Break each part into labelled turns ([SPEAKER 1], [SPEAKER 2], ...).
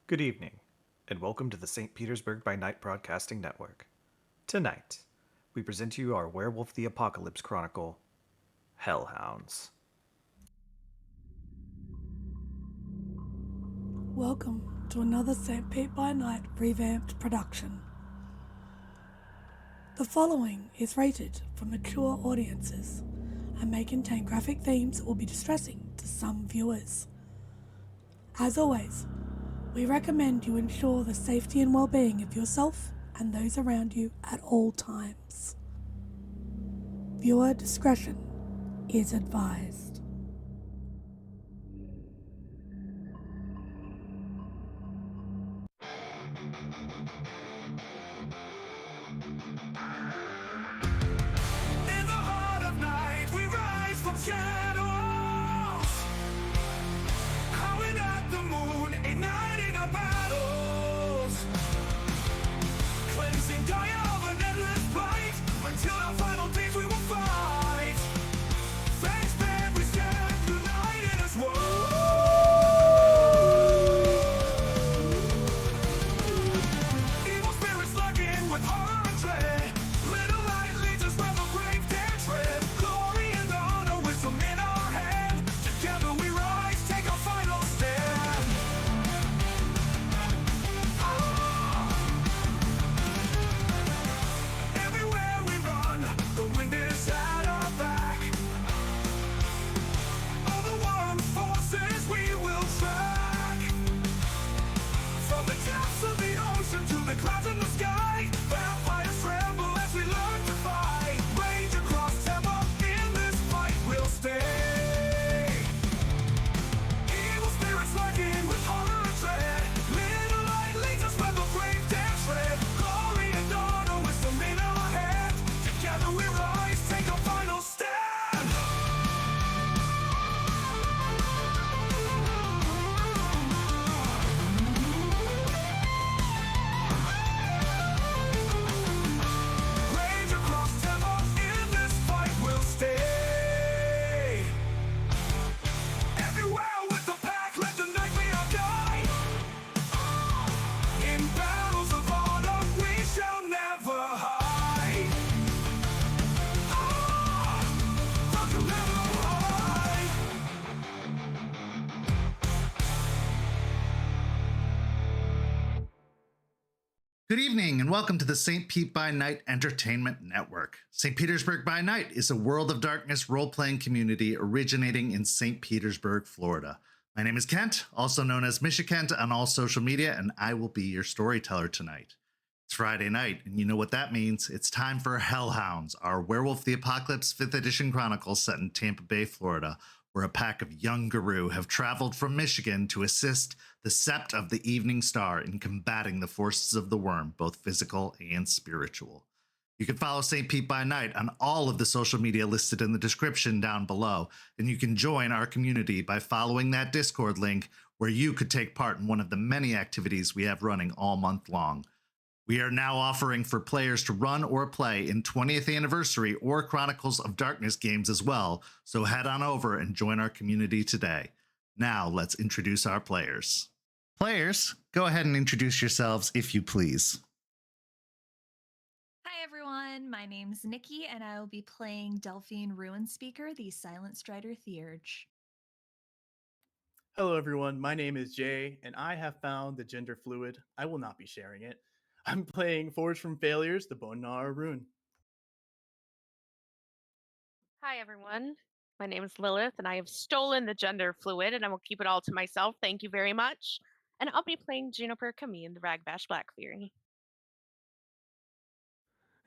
[SPEAKER 1] Good evening, and welcome to the St. Petersburg by Night Broadcasting Network. Tonight, we present to you our Werewolf the Apocalypse Chronicle, Hounds.
[SPEAKER 2] Welcome to another St. Pete by Night revamped production. The following is rated for mature audiences and may contain graphic themes that will be distressing to some viewers. As always, we recommend you ensure the safety and well-being of yourself and those around you at all times. Viewer discretion is advised.
[SPEAKER 3] In the heart of night, we rise from shadows, howling at the moon, igniting our battles, cleansing Gaia of an endless fight, until our final days we will fight. Thanks, man, we stand united as one. Evil spirits lurking with horror and dread. Little light leads us where the brave dare tread. Glory and honor, wisdom in our hand. Together we rise, take our final stand. Everywhere we run, the wind is at our back. All the warring forces we will track. From the depths of the ocean to the clouds in the sky, vampires tremble as we learn to fight. Rage across Tampa, in this fight we'll stay. Evil spirits lurking with horror and dread. Little light leads us where the brave dare tread. Glory and honor, wisdom in our hand. Together we rise, take our final stand. Rage across Tampa, in this fight we'll stay. Everywhere with the pack, let the night be our guide. In battles of honor, we shall never hide. Fuck, you'll never hide.
[SPEAKER 4] Good evening and welcome to the St. Pete by Night Entertainment Network. St. Petersburg by Night is a World of Darkness role-playing community originating in St. Petersburg, Florida. My name is Kent, also known as Misha Kent on all social media, and I will be your storyteller tonight. It's Friday night, and you know what that means. It's time for Hounds, our Werewolf the Apocalypse 5th edition chronicle set in Tampa Bay, Florida, where a pack of young guru have traveled from Michigan to assist the Sept of the Evening Star in combating the forces of the worm, both physical and spiritual. You can follow St. Pete by Night on all of the social media listed in the description down below, and you can join our community by following that Discord link where you could take part in one of the many activities we have running all month long. We are now offering for players to run or play in 20th Anniversary or Chronicles of Darkness games as well, so head on over and join our community today. Now, let's introduce our players. Players, go ahead and introduce yourselves if you please.
[SPEAKER 5] Hi everyone, my name's Nikki and I will be playing Delphine Ruinspeaker, the Silent Strider Theurge.
[SPEAKER 6] Hello, everyone. My name is Jay, and I have found the gender fluid. I will not be sharing it. I'm playing Forged from Failures, the Bone Gnawer Rune.
[SPEAKER 7] Hi, everyone. My name is Lilith, and I have stolen the gender fluid, and I will keep it all to myself. Thank you very much. And I'll be playing Juniper Camine, the Ragbash Black Fury.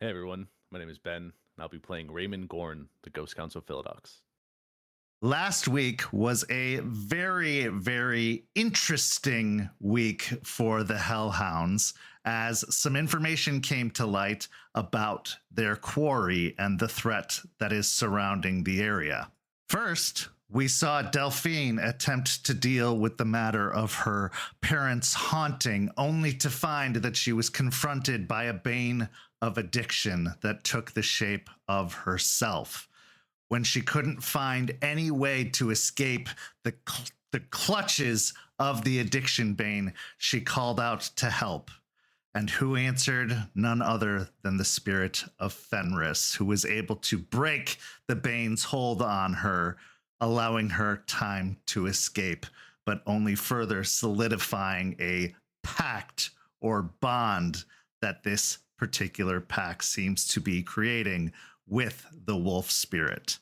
[SPEAKER 8] Hey everyone, my name is Ben, and I'll be playing Raymond Gorn, the Ghost Council Philodox.
[SPEAKER 4] Last week was a very, very interesting week for the Hellhounds as some information came to light about their quarry and the threat that is surrounding the area. First, we saw Delphine attempt to deal with the matter of her parents' haunting, only to find that she was confronted by a bane of addiction that took the shape of herself. When she couldn't find any way to escape the the clutches of the Addiction Bane, she called out to help. And who answered? None other than the spirit of Fenris, who was able to break the Bane's hold on her, allowing her time to escape, but only further solidifying a pact or bond that this particular pack seems to be creating with the wolf spirit.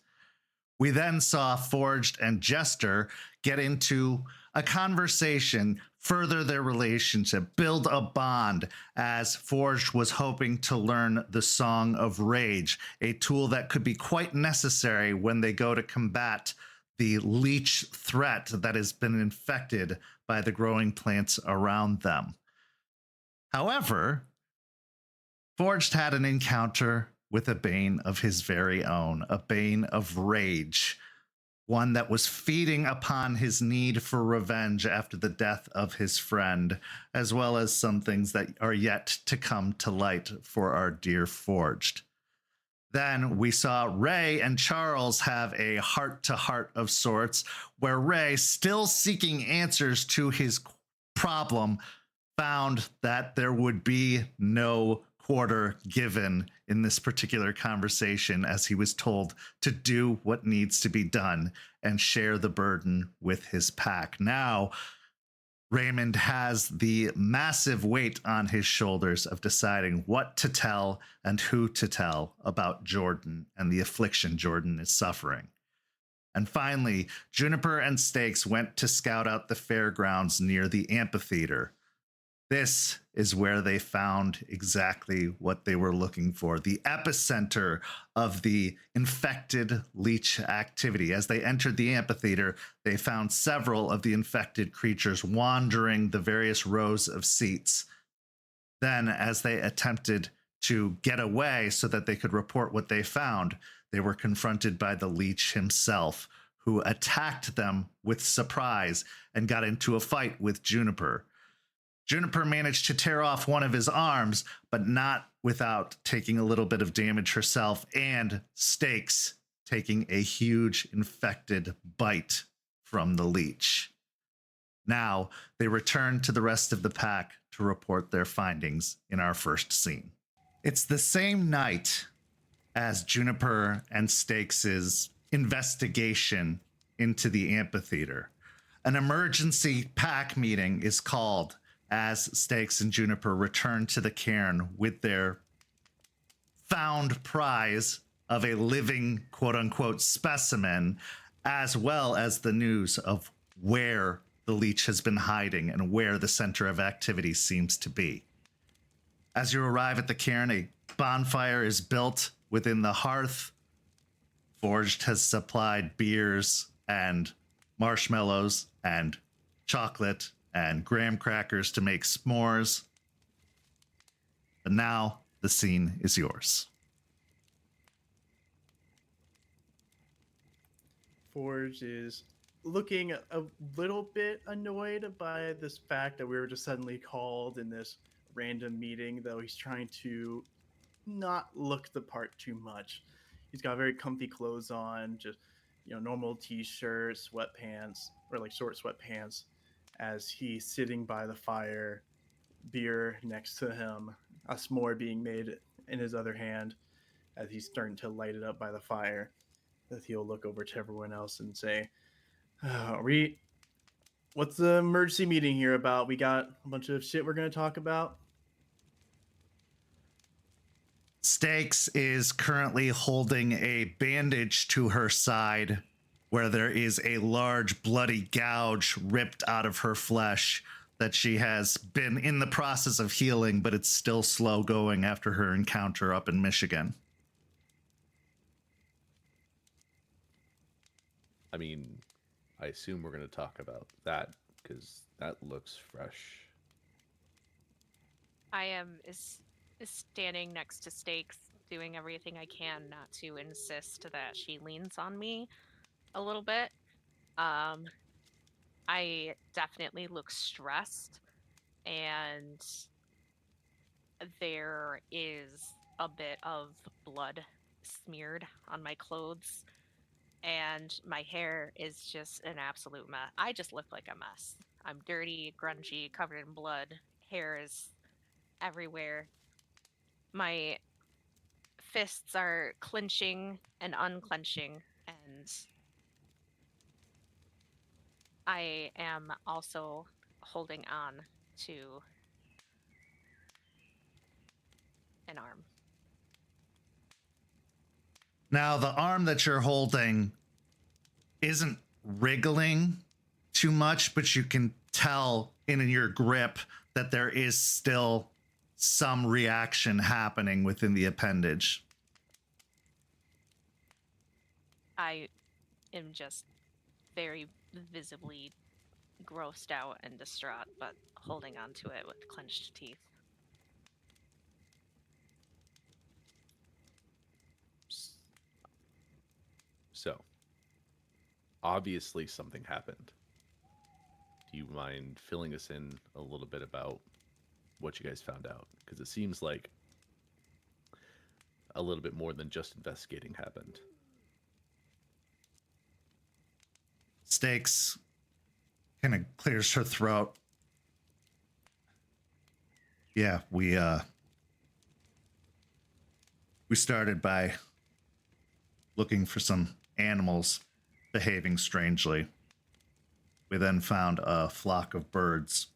[SPEAKER 4] We then saw Forged and Jester get into a conversation, further their relationship, build a bond, as Forged was hoping to learn the Song of Rage, a tool that could be quite necessary when they go to combat the leech threat that has been infected by the growing plants around them. However, Forged had an encounter with a Bane of his very own, a Bane of Rage, one that was feeding upon his need for revenge after the death of his friend, as well as some things that are yet to come to light for our dear Forged. Then we saw Ray and Charles have a heart-to-heart of sorts, where Ray, still seeking answers to his problem, found that there would be no quarter given in this particular conversation, as he was told to do what needs to be done and share the burden with his pack. Now, Raymond has the massive weight on his shoulders of deciding what to tell and who to tell about Jordan and the affliction Jordan is suffering. And finally, Juniper and Stakes went to scout out the fairgrounds near the amphitheater. This is where they found exactly what they were looking for, the epicenter of the infected leech activity. As they entered the amphitheater, they found several of the infected creatures wandering the various rows of seats. Then, as they attempted to get away so that they could report what they found, they were confronted by the leech himself, who attacked them with surprise and got into a fight with Juniper. Juniper managed to tear off one of his arms, but not without taking a little bit of damage herself, and Stakes taking a huge infected bite from the leech. Now, they return to the rest of the pack to report their findings in our first scene. It's the same night as Juniper and Stakes' investigation into the amphitheater. An emergency pack meeting is called as Stakes and Juniper return to the cairn with their found prize of a living, quote-unquote, specimen, as well as the news of where the leech has been hiding and where the center of activity seems to be. As you arrive at the cairn, a bonfire is built within the hearth. Forged has supplied beers and marshmallows and chocolate and graham crackers to make s'mores. But now the scene is yours.
[SPEAKER 6] Forge is looking a little bit annoyed by this fact that we were just suddenly called in this random meeting, though he's trying to not look the part too much. He's got very comfy clothes on, just, normal t-shirt, sweatpants, or like short sweatpants, as he's sitting by the fire, beer next to him, a s'more being made in his other hand, as he's starting to light it up by the fire. That he'll look over to everyone else and say, what's the emergency meeting here about? We got a bunch of shit we're going to talk about.
[SPEAKER 4] Stakes is currently holding a bandage to her side, where there is a large bloody gouge ripped out of her flesh that she has been in the process of healing, but it's still slow going after her encounter up in Michigan.
[SPEAKER 8] I mean, I assume we're going to talk about that because that looks fresh.
[SPEAKER 7] I am standing next to Stakes, doing everything I can not to insist that she leans on me a little bit. I definitely look stressed, and there is a bit of blood smeared on my clothes, and my hair is just an absolute mess. I just look like a mess. I'm dirty, grungy, covered in blood. Hair is everywhere. My fists are clenching and unclenching, and I am also holding on to an arm.
[SPEAKER 4] Now, the arm that you're holding isn't wriggling too much, but you can tell in your grip that there is still some reaction happening within the appendage.
[SPEAKER 7] I am just very visibly grossed out and distraught, but holding on to it with clenched teeth.
[SPEAKER 8] So, obviously something happened. Do you mind filling us in a little bit about what you guys found out? Because it seems like a little bit more than just investigating happened.
[SPEAKER 4] Stakes kind of clears her throat. Yeah, we started by looking for some animals behaving strangely. We then found a flock of birds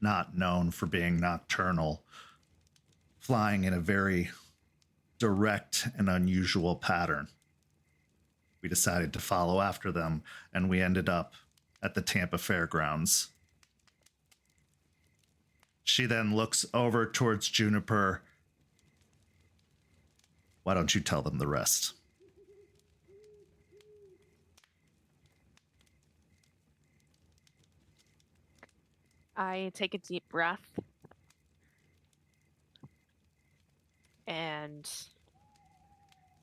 [SPEAKER 4] not known for being nocturnal, flying in a very direct and unusual pattern. We decided to follow after them, and we ended up at the Tampa Fairgrounds. She then looks over towards Juniper. Why don't you tell them the rest?
[SPEAKER 7] I take a deep breath and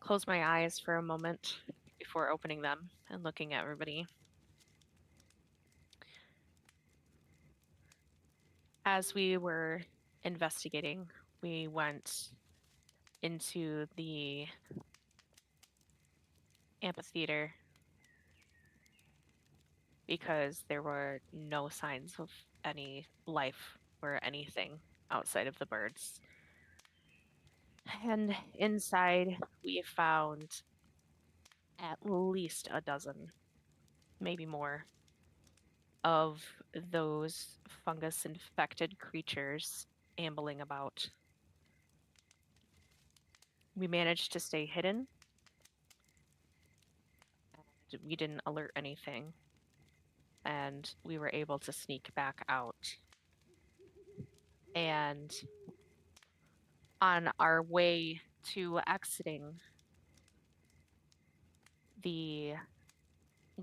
[SPEAKER 7] close my eyes for a moment before opening them and looking at everybody. As we were investigating, we went into the amphitheater because there were no signs of any life or anything outside of the birds. And inside, we found at least a dozen, maybe more, of those fungus-infected creatures ambling about. We managed to stay hidden. And we didn't alert anything. And we were able to sneak back out. And on our way to exiting, the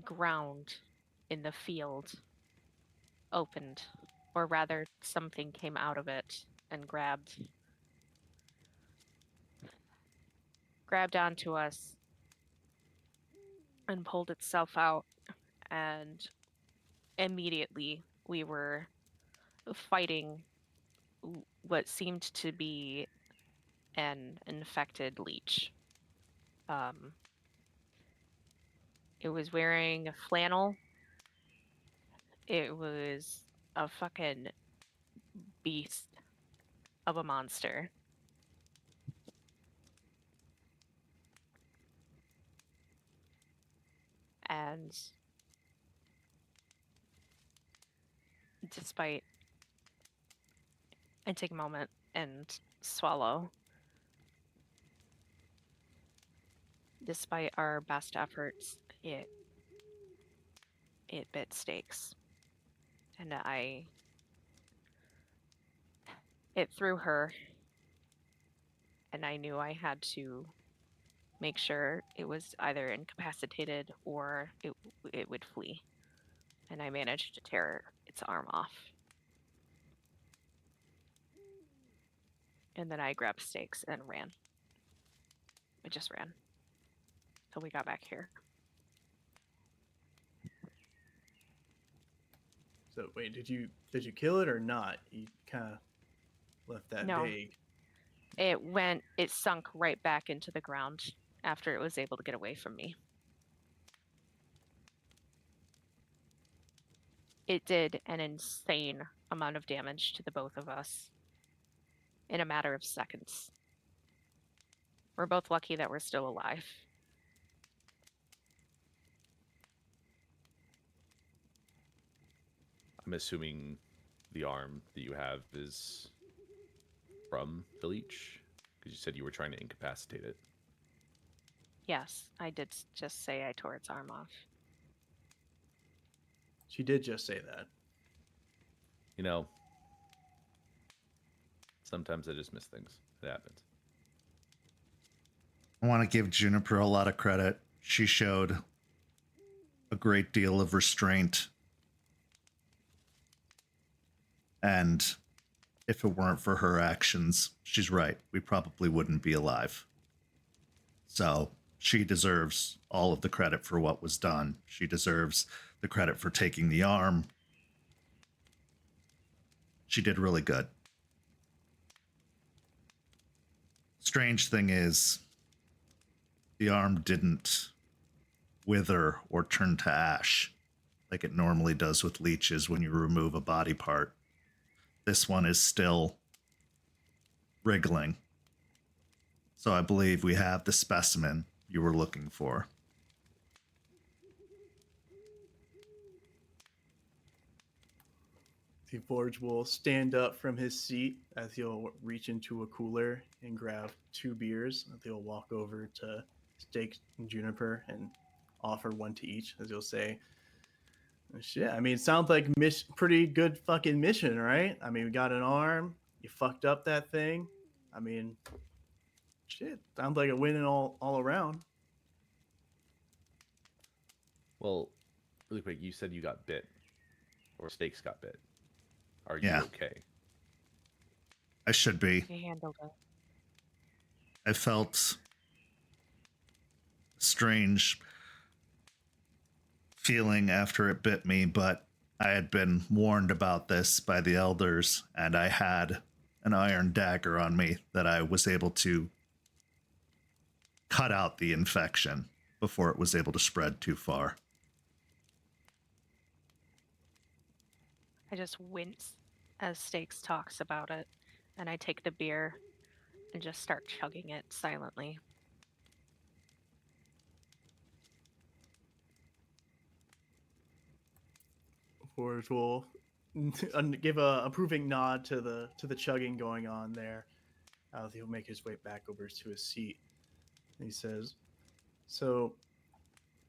[SPEAKER 7] ground in the field opened, or rather something came out of it and grabbed onto us and pulled itself out, and immediately we were fighting what seemed to be an infected leech. It was wearing a flannel. It was a fucking beast of a monster. And despite, I take a moment and swallow. Despite our best efforts, it bit Stakes. And it threw her, and I knew I had to make sure it was either incapacitated or it would flee. And I managed to tear its arm off. And then I grabbed Stakes and ran. I just ran till we got back here.
[SPEAKER 6] So wait, did you kill it or not? You kind of left that
[SPEAKER 7] No.
[SPEAKER 6] vague.
[SPEAKER 7] It sunk right back into the ground after it was able to get away from me. It did an insane amount of damage to the both of us in a matter of seconds. We're both lucky that we're still alive.
[SPEAKER 8] I'm assuming the arm that you have is from the leech, because you said you were trying to incapacitate it.
[SPEAKER 7] Yes, I did just say I tore its arm off.
[SPEAKER 6] She did just say that.
[SPEAKER 8] You know, sometimes I just miss things. It happens.
[SPEAKER 4] I want to give Juniper a lot of credit. She showed a great deal of restraint. And if it weren't for her actions, she's right, we probably wouldn't be alive. So she deserves all of the credit for what was done. She deserves the credit for taking the arm. She did really good. Strange thing is, the arm didn't wither or turn to ash like it normally does with leeches when you remove a body part. This one is still wriggling. So I believe we have the specimen you were looking for.
[SPEAKER 6] The Forge will stand up from his seat as he'll reach into a cooler and grab 2 beers. He'll walk over to Stakes and Juniper and offer one to each, as he'll say, shit, I mean, it sounds like pretty good fucking mission, right? I mean, we got an arm. You fucked up that thing. I mean, shit, sounds like a winning all around.
[SPEAKER 8] Well, really quick, you said you got bit, or Stakes got bit. Are you
[SPEAKER 4] Yeah.
[SPEAKER 8] okay?
[SPEAKER 4] I should be.
[SPEAKER 7] He handled it.
[SPEAKER 4] I felt strange feeling after it bit me, but I had been warned about this by the elders, and I had an iron dagger on me that I was able to cut out the infection before it was able to spread too far.
[SPEAKER 7] I just wince as Stakes talks about it, and I take the beer and just start chugging it silently.
[SPEAKER 6] Forge will give a approving nod to the chugging going on there. He'll make his way back over to his seat. And he says, "So,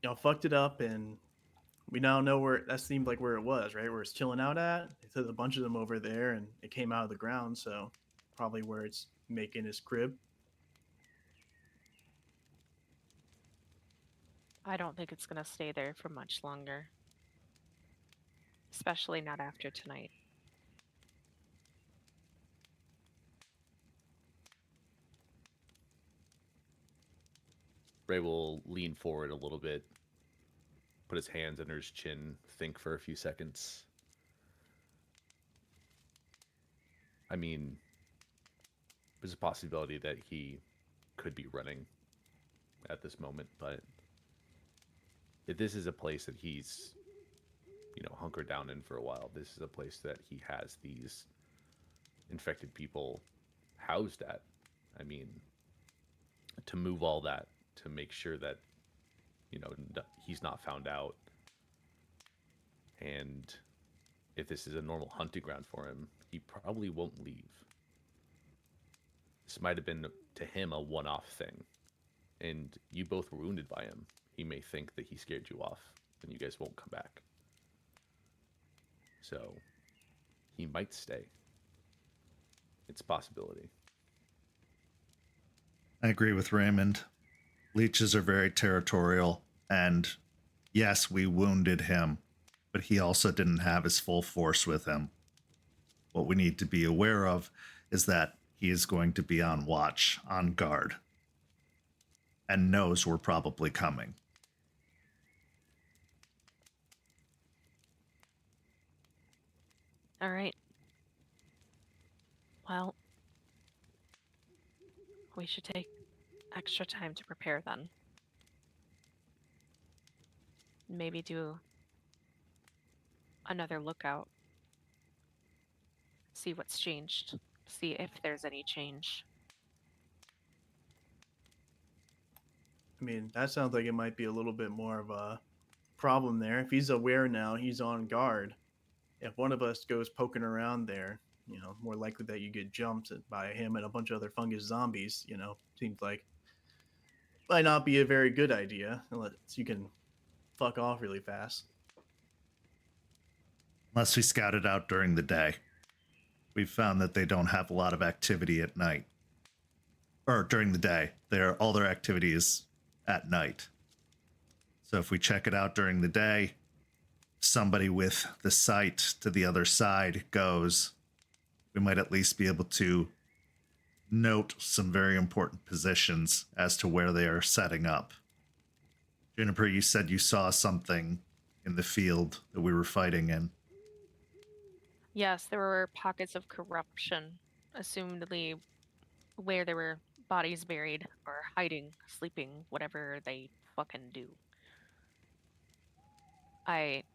[SPEAKER 6] y'all fucked it up, and we now know where that seemed like where it was, right? Where it's chilling out at. There's a bunch of them over there, and it came out of the ground, so probably where it's making his crib."
[SPEAKER 7] I don't think it's going to stay there for much longer. Especially not after tonight.
[SPEAKER 8] Ray will lean forward a little bit, put his hands under his chin, think for a few seconds. I mean, there's a possibility that he could be running at this moment, but if this is a place that he's, hunkered down in for a while, this is a place that he has these infected people housed at. I mean, to move all that, to make sure that, he's not found out. And if this is a normal hunting ground for him, he probably won't leave. This might have been, to him, a one-off thing. And you both were wounded by him. He may think that he scared you off, and you guys won't come back. So, he might stay. It's a possibility.
[SPEAKER 4] I agree with Raymond. Leeches are very territorial, and yes, we wounded him, but he also didn't have his full force with him. What we need to be aware of is that he is going to be on watch, on guard, and knows we're probably coming.
[SPEAKER 7] All right. Well, we should take extra time to prepare then. Maybe do another lookout. See what's changed. See if there's any change.
[SPEAKER 6] I mean, that sounds like it might be a little bit more of a problem there. If he's aware now, he's on guard. If one of us goes poking around there, more likely that you get jumped by him and a bunch of other fungus zombies, seems like might not be a very good idea unless you can fuck off really fast.
[SPEAKER 4] Unless we scout it out during the day. We've found that they don't have a lot of activity at night. Or during the day. All their activity is at night. So if we check it out during the day, somebody with the sight to the other side goes, we might at least be able to note some very important positions as to where they are setting up. Juniper, you said you saw something in the field that we were fighting in.
[SPEAKER 7] Yes, there were pockets of corruption, assumedly where there were bodies buried or hiding, sleeping, whatever they fucking do.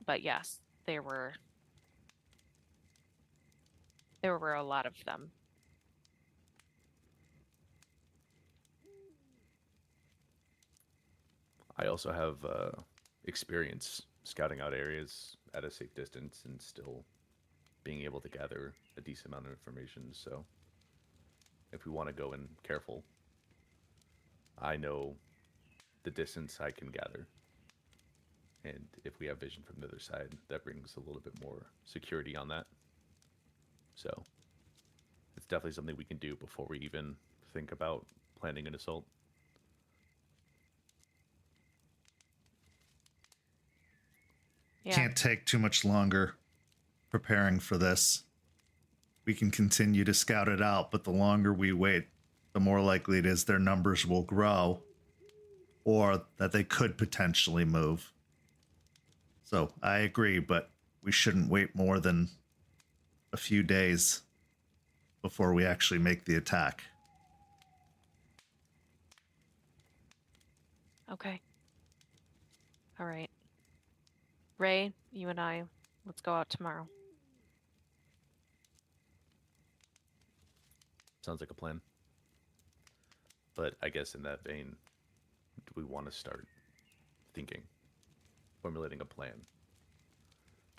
[SPEAKER 7] But yes, there were a lot of them.
[SPEAKER 8] I also have experience scouting out areas at a safe distance and still being able to gather a decent amount of information. So if we want to go in careful, I know the distance I can gather. And if we have vision from the other side, that brings a little bit more security on that. So it's definitely something we can do before we even think about planning an assault.
[SPEAKER 7] Yeah.
[SPEAKER 4] Can't take too much longer preparing for this. We can continue to scout it out, but the longer we wait, the more likely it is their numbers will grow or that they could potentially move. So I agree, but we shouldn't wait more than a few days before we actually make the attack.
[SPEAKER 7] Okay. All right. Ray, you and I, let's go out tomorrow.
[SPEAKER 8] Sounds like a plan. But I guess in that vein, do we want to start thinking, formulating a plan?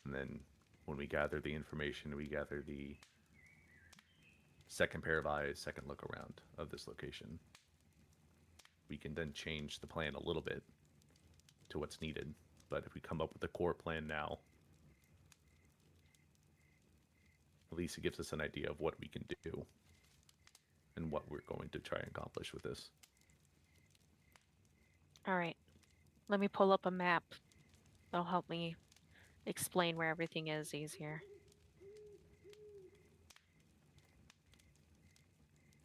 [SPEAKER 8] And then when we gather the information, we gather the second pair of eyes, second look around of this location. We can then change the plan a little bit to what's needed. But if we come up with a core plan now, at least it gives us an idea of what we can do and what we're going to try and accomplish with this.
[SPEAKER 7] All right. Let me pull up a map. That'll help me explain where everything is easier.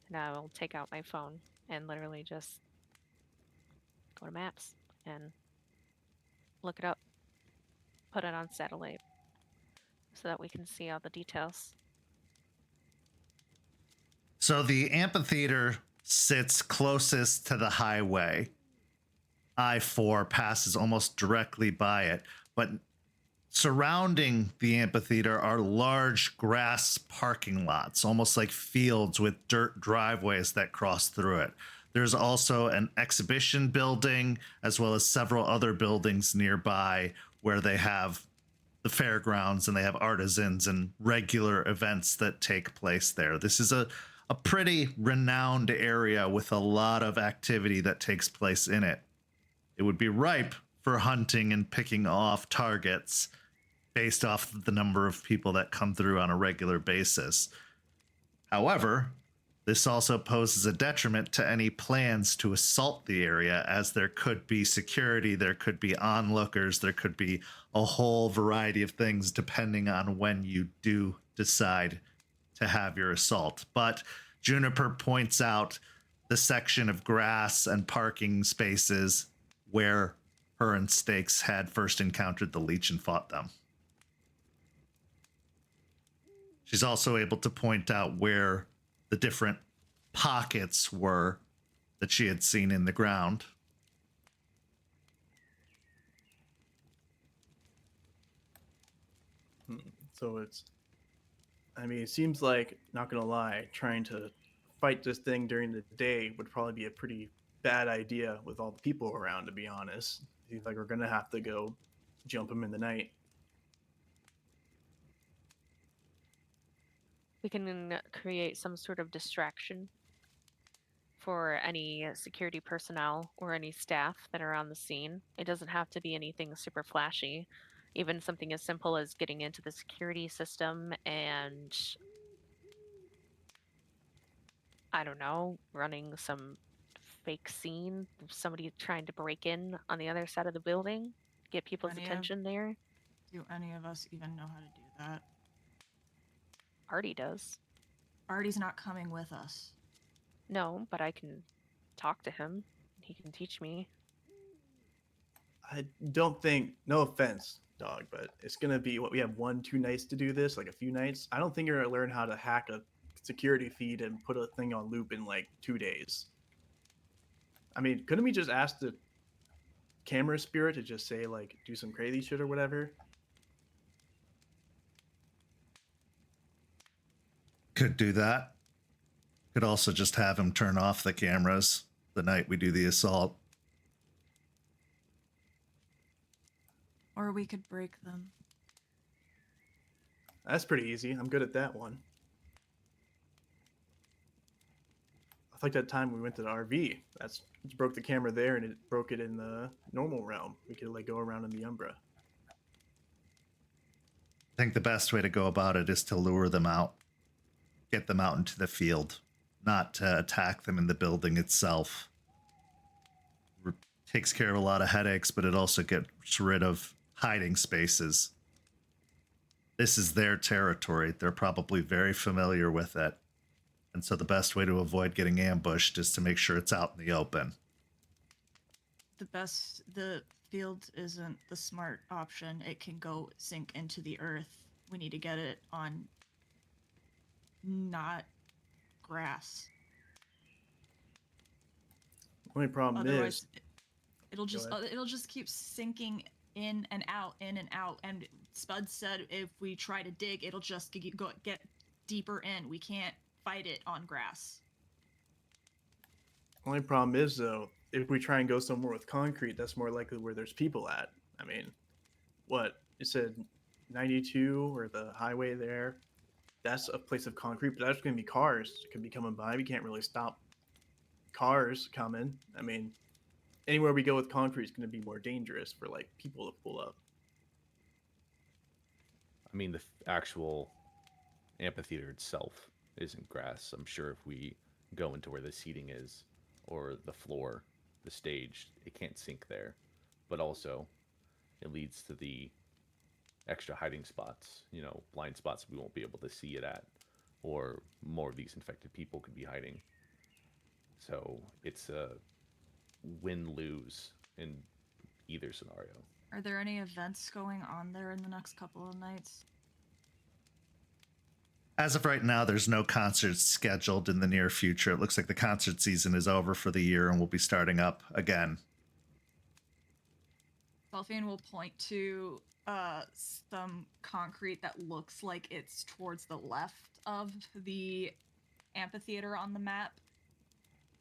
[SPEAKER 7] And I will take out my phone and literally just go to maps and look it up. Put it on satellite so that we can see all the details.
[SPEAKER 4] So the amphitheater sits closest to the highway. I-4 passes almost directly by it, but surrounding the amphitheater are large grass parking lots, almost like fields with dirt driveways that cross through it. There's also an exhibition building, as well as several other buildings nearby where they have the fairgrounds and they have artisans and regular events that take place there. This is a pretty renowned area with a lot of activity that takes place in it. It would be ripe for hunting and picking off targets based off of the number of people that come through on a regular basis. However, this also poses a detriment to any plans to assault the area, as there could be security, there could be onlookers, there could be a whole variety of things depending on when you do decide to have your assault. But Juniper points out the section of grass and parking spaces where her and Stakes had first encountered the Leech and fought them. She's also able to point out where the different pockets were that she had seen in the ground.
[SPEAKER 6] So it's, I mean, it seems like, not gonna lie, trying to fight this thing during the day would probably be a pretty bad idea with all the people around, to be honest. Seems like we're gonna have to go jump them in the night.
[SPEAKER 7] We can create some sort of distraction for any security personnel or any staff that are on the scene. It doesn't have to be anything super flashy. Even something as simple as getting into the security system and, I don't know, running some fake scene of somebody trying to break in on the other side of the building, get people's attention there.
[SPEAKER 9] Do any of us even know how to do that?
[SPEAKER 7] Artie does.
[SPEAKER 9] Artie's not coming with us.
[SPEAKER 7] No, but I can talk to him. He can teach me.
[SPEAKER 6] I don't think, no offense, dog, but it's gonna be what, we have 1-2 nights to do this, like a few nights. I don't think you're gonna learn how to hack a security feed and put a thing on loop in like 2 days. I mean, couldn't we just ask the camera spirit to just say like do some crazy shit or whatever?
[SPEAKER 4] Could do that. Could also just have him turn off the cameras the night we do the assault.
[SPEAKER 9] Or we could break them.
[SPEAKER 6] That's pretty easy. I'm good at that one. It's like that time we went to the RV. That's broke the camera there and it broke it in the normal realm. We could like go around in the Umbra.
[SPEAKER 4] I think the best way to go about it is to lure them out, get them out into the field, not to attack them in the building itself. Takes care of a lot of headaches, but it also gets rid of hiding spaces. This is their territory. They're probably very familiar with it. And so the best way to avoid getting ambushed is to make sure it's out in the open.
[SPEAKER 9] The field isn't the smart option. It can go sink into the earth. We need to get it on not grass.
[SPEAKER 6] Only problem
[SPEAKER 9] Otherwise,
[SPEAKER 6] is
[SPEAKER 9] it'll just keep sinking in and out, in and out. And Spud said if we try to dig, it'll just get deeper in. We can't fight it on grass.
[SPEAKER 6] only problem is though, if we try and go somewhere with concrete, that's more likely where there's people at. I mean, what it said, 92 or the highway there. That's a place of concrete, but that's going to be cars. It could be coming by. We can't really stop cars coming. I mean, anywhere we go with concrete is going to be more dangerous for like people to pull up.
[SPEAKER 8] I mean, the actual amphitheater itself isn't grass. I'm sure if we go into where the seating is, or the floor, the stage, it can't sink there. But also, it leads to the extra hiding spots, you know, blind spots we won't be able to see it at, or more of these infected people could be hiding. So it's a win-lose in either scenario.
[SPEAKER 9] Are there any events going on there in the next couple of nights?
[SPEAKER 4] As of right now, there's no concerts scheduled in the near future. It looks like the concert season is over for the year and we'll be starting up again.
[SPEAKER 9] Delphine will point to some concrete that looks like it's towards the left of the amphitheater on the map.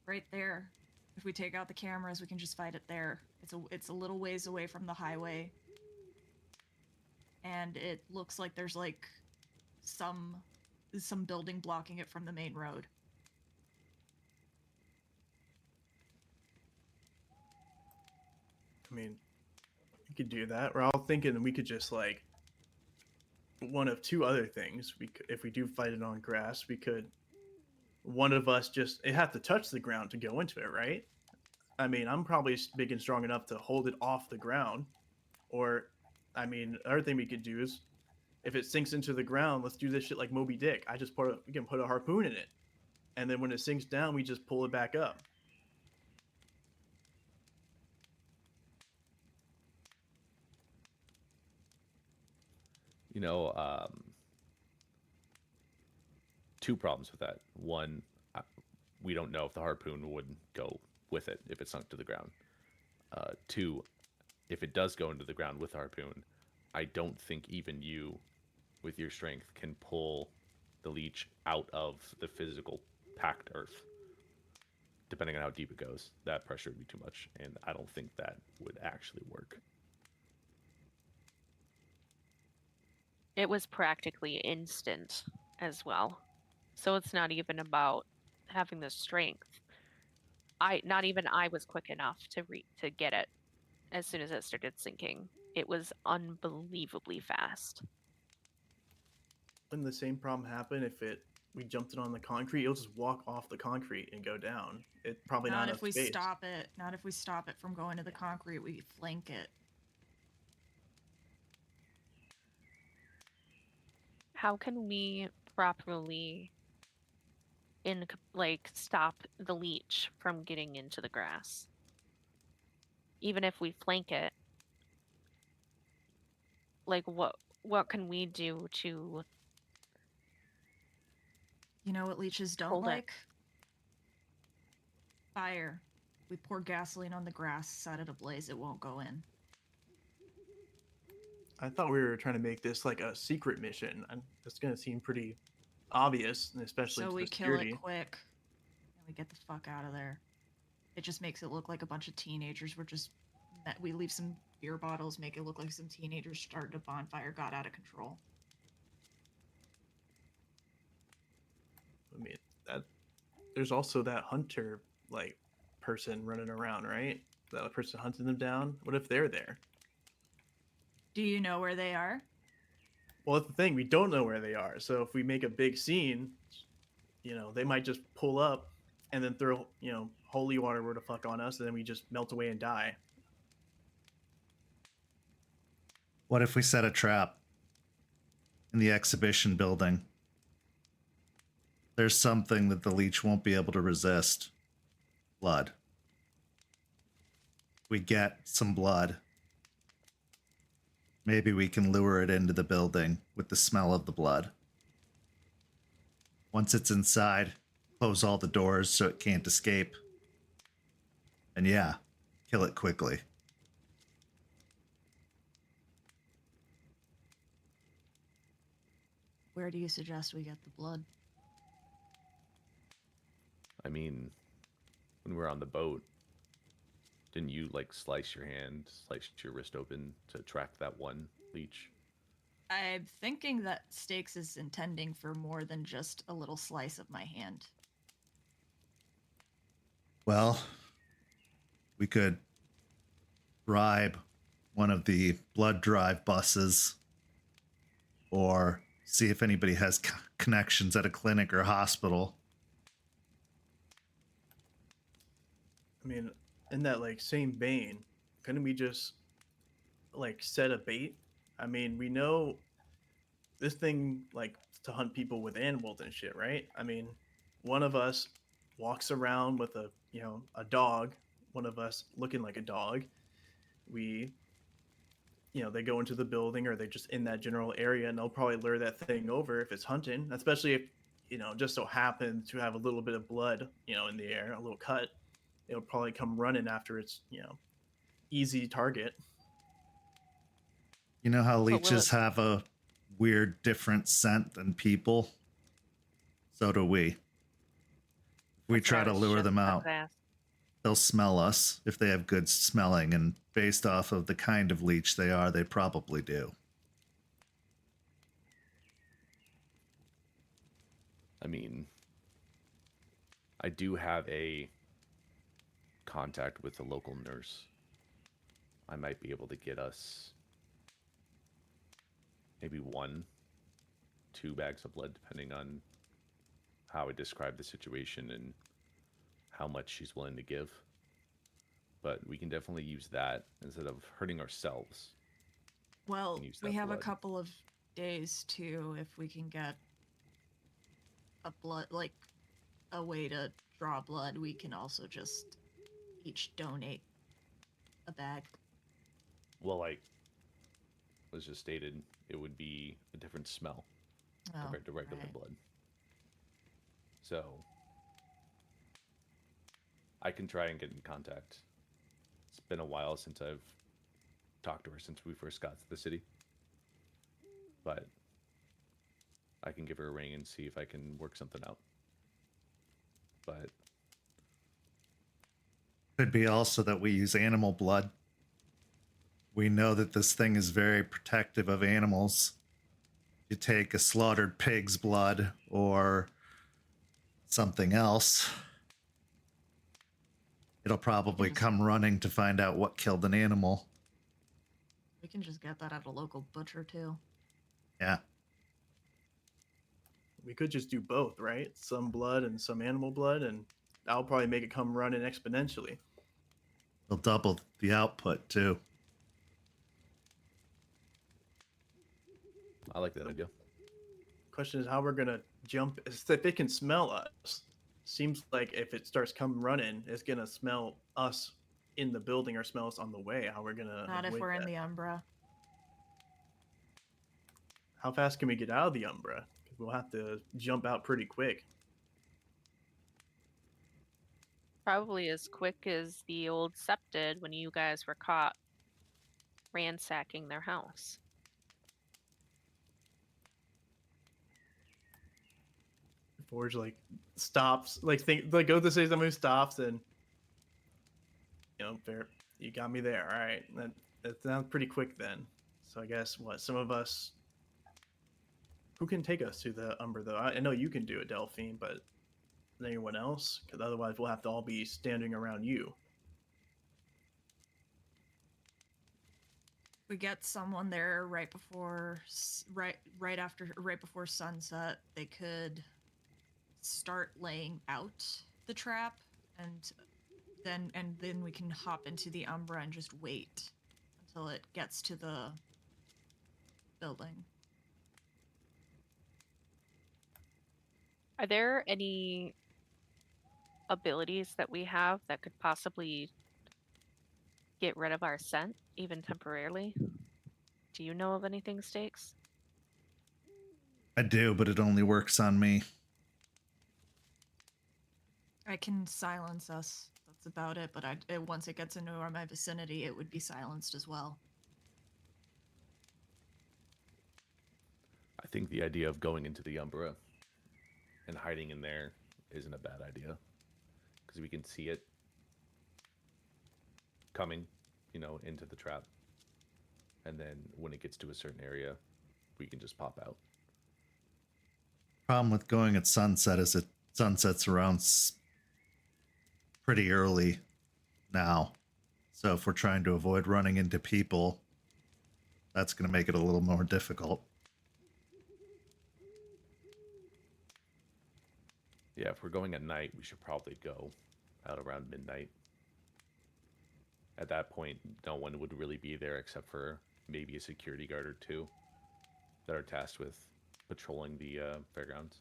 [SPEAKER 9] Right there. If we take out the cameras, we can just fight it there. It's a little ways away from the highway. And it looks like there's like some building blocking it from the main road.
[SPEAKER 6] I mean, we could do that. We're all thinking we could just like one of two other things. We could, if we do fight it on grass, we could one of us just it have to touch the ground to go into it, right? I mean, I'm probably big and strong enough to hold it off the ground. Or, I mean, other thing we could do is if it sinks into the ground, let's do this shit like Moby Dick. We can put a harpoon in it, and then when it sinks down, we just pull it back up.
[SPEAKER 8] You know, two problems with that. One, we don't know if the harpoon would go with it if it sunk to the ground. Two, if it does go into the ground with the harpoon, I don't think even you with your strength, can pull the leech out of the physical packed earth. Depending on how deep it goes, that pressure would be too much, and I don't think that would actually work.
[SPEAKER 7] It was practically instant as well. So it's not even about having the strength. Not even I was quick enough to get it as soon as it started sinking. It was unbelievably fast.
[SPEAKER 6] When the same problem happened, if we jumped it on the concrete, it'll just walk off the concrete and go down. It's probably not
[SPEAKER 9] Not
[SPEAKER 6] enough
[SPEAKER 9] if we
[SPEAKER 6] space.
[SPEAKER 9] stop it. Not if we stop it from going to the concrete. We flank it.
[SPEAKER 7] How can we properly stop the leech from getting into the grass? Even if we flank it, like what can we do to
[SPEAKER 9] You know what leeches don't
[SPEAKER 7] hold it?
[SPEAKER 9] like? Fire. We pour gasoline on the grass, set it ablaze, it won't go in.
[SPEAKER 6] I thought we were trying to make this like a secret mission, and it's gonna seem pretty obvious, and especially
[SPEAKER 9] So
[SPEAKER 6] to
[SPEAKER 9] we
[SPEAKER 6] the
[SPEAKER 9] kill
[SPEAKER 6] security.
[SPEAKER 9] it quick, and we get the fuck out of there. It just makes it look like a bunch of teenagers were just... We leave some beer bottles, make it look like some teenagers started a bonfire, got out of control.
[SPEAKER 6] I mean, that there's also that hunter like person running around, right? That person hunting them down. What if they're there?
[SPEAKER 9] Do you know where they are?
[SPEAKER 6] Well, that's the thing. We don't know where they are. So if we make a big scene, they might just pull up and then throw, holy water where the fuck on us, and then we just melt away and die.
[SPEAKER 4] What if we set a trap in the exhibition building? There's something that the leech won't be able to resist. Blood. We get some blood. Maybe we can lure it into the building with the smell of the blood. Once it's inside, close all the doors so it can't escape. And yeah, kill it quickly.
[SPEAKER 9] Where do you suggest we get the blood?
[SPEAKER 8] I mean, when we were on the boat, didn't you slice your hand, slice your wrist open to track that one leech?
[SPEAKER 9] I'm thinking that Stakes is intending for more than just a little slice of my hand.
[SPEAKER 4] Well, we could bribe one of the blood drive buses or see if anybody has connections at a clinic or hospital.
[SPEAKER 6] I mean, in that same vein, couldn't we just set a bait? I mean, we know this thing to hunt people with animals and shit, right? I mean, one of us walks around with a dog, one of us looking like a dog. We they go into the building, or they're just in that general area, and they'll probably lure that thing over if it's hunting, especially if just so happen to have a little bit of blood in the air, a little cut. It'll probably come running after its easy target.
[SPEAKER 4] You know how
[SPEAKER 7] Lilith-
[SPEAKER 4] leeches have a weird different scent than people? So do we. If we
[SPEAKER 7] That's
[SPEAKER 4] try
[SPEAKER 7] what I
[SPEAKER 4] to
[SPEAKER 7] was
[SPEAKER 4] lure
[SPEAKER 7] just
[SPEAKER 4] them
[SPEAKER 7] about
[SPEAKER 4] out,
[SPEAKER 7] to ask.
[SPEAKER 4] they'll smell us if they have good smelling, and based off of the kind of leech they are, they probably do.
[SPEAKER 8] I mean, I do have a contact with a local nurse. I might be able to get us maybe 1-2 bags of blood, depending on how I describe the situation and how much she's willing to give. But we can definitely use that instead of hurting ourselves.
[SPEAKER 9] Well,
[SPEAKER 8] Use
[SPEAKER 9] we
[SPEAKER 8] that
[SPEAKER 9] have a
[SPEAKER 8] blood.
[SPEAKER 9] couple of days too, if we can get a blood, a way to draw blood. We can also just each donate a bag.
[SPEAKER 8] Well, was just stated, it would be a different smell compared to regular
[SPEAKER 9] right.
[SPEAKER 8] blood. So I can try and get in contact. It's been a while since I've talked to her, since we first got to the city. But I can give her a ring and see if I can work something out. But
[SPEAKER 4] Could be also that we use animal blood. We know that this thing is very protective of animals. You take a slaughtered pig's blood or something else, it'll probably come running to find out what killed an animal.
[SPEAKER 9] We can just get that at a local butcher too.
[SPEAKER 4] Yeah.
[SPEAKER 6] We could just do both, right? Some blood and some animal blood, and that'll probably make it come running exponentially.
[SPEAKER 4] It'll double the output too.
[SPEAKER 8] I like that idea.
[SPEAKER 6] Question is how we're gonna jump. If it can smell us, seems like if it starts coming running, it's gonna smell us in the building or smell us on the way. How we're gonna
[SPEAKER 9] Not if
[SPEAKER 6] avoid
[SPEAKER 9] we're in
[SPEAKER 6] that?
[SPEAKER 9] the Umbra.
[SPEAKER 6] How fast can we get out of the Umbra? 'Cause we'll have to jump out pretty quick.
[SPEAKER 7] Probably as quick as the old Sep did when you guys were caught ransacking their house.
[SPEAKER 6] Forge like stops, like go to say something, stops, and fair. You got me there. All right, that sounds pretty quick then. So I guess some of us. Who can take us to the Umbra though? I know you can do it, Delphine, but anyone else? Because otherwise we'll have to all be standing around you.
[SPEAKER 9] We get someone there right before sunset. They could start laying out the trap, and then we can hop into the Umbra and just wait until it gets to the building.
[SPEAKER 7] Are there any abilities that we have that could possibly get rid of our scent, even temporarily? Do you know of anything, Stakes?
[SPEAKER 4] I do, but it only works on me.
[SPEAKER 9] I can silence us. That's about it. But once it gets into my vicinity, it would be silenced as well.
[SPEAKER 8] I think the idea of going into the Umbra and hiding in there isn't a bad idea, because we can see it coming, into the trap, and then when it gets to a certain area, we can just pop out.
[SPEAKER 4] Problem with going at sunset is it sunsets around pretty early now. So if we're trying to avoid running into people, that's going to make it a little more difficult.
[SPEAKER 8] Yeah, if we're going at night, we should probably go out around midnight. At that point, no one would really be there except for maybe a security guard or two that are tasked with patrolling the fairgrounds.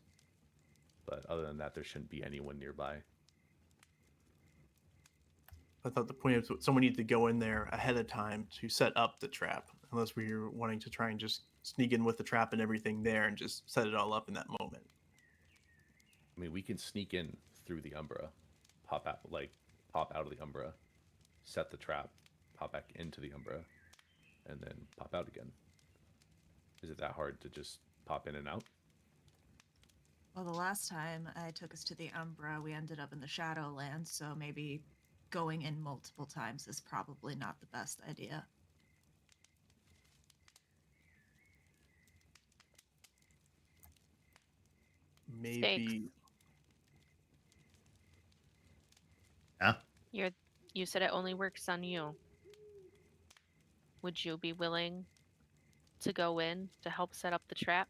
[SPEAKER 8] But other than that, there shouldn't be anyone nearby.
[SPEAKER 6] I thought the point is someone needed to go in there ahead of time to set up the trap, unless we were wanting to try and just sneak in with the trap and everything there and just set it all up in that moment.
[SPEAKER 8] I mean, we can sneak in through the Umbra, pop out of the Umbra, set the trap, pop back into the Umbra, and then pop out again. Is it that hard to just pop in and out?
[SPEAKER 9] Well, the last time I took us to the Umbra, we ended up in the Shadowlands, so maybe going in multiple times is probably not the best idea.
[SPEAKER 6] Maybe.
[SPEAKER 4] Yeah.
[SPEAKER 7] You said it only works on you. Would you be willing to go in to help set up the trap?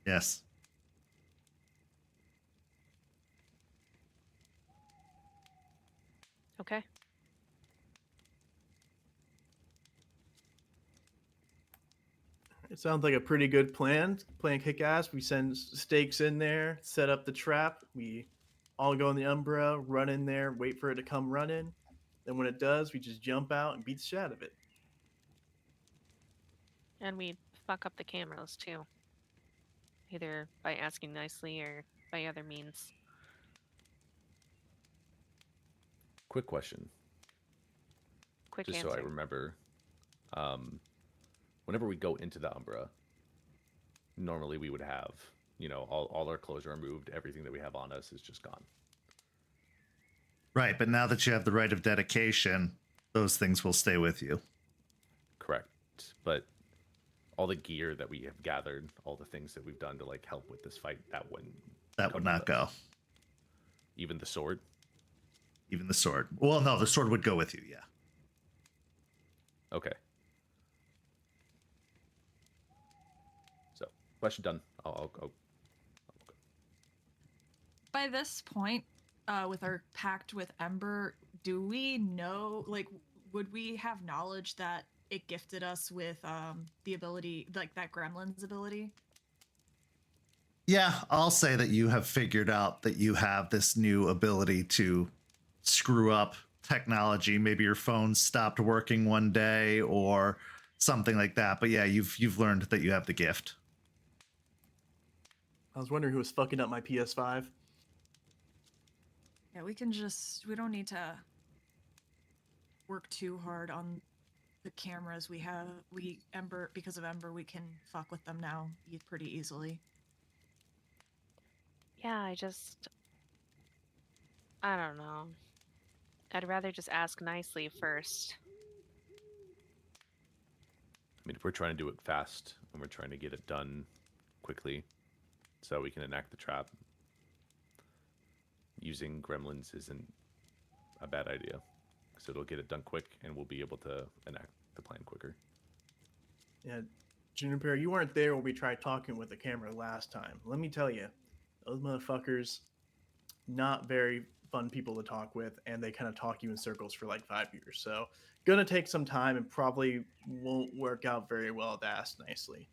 [SPEAKER 4] Yes.
[SPEAKER 7] Okay.
[SPEAKER 6] It sounds like a pretty good plan. Plan kick-ass. We send Stakes in there, set up the trap. We all go in the Umbra, run in there, wait for it to come running. Then when it does, we just jump out and beat the shit out of it.
[SPEAKER 7] And we fuck up the cameras too. Either by asking nicely or by other means.
[SPEAKER 8] Quick question.
[SPEAKER 7] Quick
[SPEAKER 8] Just
[SPEAKER 7] answer.
[SPEAKER 8] so I remember. Whenever we go into the Umbra, normally we would have, all our clothes are removed. Everything that we have on us is just gone.
[SPEAKER 4] Right, but now that you have the rite of dedication, those things will stay with you.
[SPEAKER 8] Correct. But all the gear that we have gathered, all the things that we've done to like help with this fight, that would
[SPEAKER 4] not go.
[SPEAKER 8] Even the sword?
[SPEAKER 4] Even the sword. Well, no, the sword would go with you, yeah.
[SPEAKER 8] Okay. So, question done. I'll go.
[SPEAKER 9] By this point, with our pact with Ember, do we know, like, would we have knowledge that it gifted us with the ability, like that gremlin's ability?
[SPEAKER 4] Yeah, I'll say that you have figured out that you have this new ability to screw up technology. Maybe your phone stopped working one day or something like that. But yeah, you've learned that you have the gift.
[SPEAKER 6] I was wondering who was fucking up my PS5.
[SPEAKER 9] Yeah, we don't need to work too hard on the cameras we have. Ember, because of Ember, we can fuck with them now pretty easily.
[SPEAKER 7] Yeah, I don't know. I'd rather just ask nicely first.
[SPEAKER 8] I mean, if we're trying to do it fast and we're trying to get it done quickly so we can enact the trap, using gremlins isn't a bad idea. So it'll get it done quick and we'll be able to enact the plan quicker.
[SPEAKER 6] Yeah, Juniper, you weren't there when we tried talking with the camera last time. Let me tell you, those motherfuckers, not very fun people to talk with, and they kind of talk you in circles for like 5 years. So gonna take some time and probably won't work out very well to ask nicely.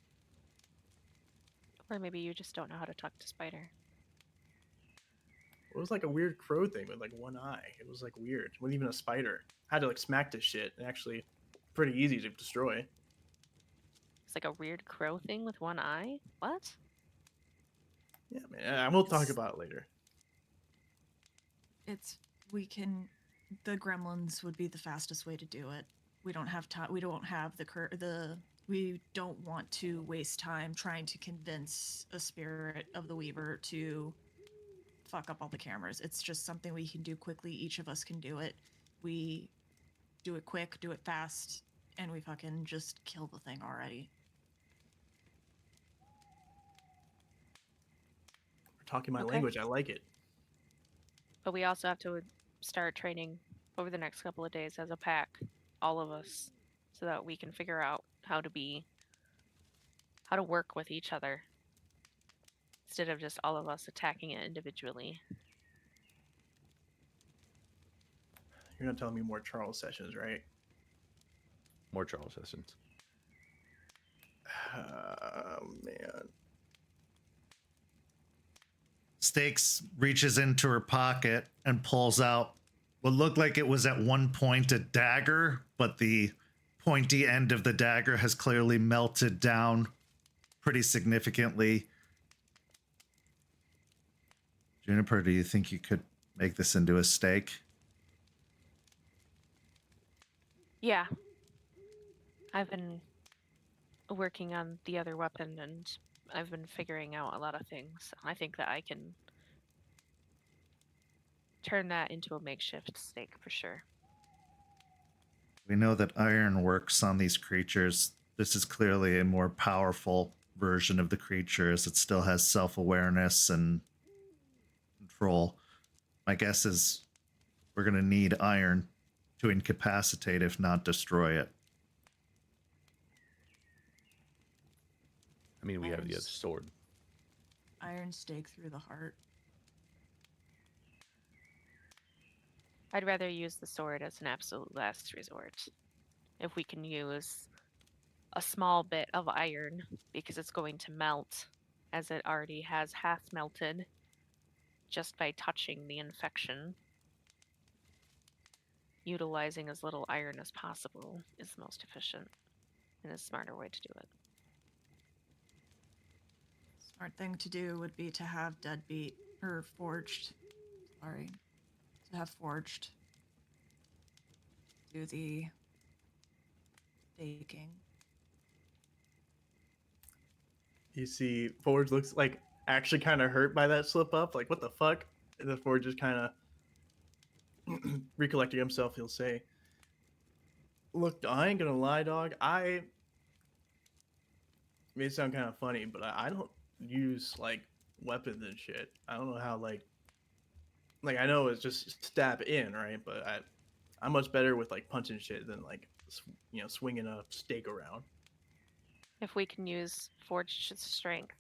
[SPEAKER 7] Or maybe you just don't know how to talk to Spider.
[SPEAKER 6] It was like a weird crow thing with like one eye. It was like weird. It wasn't even a spider. I had to like smack this shit. And actually, pretty easy to destroy.
[SPEAKER 7] It's like a weird crow thing with one eye? What?
[SPEAKER 6] Yeah, man. We'll talk about it later.
[SPEAKER 9] The gremlins would be the fastest way to do it. We don't have time. We don't have we don't want to waste time trying to convince a spirit of the Weaver to fuck up all the cameras. It's just something we can do quickly. Each of us can do it. We do it quick, do it fast, and we fucking just kill the thing already.
[SPEAKER 6] We're talking my language. I like it.
[SPEAKER 7] But we also have to start training over the next couple of days as a pack, all of us, so that we can figure out how to work with each other instead of just all of us attacking it individually.
[SPEAKER 6] You're not telling me more Charles sessions, right?
[SPEAKER 8] More Charles sessions.
[SPEAKER 6] Oh, man.
[SPEAKER 4] Stakes reaches into her pocket and pulls out what looked like it was at one point a dagger, but the pointy end of the dagger has clearly melted down pretty significantly. Juniper, do you think you could make this into a stake?
[SPEAKER 7] Yeah. I've been working on the other weapon and I've been figuring out a lot of things. I think that I can turn that into a makeshift stake for sure.
[SPEAKER 4] We know that iron works on these creatures. This is clearly a more powerful version of the creature, as it still has self-awareness and control. My guess is we're going to need iron to incapacitate, if not destroy it.
[SPEAKER 8] I mean, we have the other sword.
[SPEAKER 9] Iron stake through the heart.
[SPEAKER 7] I'd rather use the sword as an absolute last resort. If we can use a small bit of iron, because it's going to melt, as it already has half melted, just by touching the infection. Utilizing as little iron as possible is the most efficient and a smarter way to do it.
[SPEAKER 9] Smart thing to do would be to have deadbeat, or forged, to have forged do the baking.
[SPEAKER 6] You see, Forge looks like actually kind of hurt by that slip up. Like, what the fuck? And then Forge just kind of recollecting himself. He'll say, "Look, I ain't gonna lie, dog. I may sound kind of funny, but I don't use like weapons and shit. I don't know how like I know it's just stab in, right? But I'm much better with like punching shit than like swinging a stake around."
[SPEAKER 7] If we can use Forge's strength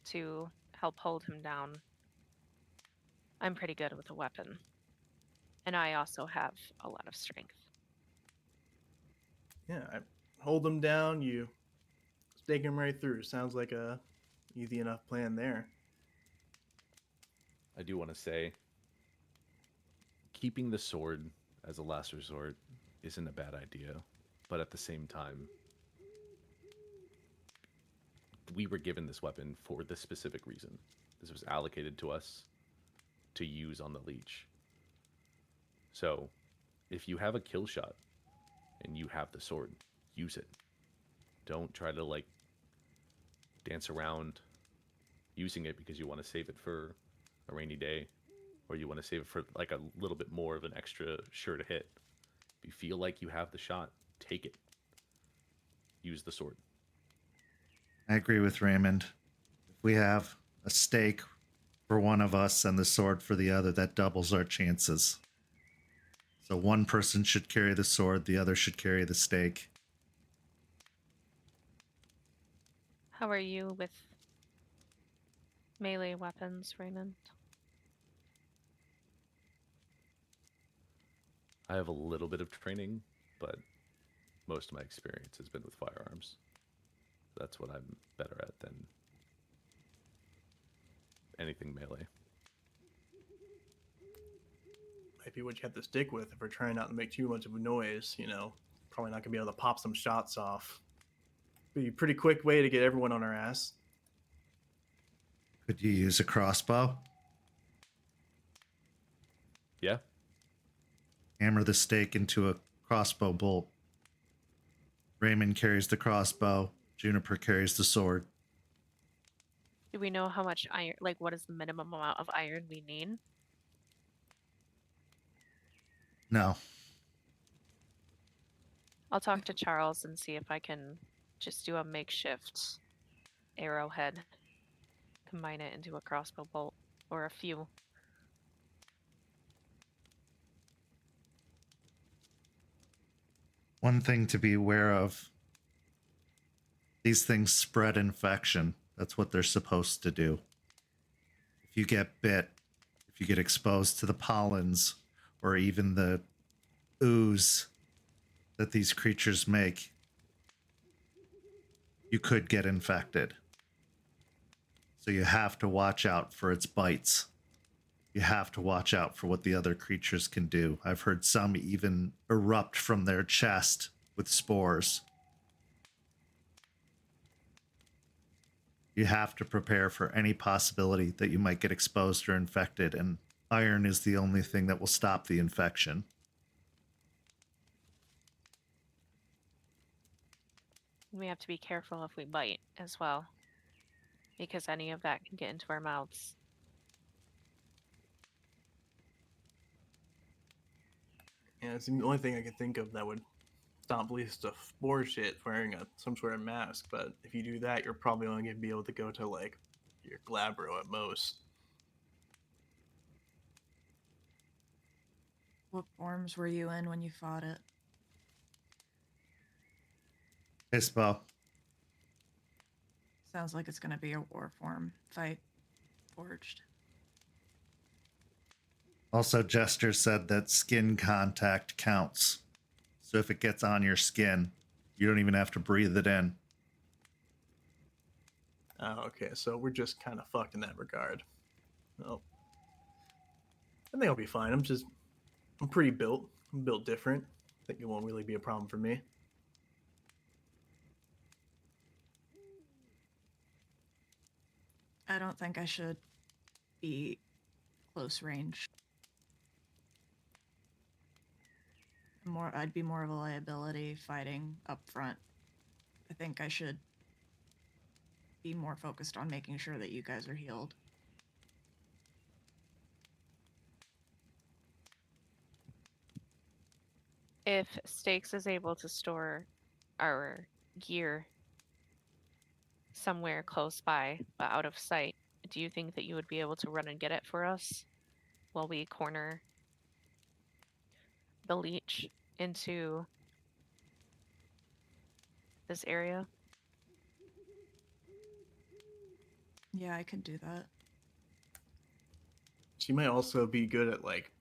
[SPEAKER 7] to help hold him down, I'm pretty good with a weapon. And I also have a lot of strength.
[SPEAKER 6] Yeah, I hold him down. You stake him right through. Sounds like a easy enough plan there.
[SPEAKER 8] I do want to say, keeping the sword as a last resort isn't a bad idea, but at the same time, we were given this weapon for this specific reason. This was allocated to us to use on the leech. So, if you have a kill shot and you have the sword, use it. Don't try to like dance around using it because you want to save it for a rainy day, or you want to save it for like a little bit more of an extra sure to hit. If you feel like you have the shot, take it. Use the sword.
[SPEAKER 4] I agree with Raymond. If we have a stake for one of us and the sword for the other, that doubles our chances. So one person should carry the sword, the other should carry the stake.
[SPEAKER 7] How are you with melee weapons, Raymond?
[SPEAKER 8] I have a little bit of training, but most of my experience has been with firearms. That's what I'm better at than anything melee.
[SPEAKER 6] Might be what you have to stick with if we're trying not to make too much of a noise. Probably not gonna be able to pop some shots off. Be a pretty quick way to get everyone on our ass.
[SPEAKER 4] Could you use a crossbow?
[SPEAKER 8] Yeah.
[SPEAKER 4] Hammer the stake into a crossbow bolt. Raymond carries the crossbow. Juniper carries the sword.
[SPEAKER 7] Do we know how much iron, like what is the minimum amount of iron we need?
[SPEAKER 4] No.
[SPEAKER 7] I'll talk to Charles and see if I can just do a makeshift arrowhead, combine it into a crossbow bolt, or a few.
[SPEAKER 4] One thing to be aware of, these things spread infection. That's what they're supposed to do. If you get bit, if you get exposed to the pollens, or even the ooze that these creatures make, you could get infected. So you have to watch out for its bites. You have to watch out for what the other creatures can do. I've heard some even erupt from their chest with spores. You have to prepare for any possibility that you might get exposed or infected, and iron is the only thing that will stop the infection.
[SPEAKER 7] We have to be careful if we bite as well, because any of that can get into our mouths.
[SPEAKER 6] Yeah, it's the only thing I could think of that would stop Lilith the spore shit wearing some sort of mask. But if you do that, you're probably only gonna be able to go to like your glabro at most.
[SPEAKER 9] What forms were you in when you fought it?
[SPEAKER 4] Hispo.
[SPEAKER 9] Sounds like it's going to be a war form fight. Forged.
[SPEAKER 4] Also, Jester said that skin contact counts. So if it gets on your skin, you don't even have to breathe it in.
[SPEAKER 6] Oh, okay, so we're just kind of fucked in that regard. Well, I think I'll be fine. I'm pretty built. I'm built different. I think it won't really be a problem for me.
[SPEAKER 9] I don't think I should be close range. I'd be more of a liability fighting up front. I think I should be more focused on making sure that you guys are healed.
[SPEAKER 7] If Stakes is able to store our gear somewhere close by, but out of sight, do you think that you would be able to run and get it for us while we corner the leech into this area?
[SPEAKER 9] Yeah, I could do that.
[SPEAKER 6] She might also be good at like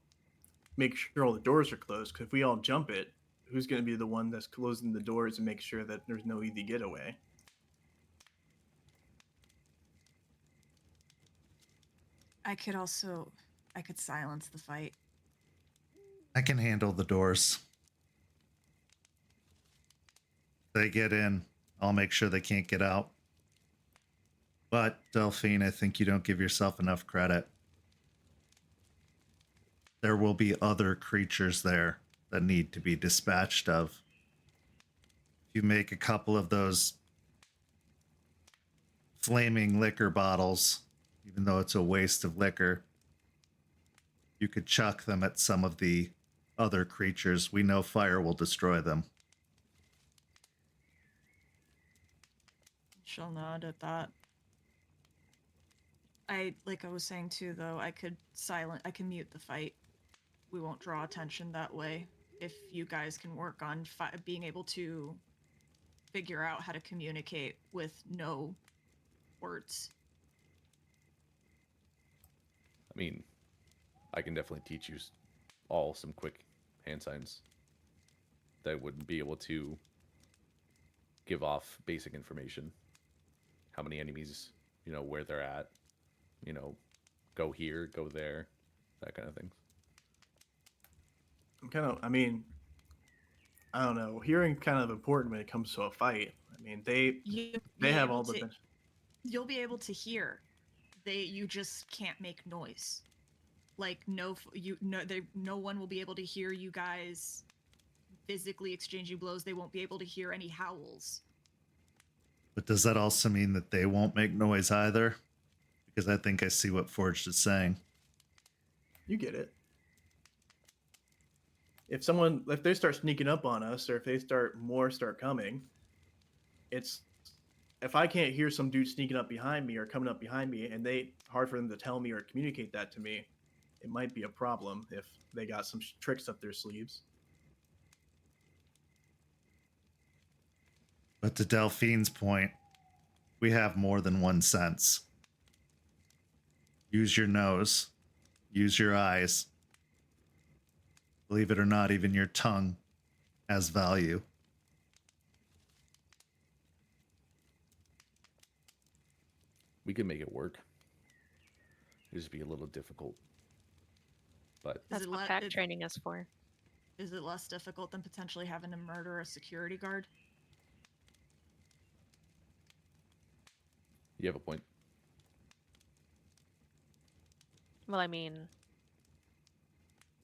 [SPEAKER 6] make sure all the doors are closed. Because if we all jump it, who's going to be the one that's closing the doors and make sure that there's no easy getaway?
[SPEAKER 9] I could silence the fight.
[SPEAKER 4] I can handle the doors. They get in, I'll make sure they can't get out. But, Delphine, I think you don't give yourself enough credit. There will be other creatures there that need to be dispatched of. If you make a couple of those flaming liquor bottles, even though it's a waste of liquor, you could chuck them at some of the other creatures. We know fire will destroy them.
[SPEAKER 9] She'll nod at that. Like I was saying too, though, I can mute the fight. We won't draw attention that way. If you guys can work on being able to figure out how to communicate with no words.
[SPEAKER 8] I mean, I can definitely teach you all some quick hand signs that would be able to give off basic information. How many enemies, where they're at, go here, go there, that kind of thing.
[SPEAKER 6] I don't know. Hearing kind of important when it comes to a fight. I mean, they have all the.
[SPEAKER 9] You'll be able to hear. You just can't make noise. Like no one will be able to hear you guys physically exchanging blows. They won't be able to hear any howls.
[SPEAKER 4] But does that also mean that they won't make noise either? Because I think I see what Forged is saying.
[SPEAKER 6] You get it. If they start sneaking up on us, or if they start coming, if I can't hear some dude sneaking up behind me or coming up behind me, and hard for them to tell me or communicate that to me, it might be a problem if they got some tricks up their sleeves.
[SPEAKER 4] But to Delphine's point, we have more than one sense. Use your nose. Use your eyes. Believe it or not, even your tongue has value.
[SPEAKER 8] We could make it work. It'd just be a little difficult. But
[SPEAKER 7] that's what pack training is for.
[SPEAKER 9] Is it less difficult than potentially having to murder a security guard?
[SPEAKER 8] You have a point.
[SPEAKER 7] Well, I mean,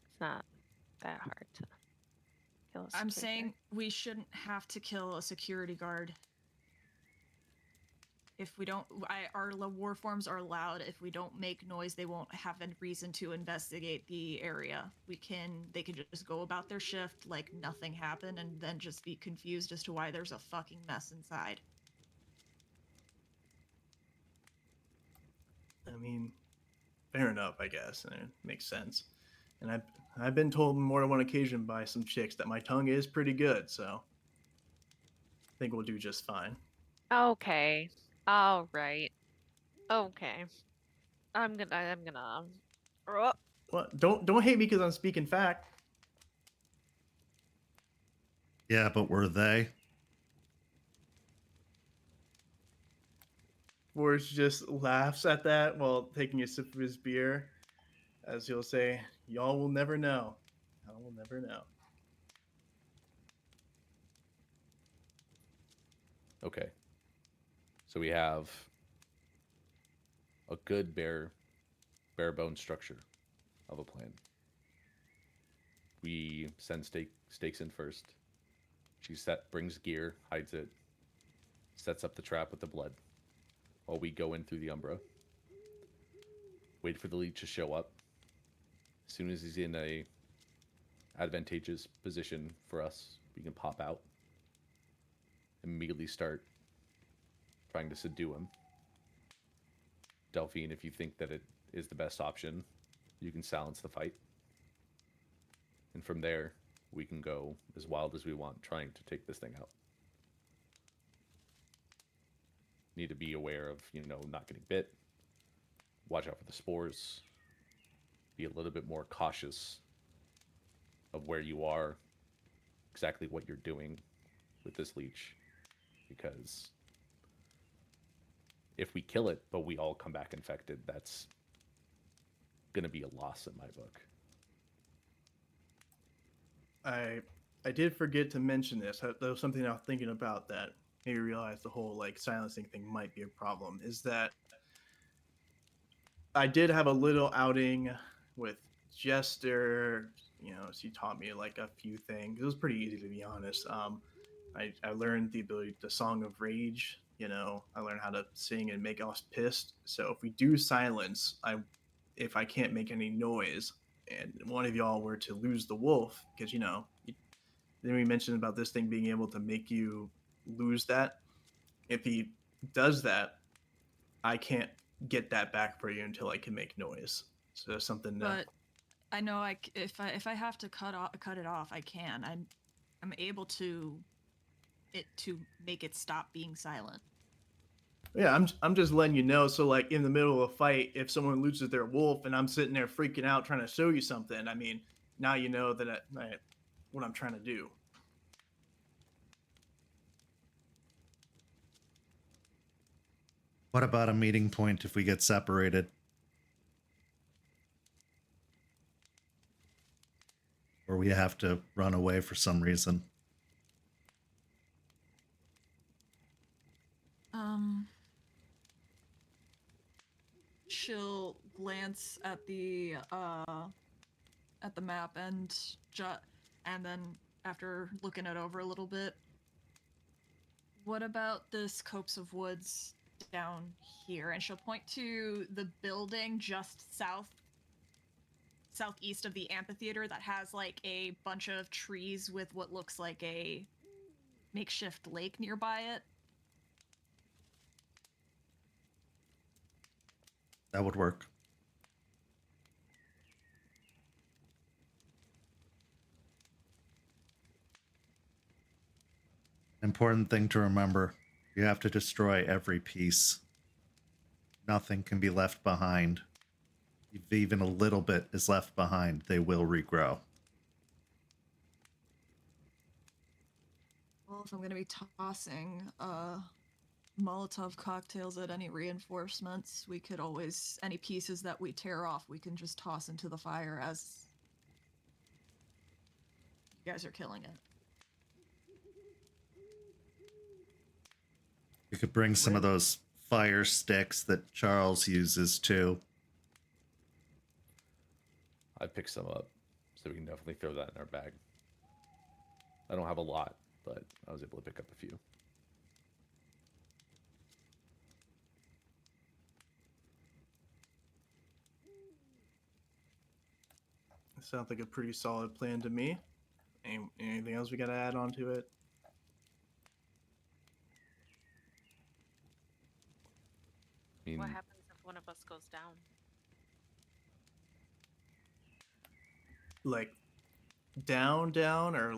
[SPEAKER 7] it's not that hard to kill a security
[SPEAKER 9] I'm saying
[SPEAKER 7] guard.
[SPEAKER 9] We shouldn't have to kill a security guard. If we don't, our war forms are allowed. If we don't make noise, they won't have a reason to investigate the area. They can just go about their shift like nothing happened, and then just be confused as to why there's a fucking mess inside.
[SPEAKER 6] I mean, fair enough, I guess, and it makes sense. And I've been told on more than one occasion by some chicks that my tongue is pretty good, so I think we'll do just fine.
[SPEAKER 7] Okay. All right. Okay. I'm gonna.
[SPEAKER 6] What? Don't hate me because I'm speaking fact.
[SPEAKER 4] Yeah, but were they?
[SPEAKER 6] Forrest just laughs at that while taking a sip of his beer, as he'll say, "Y'all will never know. Y'all will never know."
[SPEAKER 8] Okay. So we have a good bare bone structure of a plan. We send Stakes in first. She brings gear, hides it, sets up the trap with the blood. while we go in through the Umbra. Wait for the leech to show up. As soon as he's in a advantageous position for us, we can pop out. Immediately start trying to subdue him. Delphine, if you think that it is the best option, you can silence the fight. And from there, we can go as wild as we want, trying to take this thing out. Need to be aware of, not getting bit. Watch out for the spores. Be a little bit more cautious of where you are, exactly what you're doing with this leech. Because if we kill it, but we all come back infected, that's going to be a loss in my book.
[SPEAKER 6] I did forget to mention this. That was something I was thinking about that made me realize the whole silencing thing might be a problem. Is that I did have a little outing with Jester. She taught me a few things. It was pretty easy, to be honest. I learned the ability to Song of Rage. I learned how to sing and make us pissed. So if we do silence, if I can't make any noise, and one of y'all were to lose the wolf, because then we mentioned about this thing being able to make you lose that. If he does that, I can't get that back for you until I can make noise. So that's something that.
[SPEAKER 9] But I know if I have to cut it off, I can. I'm able to make it stop being silent.
[SPEAKER 6] Yeah, I'm just letting you know. So in the middle of a fight, if someone loses their wolf and I'm sitting there freaking out trying to show you something, now you know that what I'm trying to do.
[SPEAKER 4] What about a meeting point if we get separated? Or we have to run away for some reason?
[SPEAKER 9] She'll glance at the map and then after looking it over a little bit, what about this copse of woods down here? And she'll point to the building just southeast of the amphitheater that has a bunch of trees with what looks like a makeshift lake nearby it.
[SPEAKER 4] That would work. Important thing to remember, you have to destroy every piece. Nothing can be left behind. If even a little bit is left behind, they will regrow.
[SPEAKER 9] Well, if I'm going to be tossing Molotov cocktails at any reinforcements, we could always, any pieces that we tear off, we can just toss into the fire as you guys are killing it.
[SPEAKER 4] You could bring some of those fire sticks that Charles uses too.
[SPEAKER 8] I picked some up, so we can definitely throw that in our bag. I don't have a lot, but I was able to pick up a few.
[SPEAKER 6] Sounds like a pretty solid plan to me. Anything else we got to add on to it?
[SPEAKER 7] What happens if one of us goes down?
[SPEAKER 6] Down or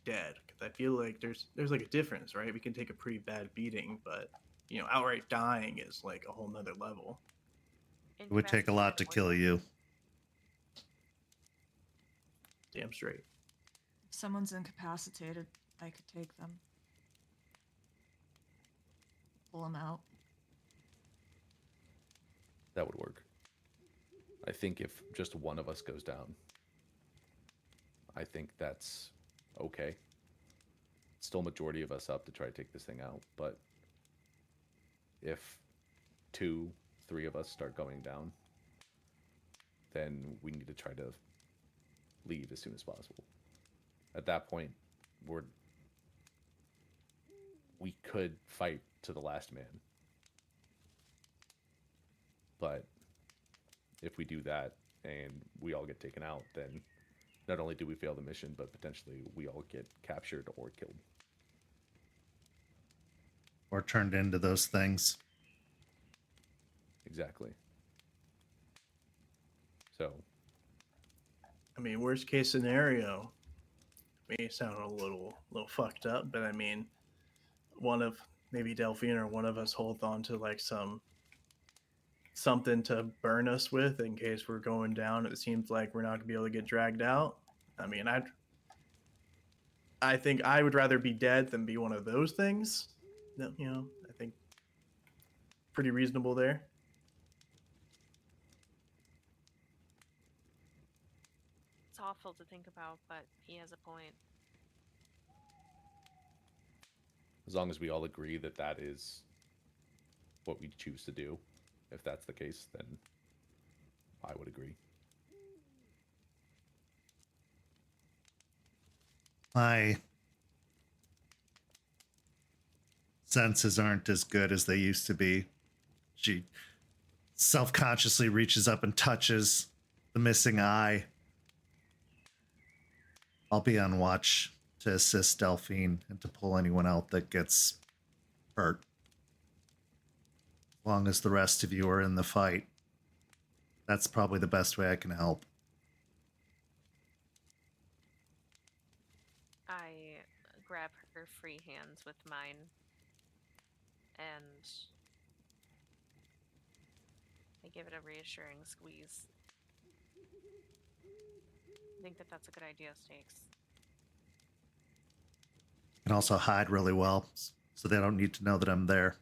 [SPEAKER 6] dead? Because I feel like there's a difference, right? We can take a pretty bad beating, but outright dying is a whole nother level.
[SPEAKER 4] It would take a lot to kill you.
[SPEAKER 6] Damn straight.
[SPEAKER 9] If someone's incapacitated, I could take them. Pull them out.
[SPEAKER 8] That would work. I think if just one of us goes down, I think that's okay. Still majority of us up to try to take this thing out, but if 2, 3 of us start going down, then we need to try to leave as soon as possible. At that point, we could fight to the last man. But if we do that and we all get taken out, then not only do we fail the mission, but potentially we all get captured or killed.
[SPEAKER 4] Or turned into those things.
[SPEAKER 8] Exactly. So,
[SPEAKER 6] I mean, worst case scenario, may sound a little fucked up, but I mean, maybe Delphine or one of us hold on to like something to burn us with in case we're going down. It seems like we're not gonna be able to get dragged out. I mean, I think I would rather be dead than be one of those things. You know, I think pretty reasonable there.
[SPEAKER 7] It's awful to think about, but he has a point.
[SPEAKER 8] as long as we all agree that that is what we choose to do, if that's the case, then I would agree.
[SPEAKER 4] My senses aren't as good as they used to be. She self-consciously reaches up and touches the missing eye. I'll be on watch to assist Delphine and to pull anyone out that gets hurt. As long as the rest of you are in the fight, that's probably the best way I can help.
[SPEAKER 7] I grab her free hands with mine and I give it a reassuring squeeze. I think that that's a good idea, Stakes.
[SPEAKER 4] You can also hide really well, so they don't need to know that I'm there.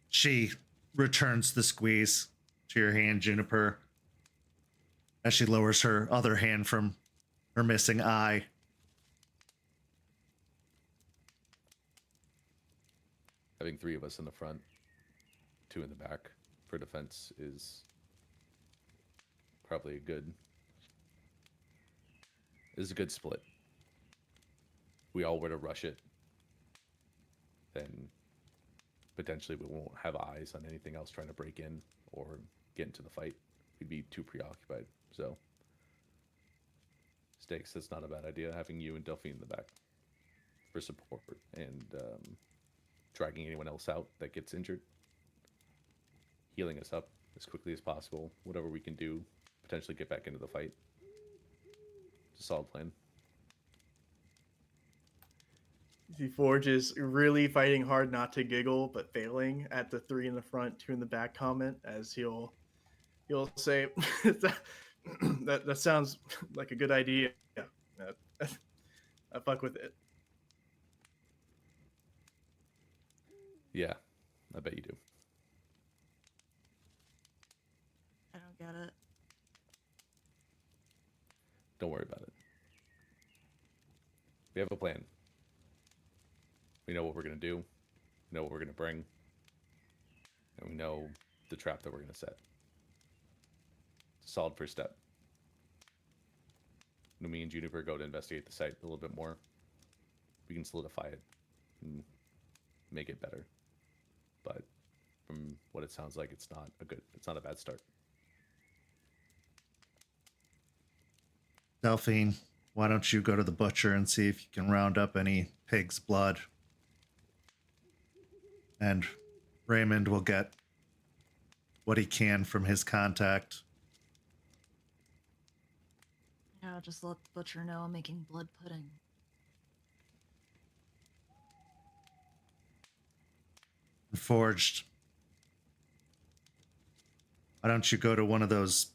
[SPEAKER 4] She returns the squeeze to your hand, Juniper, as she lowers her other hand from her missing eye.
[SPEAKER 8] Having 3 of us in the front, 2 in the back for defense is probably a good split. If we all were to rush it, then potentially we won't have eyes on anything else trying to break in or get into the fight. We'd be too preoccupied. So, Stakes, that's not a bad idea, having you and Delphine in the back for support and dragging anyone else out that gets injured, healing us up as quickly as possible, whatever we can do, potentially get back into the fight. It's a solid plan.
[SPEAKER 6] Forge is really fighting hard not to giggle, but failing at the 3 in the front, 2 in the back comment, as he'll say, that sounds like a good idea. I fuck with it.
[SPEAKER 8] Yeah, I bet you do.
[SPEAKER 9] I don't get it.
[SPEAKER 8] Don't worry about it. We have a plan. We know what we're going to do. We know what we're going to bring. And we know the trap that we're going to set. It's a solid first step. When me and Juniper go to investigate the site a little bit more, we can solidify it and make it better. But from what it sounds like, it's not a bad start.
[SPEAKER 4] Delphine, why don't you go to the butcher and see if you can round up any pig's blood? And Raymond will get what he can from his contact.
[SPEAKER 9] Yeah, I'll just let the butcher know I'm making blood pudding.
[SPEAKER 4] Forged. Why don't you go to one of those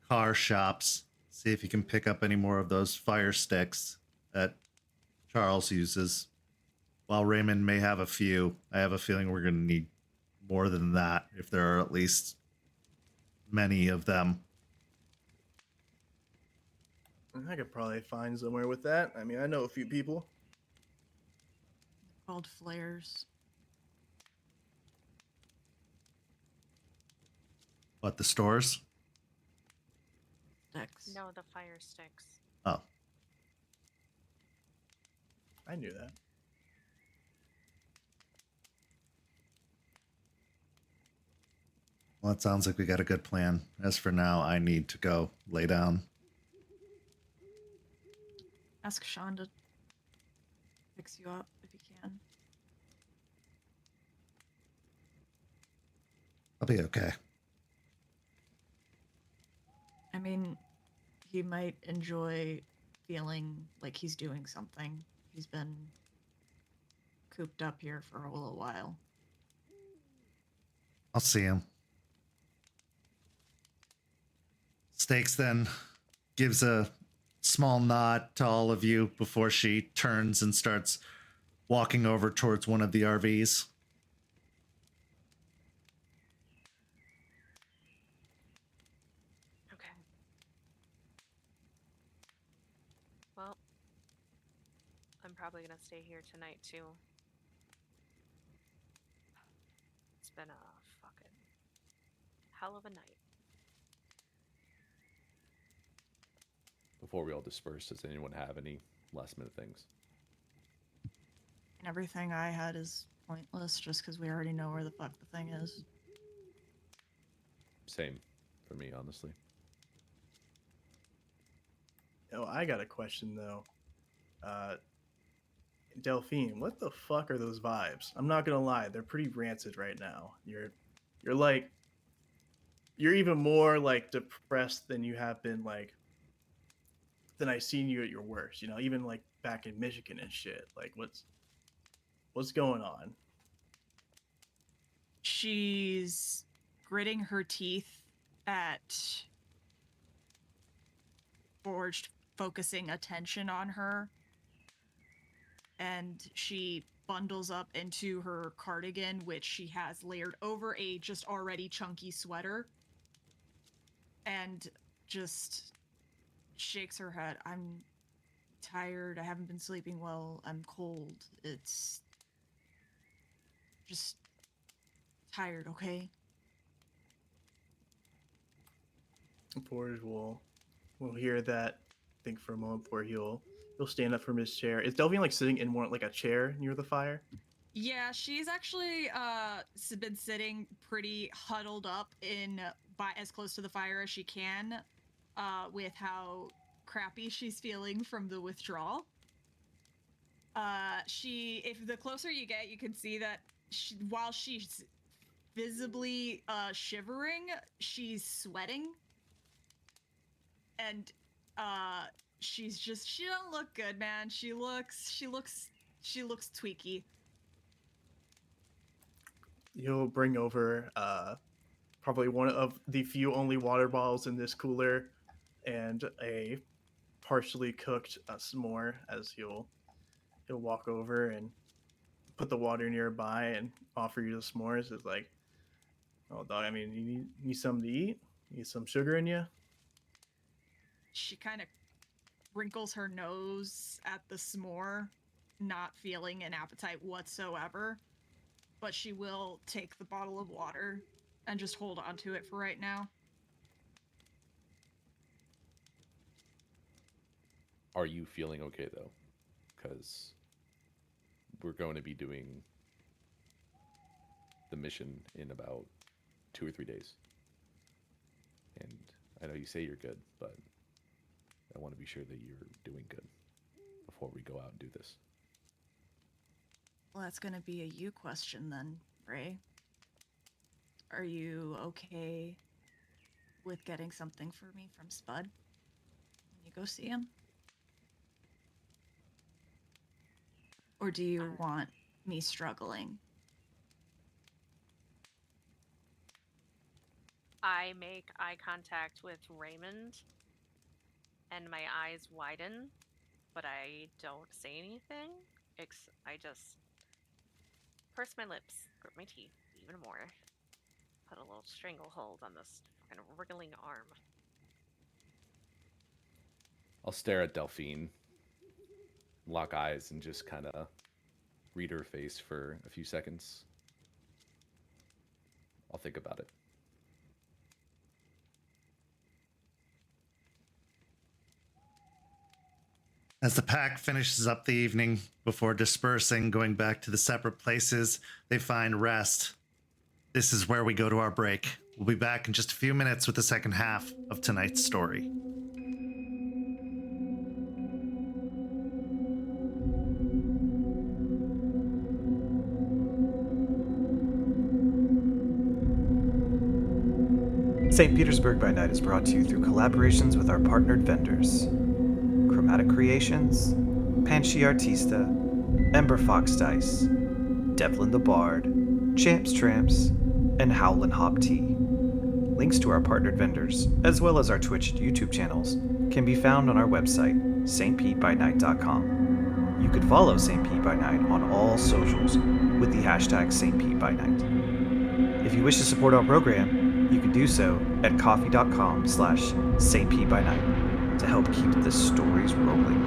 [SPEAKER 4] car shops, see if you can pick up any more of those fire sticks that Charles uses. While Raymond may have a few, I have a feeling we're going to need more than that if there are at least many of them.
[SPEAKER 6] I could probably find somewhere with that. I mean, I know a few people.
[SPEAKER 9] Called flares.
[SPEAKER 4] What, the stores?
[SPEAKER 9] Sticks.
[SPEAKER 7] No, the fire sticks.
[SPEAKER 4] Oh.
[SPEAKER 6] I knew that.
[SPEAKER 4] Well, it sounds like we got a good plan. As for now, I need to go lay down.
[SPEAKER 9] Ask Shawn to fix you up if he can.
[SPEAKER 4] I'll be okay.
[SPEAKER 9] I mean, he might enjoy feeling like he's doing something. He's been cooped up here for a little while.
[SPEAKER 4] I'll see him. Stakes then gives a small nod to all of you before she turns and starts walking over towards one of the RVs.
[SPEAKER 7] Okay. Well, I'm probably gonna stay here tonight too. It's been a fucking hell of a night.
[SPEAKER 8] Before we all disperse, does anyone have any last minute things?
[SPEAKER 9] And everything I had is pointless just because we already know where the fuck the thing is.
[SPEAKER 8] Same for me, honestly.
[SPEAKER 6] Oh, I got a question though. Delphine, what the fuck are those vibes? I'm not gonna lie, they're pretty rancid right now. You're like, you're even more like depressed than you have been like than I seen you at your worst. You know, even like back in Michigan and shit. Like, what's going on?
[SPEAKER 9] She's gritting her teeth at Forged focusing attention on her, and she bundles up into her cardigan, which she has layered over a just already chunky sweater, and just shakes her head. I'm tired. I haven't been sleeping well. I'm cold. It's just tired, okay?
[SPEAKER 6] Porge will hear that. Think for a moment before he'll stand up from his chair. Is Delphine like sitting in more like a chair near the fire?
[SPEAKER 9] Yeah, she's actually been sitting pretty huddled up in by as close to the fire as she can, with how crappy she's feeling from the withdrawal. If the closer you get, you can see that while she's visibly shivering, she's sweating, and she don't look good, man. She looks tweaky.
[SPEAKER 6] He'll bring over probably one of the few only water bottles in this cooler and a partially cooked s'more, as he'll walk over and put the water nearby and offer you the s'mores. It's like, oh dog, I mean, you need something to eat? You need some sugar in you?
[SPEAKER 9] She kind of wrinkles her nose at the s'more, not feeling an appetite whatsoever, but she will take the bottle of water and just hold on to it for right now.
[SPEAKER 8] Are you feeling okay though? Because we're going to be doing the mission in about 2 or 3 days. And I know you say you're good, but I want to be sure that you're doing good before we go out and do this.
[SPEAKER 9] Well, that's gonna be a you question then, Ray. Are you okay with getting something for me from Spud when you go see him? Or do you want me struggling?
[SPEAKER 7] I make eye contact with Raymond, and my eyes widen, but I don't say anything. I just purse my lips, grip my teeth even more, put a little stranglehold on this fucking wriggling arm.
[SPEAKER 8] I'll stare at Delphine, lock eyes, and just kind of read her face for a few seconds. I'll think about it.
[SPEAKER 4] As the pack finishes up the evening before dispersing, going back to the separate places, they find rest. This is where we go to our break. We'll be back in just a few minutes with the second half of tonight's story.
[SPEAKER 1] St. Petersburg by Night is brought to you through collaborations with our partnered vendors: Chromatic Creations, Panshi Artista, Ember Fox Dice, Devlin the Bard, Champs Tramps, and Howlin' Hop Tea. Links to our partnered vendors, as well as our Twitch and YouTube channels, can be found on our website, stpbynight.com. You could follow St. Pete by Night on all socials with the hashtag St. Pete by Night. If you wish to support our program, you can do so at coffee.com/St. Pete by Night to help keep the stories rolling.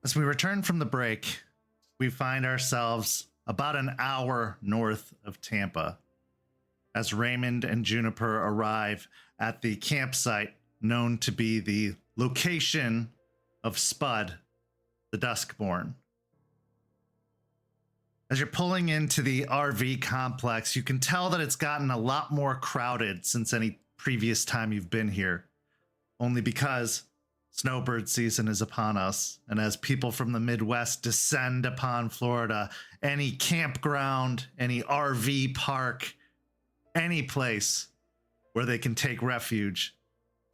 [SPEAKER 4] As we return from the break, we find ourselves about an hour north of Tampa as Raymond and Juniper arrive at the campsite known to be the location of Spud, the Duskborn. As you're pulling into the RV complex, you can tell that it's gotten a lot more crowded since any previous time you've been here, only because snowbird season is upon us, and as people from the Midwest descend upon Florida, any campground, any RV park, any place where they can take refuge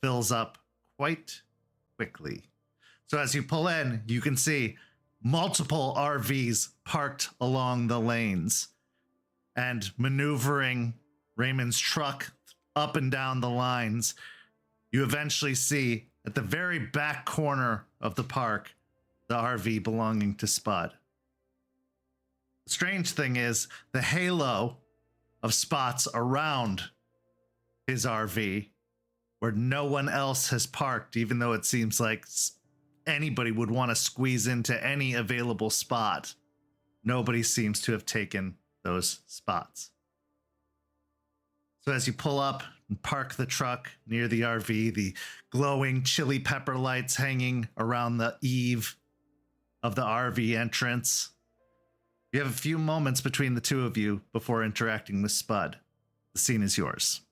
[SPEAKER 4] fills up quite quickly. So as you pull in, you can see multiple RVs parked along the lanes, and maneuvering Raymond's truck up and down the lines, you eventually see at the very back corner of the park, the RV belonging to Spud. The strange thing is the halo of spots around his RV where no one else has parked, even though it seems like anybody would want to squeeze into any available spot. Nobody seems to have taken those spots. So as you pull up and park the truck near the RV, the glowing chili pepper lights hanging around the eave of the RV entrance, you have a few moments between the two of you before interacting with Spud. The scene is yours.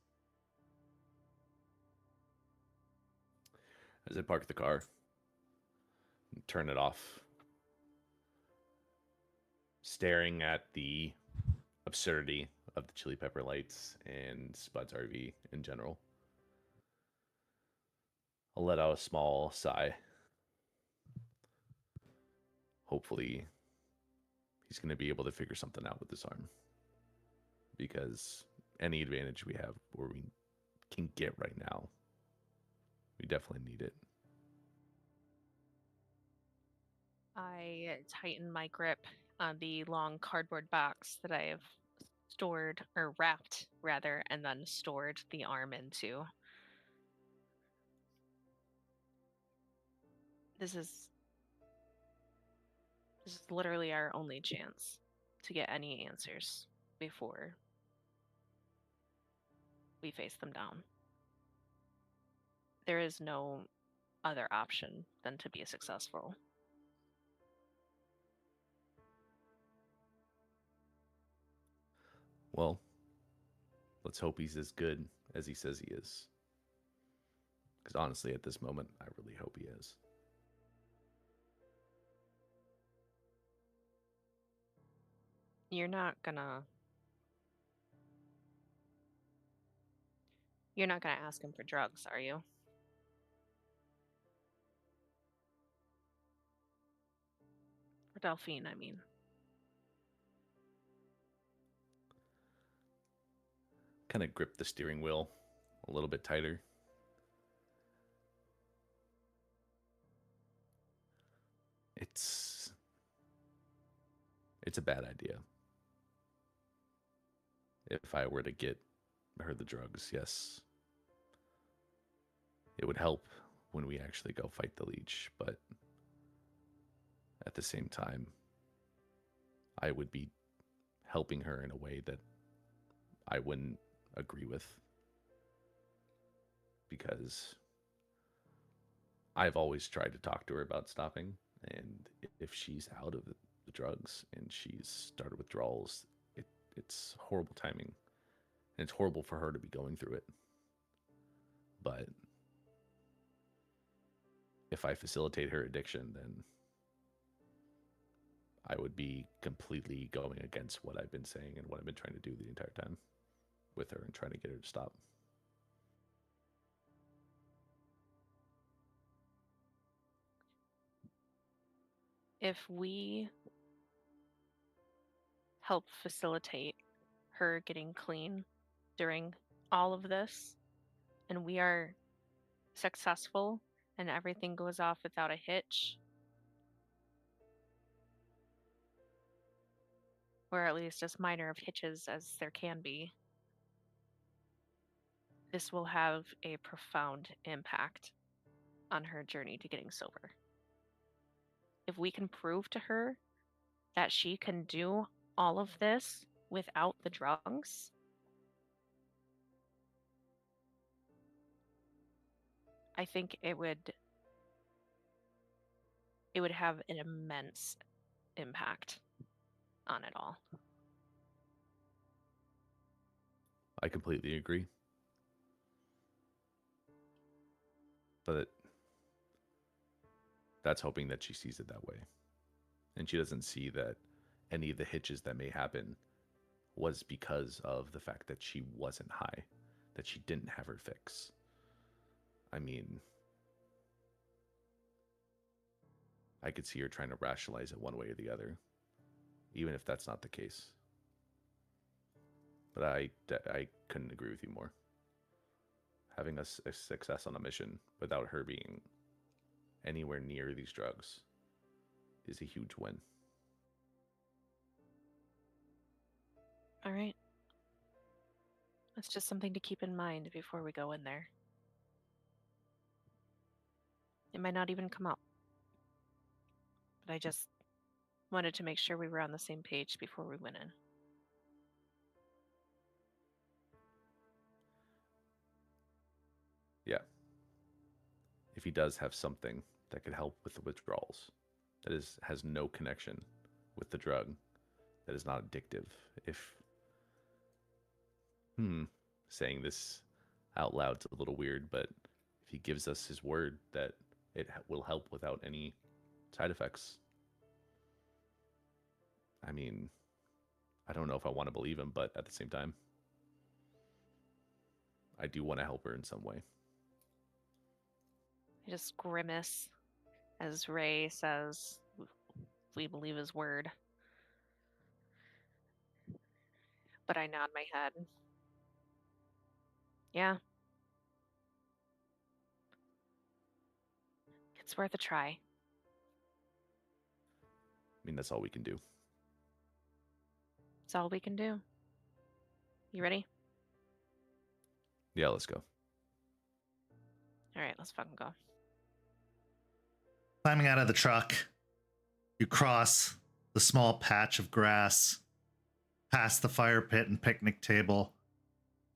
[SPEAKER 8] As I park the car, and turn it off, staring at the absurdity of the chili pepper lights and Spud's RV in general, I'll let out a small sigh. Hopefully, he's going to be able to figure something out with this arm, because any advantage we have or we can get right now, we definitely need it.
[SPEAKER 7] I tighten my grip on the long cardboard box that I have stored, or wrapped rather, and then stored the arm into. This is literally our only chance to get any answers before we face them down. There is no other option than to be successful.
[SPEAKER 8] Well, let's hope he's as good as he says he is. Because honestly, at this moment, I really hope he is.
[SPEAKER 7] You're not gonna ask him for drugs, are you? For Delphine, I mean.
[SPEAKER 8] Kind of grip the steering wheel a little bit tighter. It's a bad idea. If I were to get her the drugs, yes, it would help when we actually go fight the leech, but at the same time, I would be helping her in a way that I wouldn't agree with, because I've always tried to talk to her about stopping, and if she's out of the drugs and she's started withdrawals, it's horrible timing, and it's horrible for her to be going through it. But if I facilitate her addiction, then I would be completely going against what I've been saying and what I've been trying to do the entire time with her and trying to get her to stop.
[SPEAKER 7] If we help facilitate her getting clean during all of this, and we are successful and everything goes off without a hitch, or at least as minor of hitches as there can be, this will have a profound impact on her journey to getting sober. If we can prove to her that she can do all of this without the drugs, I think it would have an immense impact on it all.
[SPEAKER 8] I completely agree. But that's hoping that she sees it that way. And she doesn't see that any of the hitches that may happen was because of the fact that she wasn't high, that she didn't have her fix. I mean, I could see her trying to rationalize it one way or the other, even if that's not the case. But I couldn't agree with you more. Having a success on a mission without her being anywhere near these drugs is a huge win.
[SPEAKER 7] All right. That's just something to keep in mind before we go in there. It might not even come up. But I just wanted to make sure we were on the same page before we went in.
[SPEAKER 8] Yeah. If he does have something that could help with the withdrawals, that has no connection with the drug, that is not addictive. Saying this out loud's a little weird, but if he gives us his word that it will help without any side effects, I mean, I don't know if I want to believe him, but at the same time, I do want to help her in some way.
[SPEAKER 7] I just grimace as Ray says, we believe his word. But I nod my head. Yeah. It's worth a try.
[SPEAKER 8] I mean, that's all we can do.
[SPEAKER 7] It's all we can do. You ready?
[SPEAKER 8] Yeah, let's go.
[SPEAKER 7] All right, let's fucking go.
[SPEAKER 4] Climbing out of the truck, you cross the small patch of grass, past the fire pit and picnic table,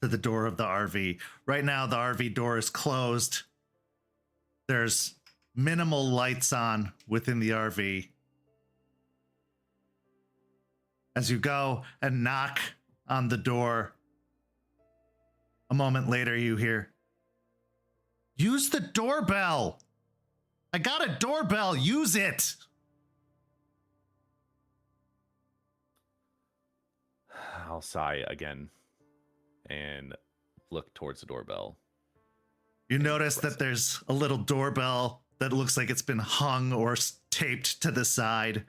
[SPEAKER 4] to the door of the RV. Right now, the RV door is closed. There's minimal lights on within the RV. As you go and knock on the door, a moment later you hear, "Use the doorbell! I got a doorbell, use it!"
[SPEAKER 8] I'll sigh again and look towards the doorbell.
[SPEAKER 4] You notice that there's a little doorbell that looks like it's been hung or taped to the side.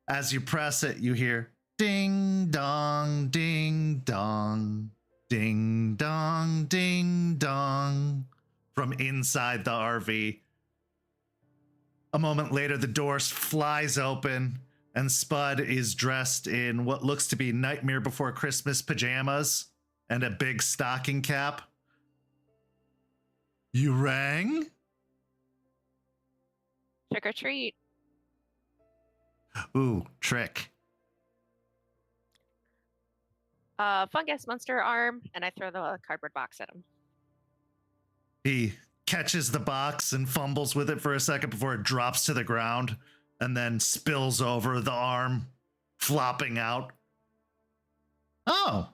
[SPEAKER 4] As you press it, you hear ding dong, ding dong, ding dong, ding dong from inside the RV. A moment later, the door flies open and Spud is dressed in what looks to be Nightmare Before Christmas pajamas and a big stocking cap. "You rang?"
[SPEAKER 7] Trick or treat.
[SPEAKER 4] Ooh, trick.
[SPEAKER 7] Fungus monster arm, and I throw the cardboard box at him.
[SPEAKER 4] He catches the box and fumbles with it for a second before it drops to the ground and then spills over the arm, flopping out. Oh,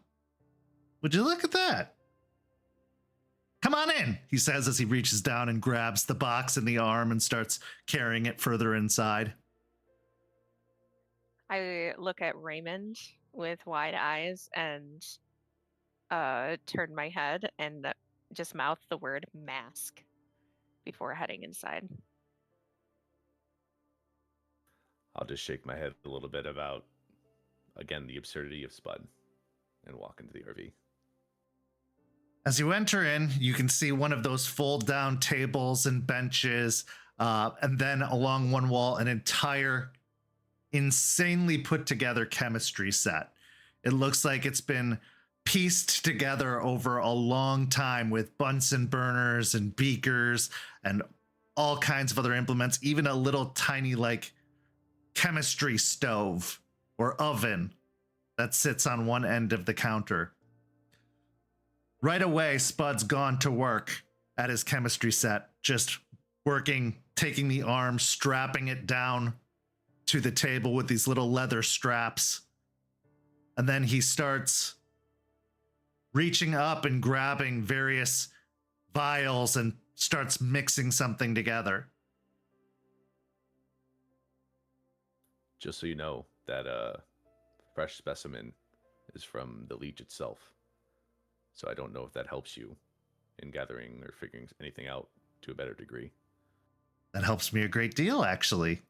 [SPEAKER 4] would you look at that? Come on in, he says as he reaches down and grabs the box in the arm and starts carrying it further inside.
[SPEAKER 7] I look at Raymond with wide eyes and turn my head and just mouth the word mask before heading inside.
[SPEAKER 8] I'll just shake my head a little bit about, again, the absurdity of Spud and walk into the RV.
[SPEAKER 4] As you enter in, you can see one of those fold-down tables and benches, and then along one wall, an entire insanely put-together chemistry set. It looks like it's been pieced together over a long time with Bunsen burners and beakers and all kinds of other implements, even a little tiny, like, chemistry stove or oven that sits on one end of the counter. Right away, Spud's gone to work at his chemistry set, just working, taking the arm, strapping it down to the table with these little leather straps. And then he starts reaching up and grabbing various vials and starts mixing something together.
[SPEAKER 8] Just so you know, that fresh specimen is from the leech itself. So I don't know if that helps you in gathering or figuring anything out to a better degree.
[SPEAKER 4] That helps me a great deal, actually.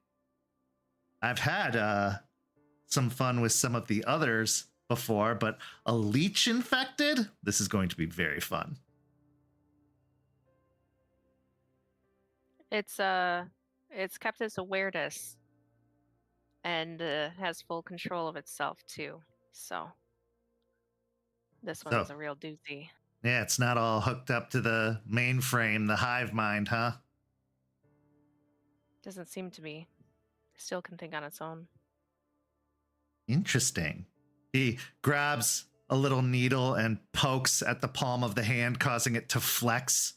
[SPEAKER 4] I've had some fun with some of the others before, but a leech infected? This is going to be very fun.
[SPEAKER 7] It's kept its awareness and has full control of itself too. So this one is a real doozy.
[SPEAKER 4] Yeah, it's not all hooked up to the mainframe, the hive mind, huh?
[SPEAKER 7] Doesn't seem to be. Still can think on its own.
[SPEAKER 4] Interesting. He grabs a little needle and pokes at the palm of the hand, causing it to flex.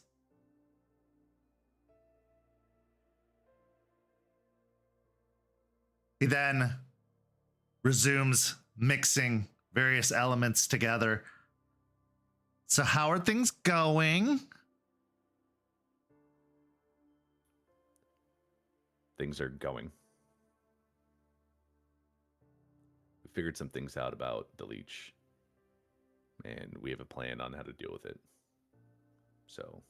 [SPEAKER 4] He then resumes mixing various elements together. So how are things going?
[SPEAKER 8] Things are going. We figured some things out about the leech, and we have a plan on how to deal with it. So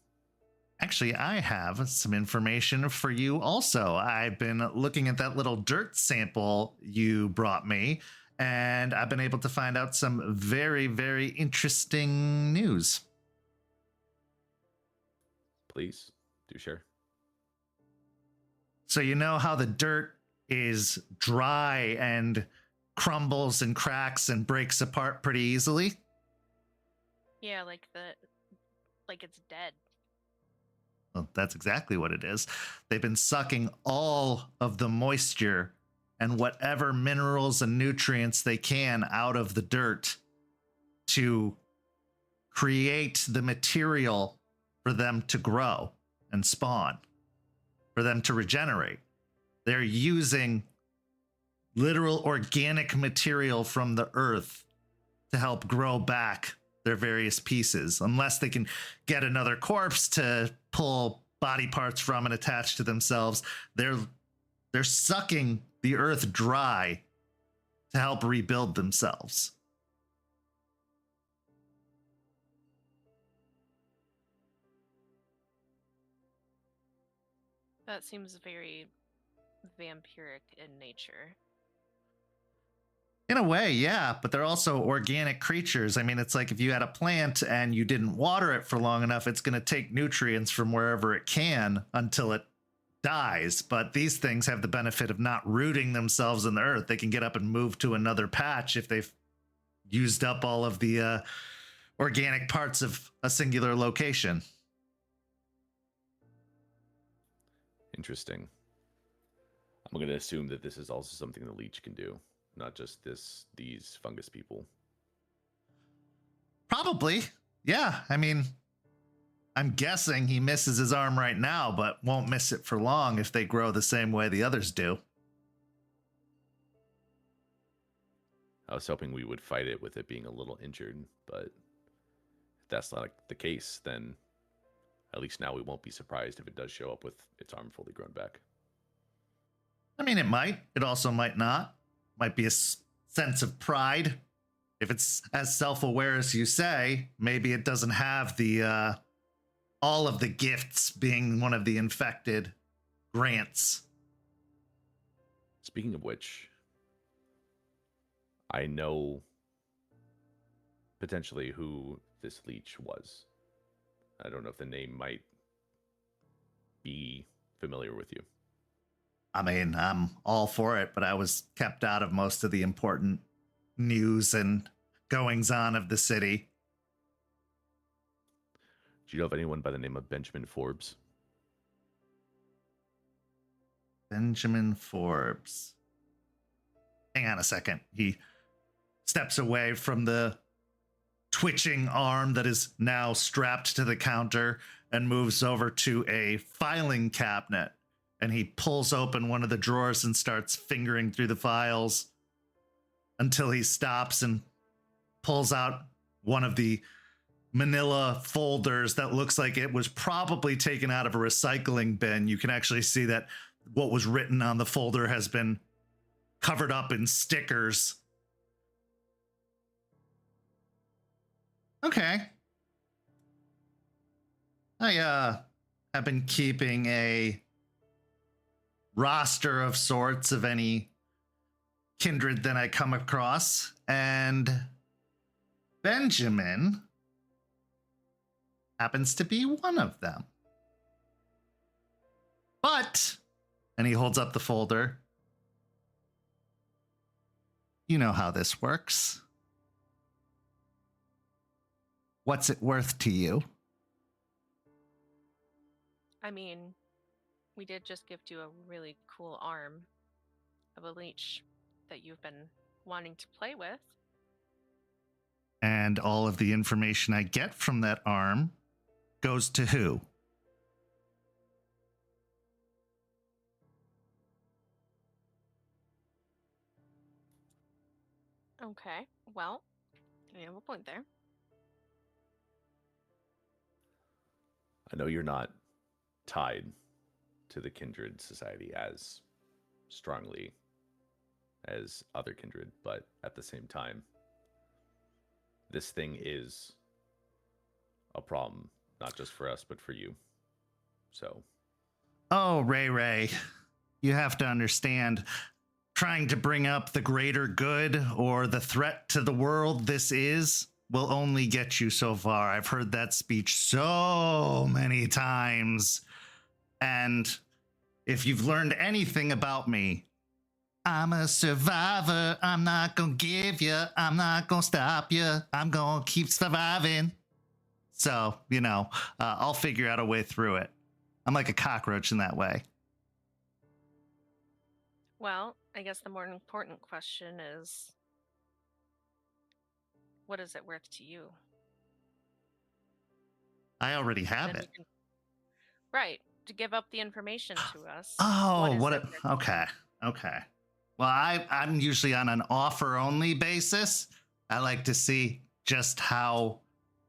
[SPEAKER 4] actually, I have some information for you also. I've been looking at that little dirt sample you brought me, and I've been able to find out some very, very interesting news.
[SPEAKER 8] Please, do share.
[SPEAKER 4] So you know how the dirt is dry and crumbles and cracks and breaks apart pretty easily?
[SPEAKER 7] Yeah, like it's dead.
[SPEAKER 4] Well, that's exactly what it is. They've been sucking all of the moisture and whatever minerals and nutrients they can out of the dirt to create the material for them to grow and spawn, for them to regenerate. They're using literal organic material from the earth to help grow back their various pieces, unless they can get another corpse to pull body parts from and attach to themselves. They're sucking the earth dry to help rebuild themselves.
[SPEAKER 7] That seems very vampiric in nature.
[SPEAKER 4] In a way, yeah, but they're also organic creatures. I mean, it's like if you had a plant and you didn't water it for long enough, it's going to take nutrients from wherever it can until it dies. But these things have the benefit of not rooting themselves in the earth. They can get up and move to another patch if they've used up all of the organic parts of a singular location.
[SPEAKER 8] Interesting. I'm going to assume that this is also something the leech can do, not just these fungus people.
[SPEAKER 4] Probably. Yeah. I mean, I'm guessing he misses his arm right now, but won't miss it for long if they grow the same way the others do.
[SPEAKER 8] I was hoping we would fight it with it being a little injured, but if that's not the case, then at least now we won't be surprised if it does show up with its arm fully grown back.
[SPEAKER 4] I mean, it might. It also might not. Might be a sense of pride. If it's as self-aware as you say, maybe it doesn't have the all of the gifts being one of the infected grants.
[SPEAKER 8] Speaking of which, I know potentially who this leech was. I don't know if the name might be familiar with you.
[SPEAKER 4] I mean, I'm all for it, but I was kept out of most of the important news and goings-on of the city.
[SPEAKER 8] Do you know of anyone by the name of Benjamin Forbes?
[SPEAKER 4] Benjamin Forbes. Hang on a second. He steps away from the twitching arm that is now strapped to the counter and moves over to a filing cabinet. And he pulls open one of the drawers and starts fingering through the files until he stops and pulls out one of the manila folders that looks like it was probably taken out of a recycling bin. You can actually see that what was written on the folder has been covered up in stickers. Okay. I have been keeping a roster of sorts of any kindred that I come across, and Benjamin happens to be one of them. But, and he holds up the folder, you know how this works. What's it worth to you?
[SPEAKER 7] I mean, we did just gift you a really cool arm of a leech that you've been wanting to play with.
[SPEAKER 4] And all of the information I get from that arm goes to who?
[SPEAKER 7] Okay, well, you have a point there.
[SPEAKER 8] I know you're not tied to the kindred society as strongly as other kindred, but at the same time, this thing is a problem, not just for us, but for you. So.
[SPEAKER 4] Oh, Ray, you have to understand, trying to bring up the greater good or the threat to the world this is will only get you so far. I've heard that speech so many times. And if you've learned anything about me, I'm a survivor. I'm not gonna give you. I'm not gonna stop you. I'm gonna keep surviving. So, I'll figure out a way through it. I'm like a cockroach in that way.
[SPEAKER 7] Well, I guess the more important question is, what is it worth to you?
[SPEAKER 4] I already have it.
[SPEAKER 7] Right. To give up the information to us.
[SPEAKER 4] Oh, okay. Well, I'm usually on an offer-only basis. I like to see just how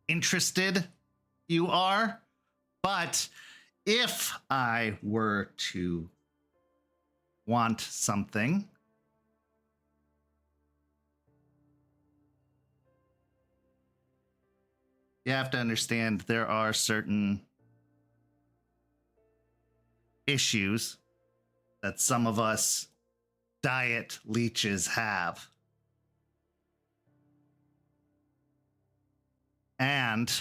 [SPEAKER 4] interested you are. But if I were to want something, you have to understand there are certain issues that some of us diet leeches have. And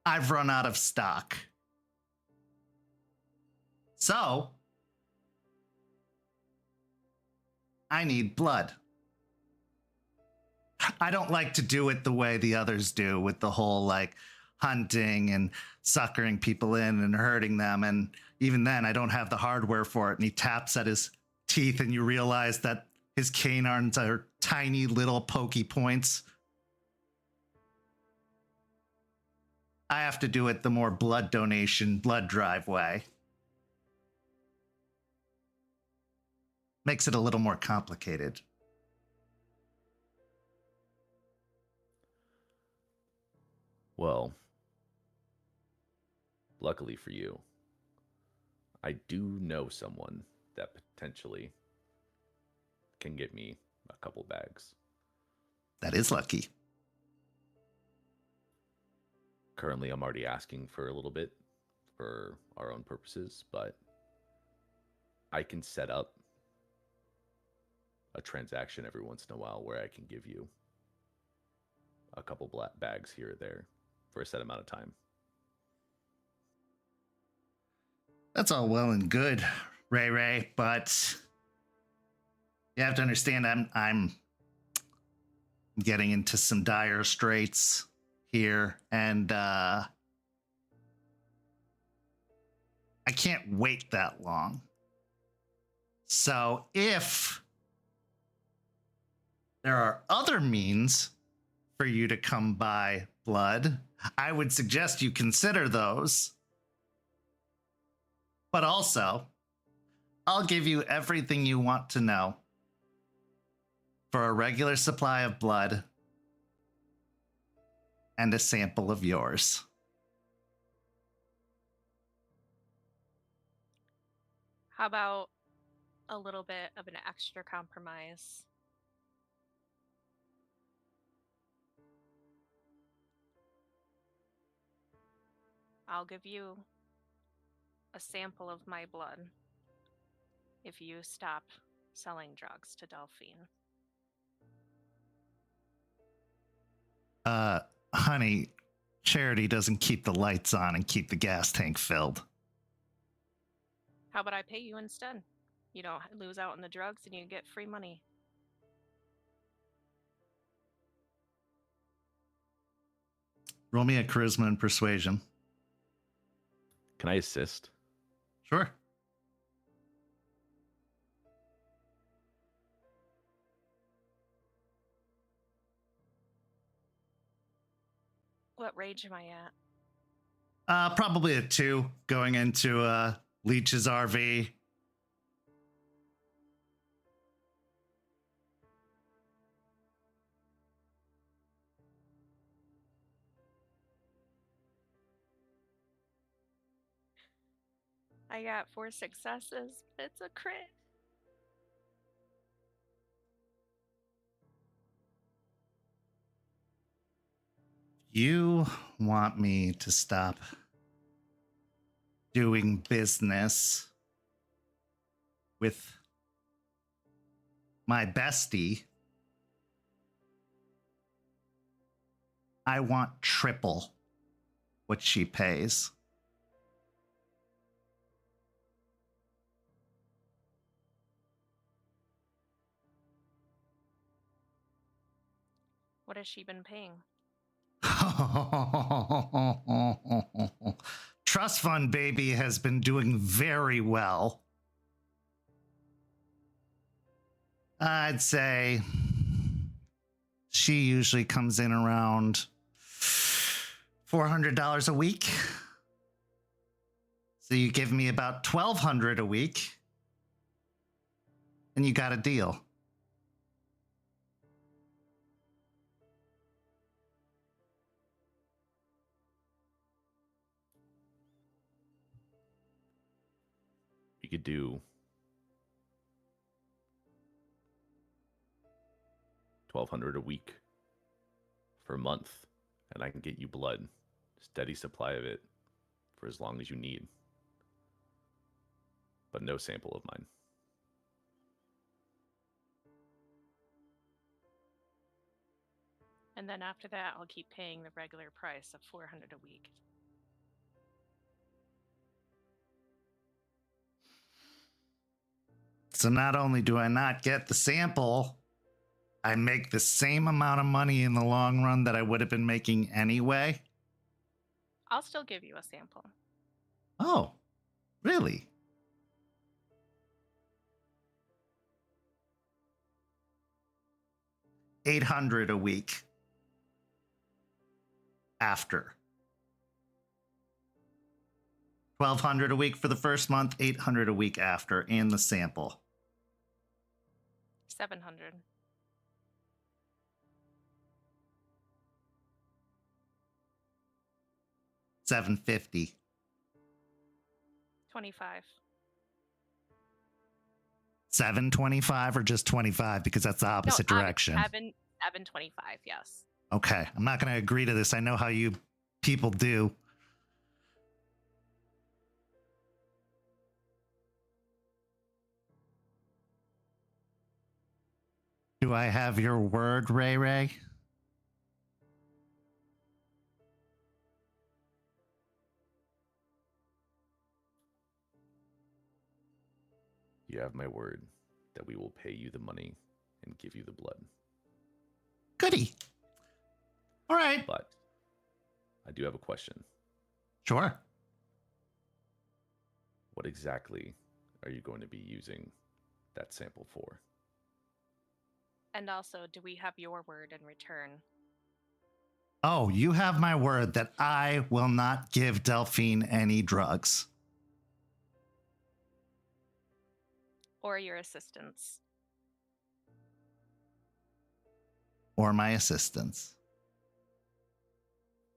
[SPEAKER 4] I've run out of stock. So I need blood. I don't like to do it the way the others do with the whole hunting and suckering people in and hurting them. And even then, I don't have the hardware for it. And he taps at his teeth, and you realize that his canines are tiny little pokey points. I have to do it the more blood donation, blood drive way. Makes it a little more complicated.
[SPEAKER 8] Well, luckily for you, I do know someone that potentially can get me a couple bags.
[SPEAKER 4] That is lucky.
[SPEAKER 8] Currently, I'm already asking for a little bit for our own purposes, but I can set up a transaction every once in a while where I can give you a couple black bags here or there for a set amount of time.
[SPEAKER 4] That's all well and good, Ray, but you have to understand I'm getting into some dire straits here, and I can't wait that long. So if there are other means for you to come by blood, I would suggest you consider those. But also, I'll give you everything you want to know for a regular supply of blood and a sample of yours.
[SPEAKER 7] How about a little bit of an extra compromise? I'll give you a sample of my blood if you stop selling drugs to Delphine.
[SPEAKER 4] Honey, charity doesn't keep the lights on and keep the gas tank filled.
[SPEAKER 7] How about I pay you instead? You don't lose out on the drugs and you get free money.
[SPEAKER 4] Roll me a charisma and persuasion.
[SPEAKER 8] Can I assist?
[SPEAKER 4] Sure.
[SPEAKER 7] What rage am I at?
[SPEAKER 4] Probably a 2 going into Leech's RV.
[SPEAKER 7] I got 4 successes. It's a crit.
[SPEAKER 4] You want me to stop doing business with my bestie? I want triple what she pays.
[SPEAKER 7] What has she been paying?
[SPEAKER 4] Trust Fund Baby has been doing very well. I'd say she usually comes in around $400 a week. So you give me about $1,200 a week, and you got a deal.
[SPEAKER 8] You could do 1,200 a week for a month, and I can get you blood, steady supply of it for as long as you need, but no sample of mine.
[SPEAKER 7] And then after that, I'll keep paying the regular price of $400 a week.
[SPEAKER 4] So not only do I not get the sample, I make the same amount of money in the long run that I would have been making anyway.
[SPEAKER 7] I'll still give you a sample.
[SPEAKER 4] Oh, really? $800 a week after. $1,200 a week for the first month, $800 a week after, and the sample.
[SPEAKER 7] 700.
[SPEAKER 4] $750.
[SPEAKER 7] 25.
[SPEAKER 4] $725 or just 25 because that's the opposite direction.
[SPEAKER 7] 725, yes.
[SPEAKER 4] Okay, I'm not going to agree to this. I know how you people do. Do I have your word, Ray Ray?
[SPEAKER 8] You have my word that we will pay you the money and give you the blood.
[SPEAKER 4] Goody. All right.
[SPEAKER 8] But I do have a question.
[SPEAKER 4] Sure.
[SPEAKER 8] What exactly are you going to be using that sample for?
[SPEAKER 7] And also, do we have your word in return?
[SPEAKER 4] Oh, you have my word that I will not give Delphine any drugs.
[SPEAKER 7] Or your assistance?
[SPEAKER 4] Or my assistants.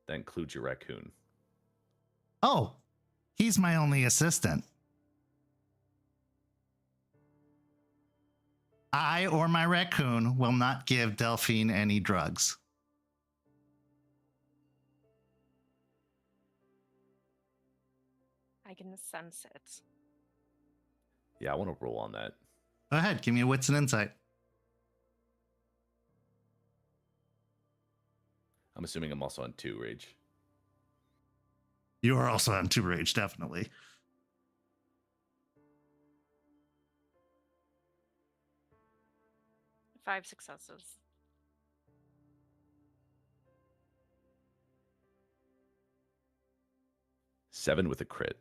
[SPEAKER 8] That includes your raccoon.
[SPEAKER 4] Oh, he's my only assistant. I or my raccoon will not give Delphine any drugs.
[SPEAKER 7] I can sense it.
[SPEAKER 8] Yeah, I want to roll on that.
[SPEAKER 4] Go ahead, give me a wits and insight.
[SPEAKER 8] I'm assuming I'm also on 2 rage.
[SPEAKER 4] You are also on 2 rage, definitely.
[SPEAKER 7] Five successes.
[SPEAKER 8] Seven with a crit.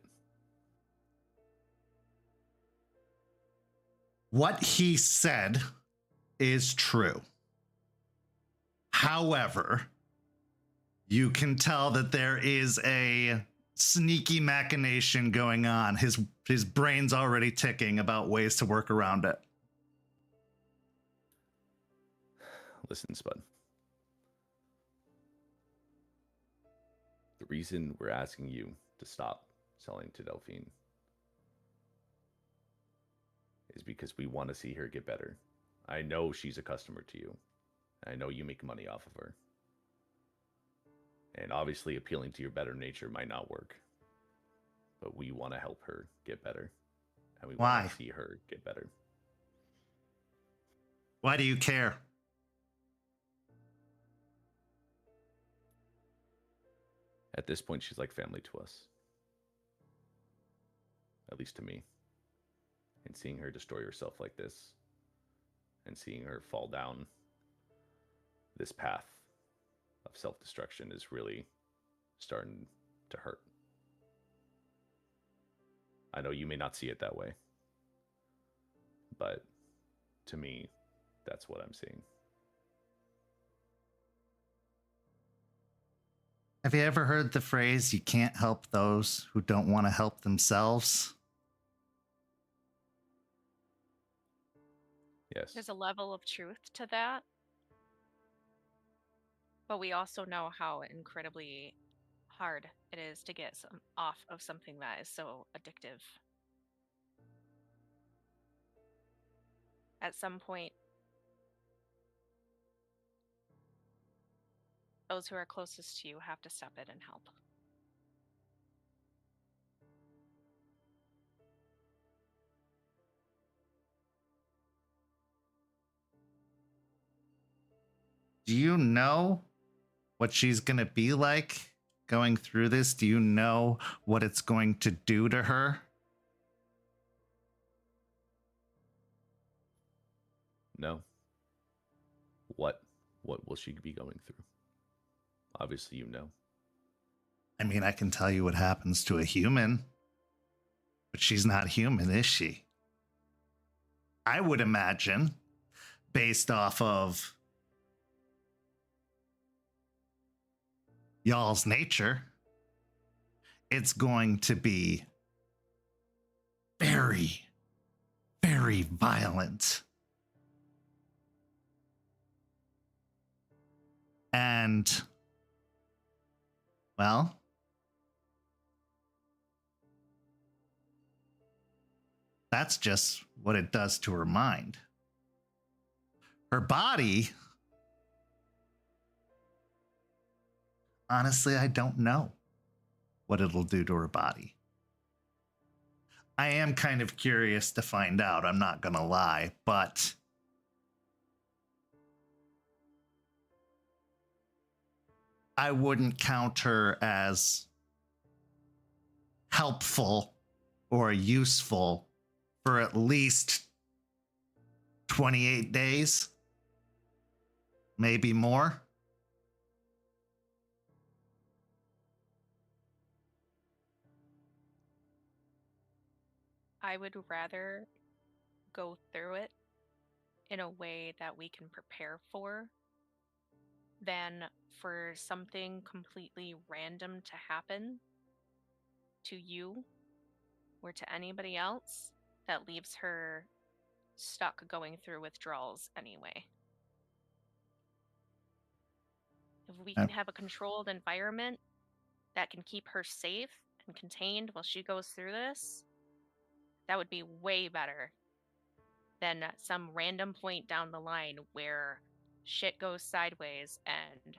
[SPEAKER 4] What he said is true. However, you can tell that there is a sneaky machination going on. His brain's already ticking about ways to work around it.
[SPEAKER 8] Listen, Spud. The reason we're asking you to stop selling to Delphine is because we want to see her get better. I know she's a customer to you. I know you make money off of her. And obviously appealing to your better nature might not work. But we want to help her get better. And we want to see her get better.
[SPEAKER 4] Why do you care?
[SPEAKER 8] At this point, she's like family to us. At least to me. And seeing her destroy herself like this, and seeing her fall down this path of self-destruction is really starting to hurt. I know you may not see it that way, but to me, that's what I'm seeing.
[SPEAKER 4] Have you ever heard the phrase, you can't help those who don't want to help themselves?
[SPEAKER 8] Yes.
[SPEAKER 7] There's a level of truth to that. But we also know how incredibly hard it is to get off of something that is so addictive. At some point, those who are closest to you have to step in and help.
[SPEAKER 4] Do you know what she's going to be like going through this? Do you know what it's going to do to her?
[SPEAKER 8] No. What will she be going through? Obviously, you know.
[SPEAKER 4] I mean, I can tell you what happens to a human, but she's not human, is she? I would imagine, based off of y'all's nature, it's going to be very, very violent. And, well, that's just what it does to her mind. Her body, honestly, I don't know what it'll do to her body. I am kind of curious to find out, I'm not gonna lie, but I wouldn't count her as helpful or useful for at least 28 days, maybe more.
[SPEAKER 7] I would rather go through it in a way that we can prepare for than for something completely random to happen to you or to anybody else that leaves her stuck going through withdrawals anyway. If we can have a controlled environment that can keep her safe and contained while she goes through this, that would be way better than some random point down the line where shit goes sideways and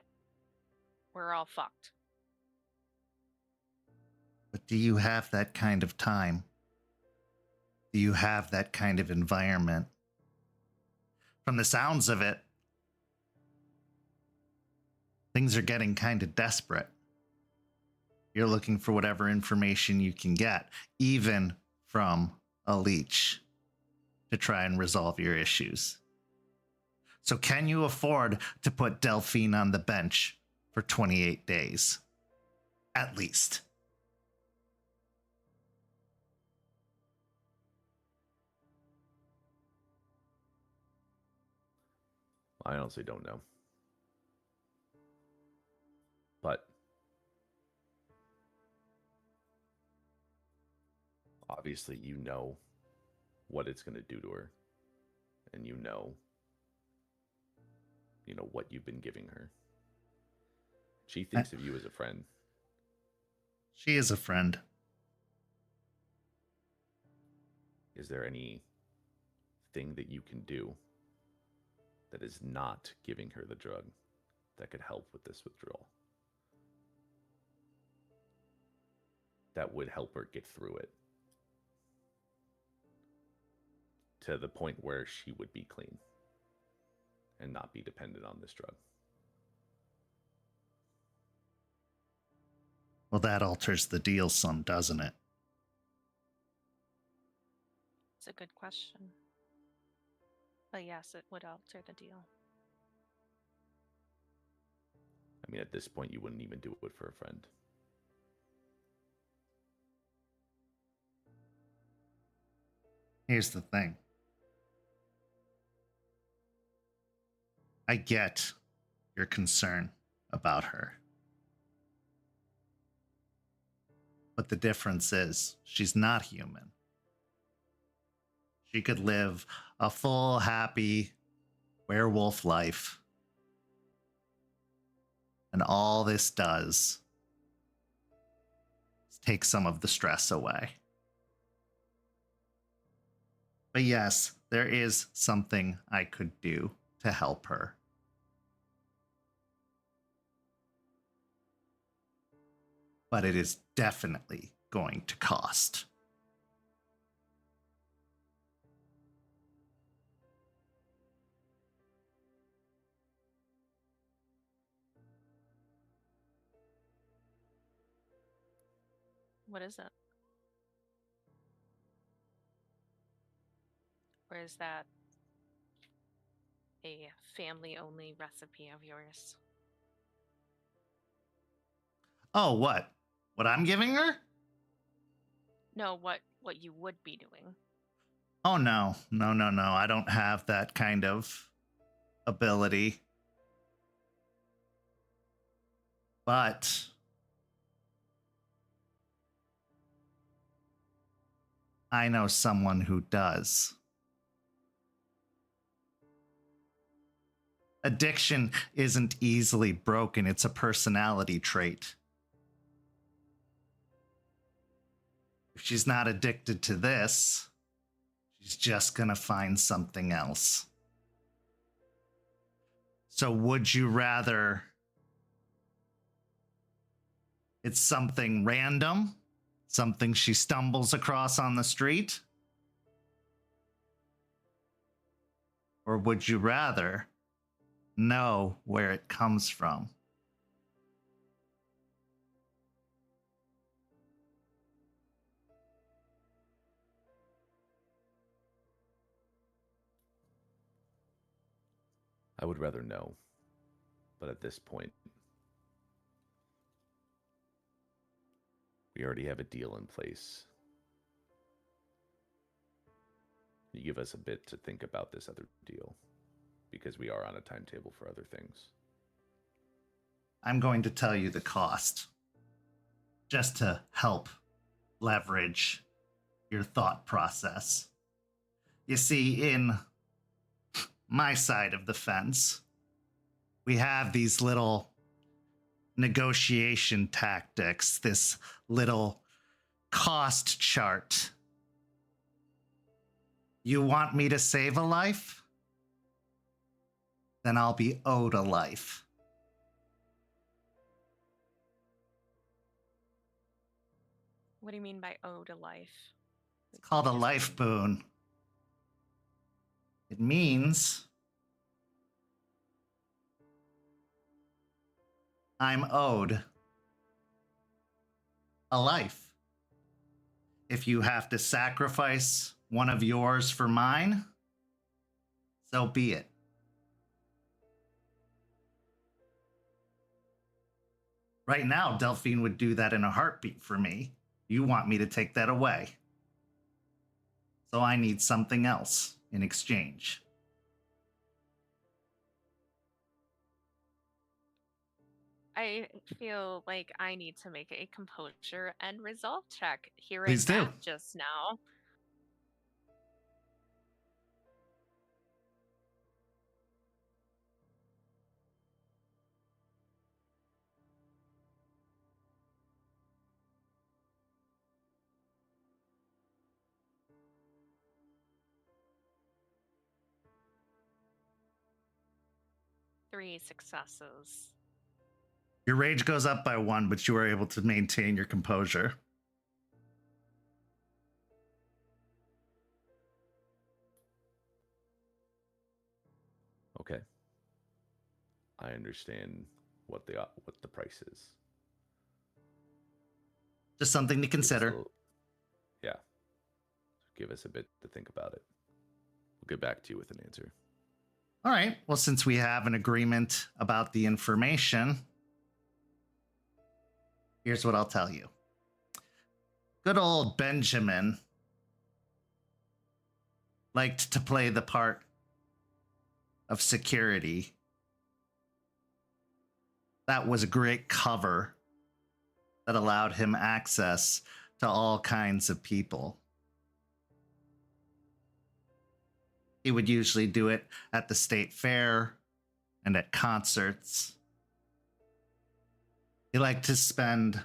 [SPEAKER 7] we're all fucked.
[SPEAKER 4] But do you have that kind of time? Do you have that kind of environment? From the sounds of it, things are getting kind of desperate. You're looking for whatever information you can get, even from a leech, to try and resolve your issues. So can you afford to put Delphine on the bench for 28 days? At least.
[SPEAKER 8] I honestly don't know. But obviously you know what it's going to do to her. And you know what you've been giving her. She thinks of you as a friend.
[SPEAKER 4] She is a friend.
[SPEAKER 8] Is there any thing that you can do that is not giving her the drug that could help with this withdrawal? That would help her get through it to the point where she would be clean and not be dependent on this drug.
[SPEAKER 4] Well, that alters the deal some, doesn't it?
[SPEAKER 7] It's a good question. But yes, it would alter the deal.
[SPEAKER 8] I mean, at this point, you wouldn't even do it for a friend.
[SPEAKER 4] Here's the thing. I get your concern about her. But the difference is she's not human. She could live a full, happy werewolf life. And all this does is take some of the stress away. But yes, there is something I could do to help her. But it is definitely going to cost.
[SPEAKER 7] What is it? Or is that a family-only recipe of yours?
[SPEAKER 4] Oh, what? What I'm giving her?
[SPEAKER 7] No, what you would be doing.
[SPEAKER 4] Oh, no. No. I don't have that kind of ability. But I know someone who does. Addiction isn't easily broken. It's a personality trait. If she's not addicted to this, she's just gonna find something else. So would you rather it's something random, something she stumbles across on the street? Or would you rather know where it comes from?
[SPEAKER 8] I would rather know. But at this point, we already have a deal in place. You give us a bit to think about this other deal, because we are on a timetable for other things.
[SPEAKER 4] I'm going to tell you the cost, just to help leverage your thought process. You see, in my side of the fence, we have these little negotiation tactics, this little cost chart. You want me to save a life? Then I'll be owed a life.
[SPEAKER 7] What do you mean by owed a life?
[SPEAKER 4] It's called a life boon. It means I'm owed a life. If you have to sacrifice one of yours for mine, so be it. Right now, Delphine would do that in a heartbeat for me. You want me to take that away. So I need something else in exchange.
[SPEAKER 7] I feel like I need to make a composure and resolve check hearing
[SPEAKER 4] Please do.
[SPEAKER 7] that just now. Three successes.
[SPEAKER 4] Your rage goes up by 1, but you are able to maintain your composure.
[SPEAKER 8] Okay. I understand what the price is.
[SPEAKER 4] Just something to consider.
[SPEAKER 8] Yeah. Give us a bit to think about it. We'll get back to you with an answer.
[SPEAKER 4] All right. Well, since we have an agreement about the information, here's what I'll tell you. Good old Benjamin liked to play the part of security. That was a great cover that allowed him access to all kinds of people. He would usually do it at the state fair and at concerts. He liked to spend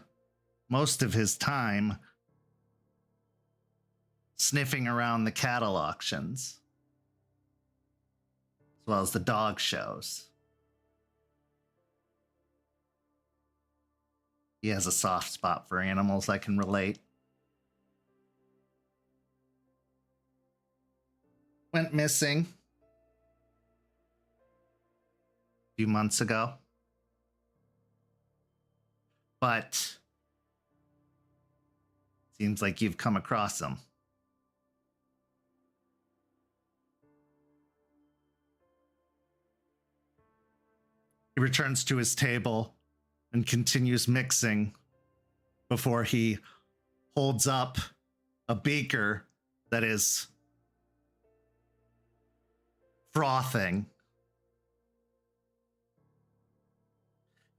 [SPEAKER 4] most of his time sniffing around the cattle auctions, as well as the dog shows. He has a soft spot for animals, I can relate. Went missing a few months ago. But seems like you've come across him. He returns to his table and continues mixing before he holds up a beaker that is frothing.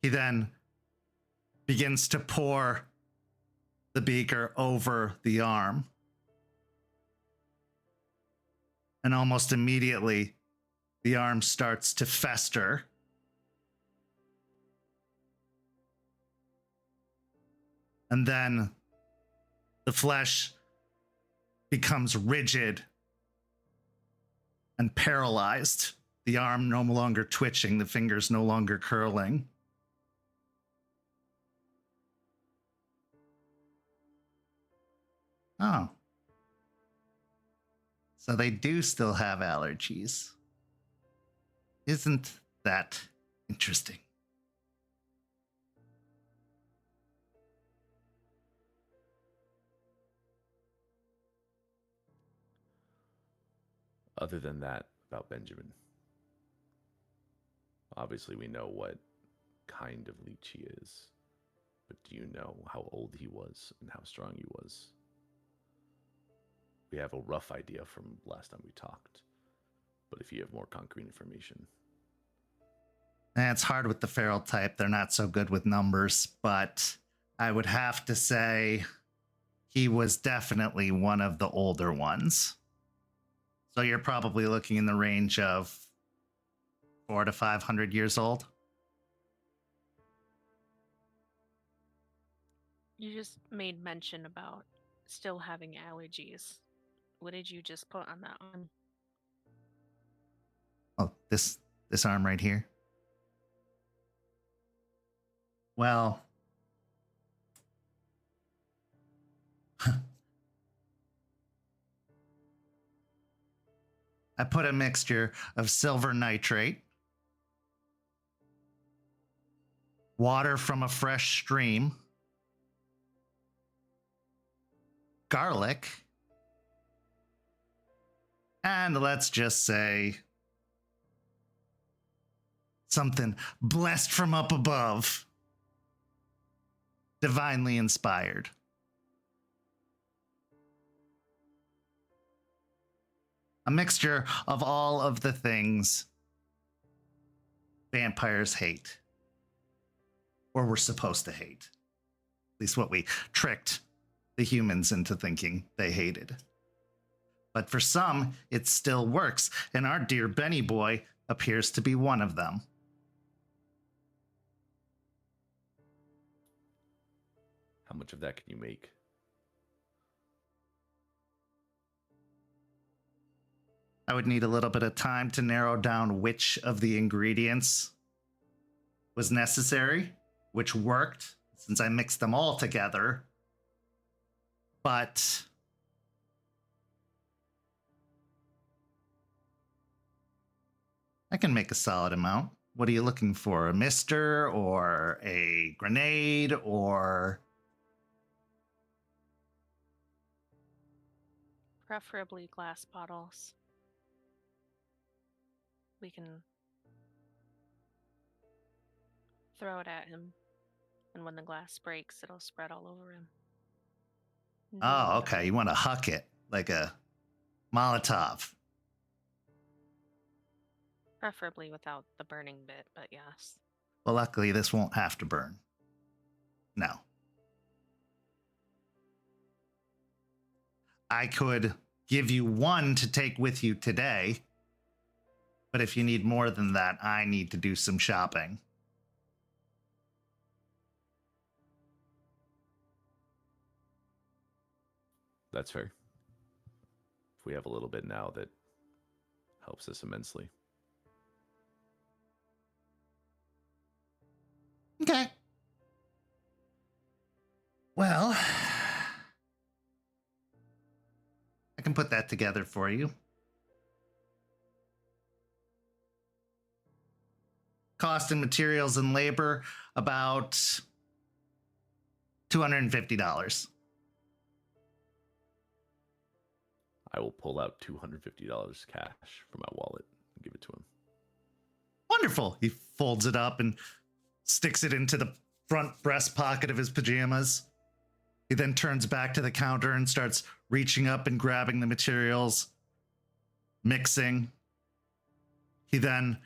[SPEAKER 4] He then begins to pour the beaker over the arm. And almost immediately, the arm starts to fester. And then the flesh becomes rigid and paralyzed. The arm no longer twitching, the fingers no longer curling. Oh. So they do still have allergies. Isn't that interesting?
[SPEAKER 8] Other than that, about Benjamin. Obviously, we know what kind of leech he is. But do you know how old he was and how strong he was? We have a rough idea from last time we talked. But if you have more concrete information.
[SPEAKER 4] It's hard with the feral type. They're not so good with numbers. But I would have to say he was definitely one of the older ones. So you're probably looking in the range of 400 to 500 years old.
[SPEAKER 7] You just made mention about still having allergies. What did you just put on that one?
[SPEAKER 4] Oh, this arm right here. Well, I put a mixture of silver nitrate, water from a fresh stream, garlic, and let's just say something blessed from up above, divinely inspired. A mixture of all of the things vampires hate. Or were supposed to hate. At least what we tricked the humans into thinking they hated. But for some, it still works, and our dear Benny boy appears to be one of them.
[SPEAKER 8] How much of that can you make?
[SPEAKER 4] I would need a little bit of time to narrow down which of the ingredients was necessary, which worked, since I mixed them all together. But I can make a solid amount. What are you looking for? A mister or a grenade or...
[SPEAKER 7] Preferably glass bottles. We can throw it at him, and when the glass breaks, it'll spread all over him.
[SPEAKER 4] Oh, okay. You want to huck it like a Molotov.
[SPEAKER 7] Preferably without the burning bit, but yes.
[SPEAKER 4] Well, luckily, this won't have to burn. No. I could give you one to take with you today, but if you need more than that, I need to do some shopping.
[SPEAKER 8] That's fair. If we have a little bit now, that helps us immensely.
[SPEAKER 4] Okay. Well, I can put that together for you. Cost in materials and labor, about $250.
[SPEAKER 8] I will pull out $250 cash from my wallet and give it to him.
[SPEAKER 4] Wonderful. He folds it up and sticks it into the front breast pocket of his pajamas. He then turns back to the counter and starts reaching up and grabbing the materials, mixing. He then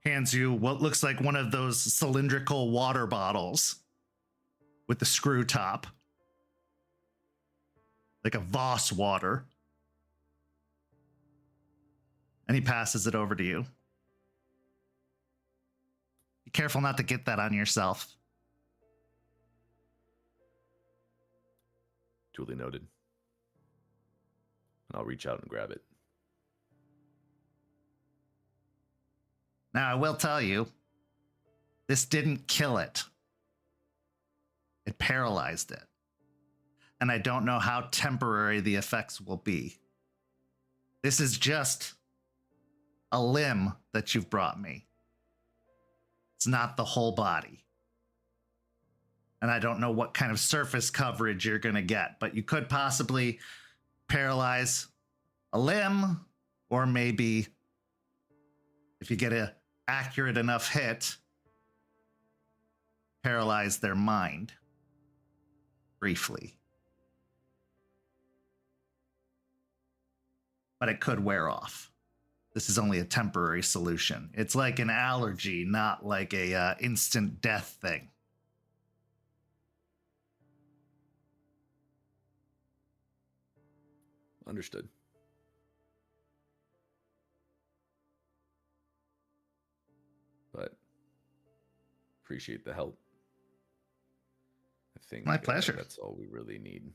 [SPEAKER 4] hands you what looks like one of those cylindrical water bottles with the screw top, like a Voss water. And he passes it over to you. Be careful not to get that on yourself.
[SPEAKER 8] Duly noted. And I'll reach out and grab it.
[SPEAKER 4] Now, I will tell you, this didn't kill it. It paralyzed it. And I don't know how temporary the effects will be. This is just a limb that you've brought me. It's not the whole body. And I don't know what kind of surface coverage you're going to get, but you could possibly paralyze a limb, or maybe if you get an accurate enough hit, paralyze their mind briefly. But it could wear off. This is only a temporary solution. It's like an allergy, not like a instant death thing.
[SPEAKER 8] Understood. But appreciate the help. I think
[SPEAKER 4] my pleasure.
[SPEAKER 8] That's all we really need.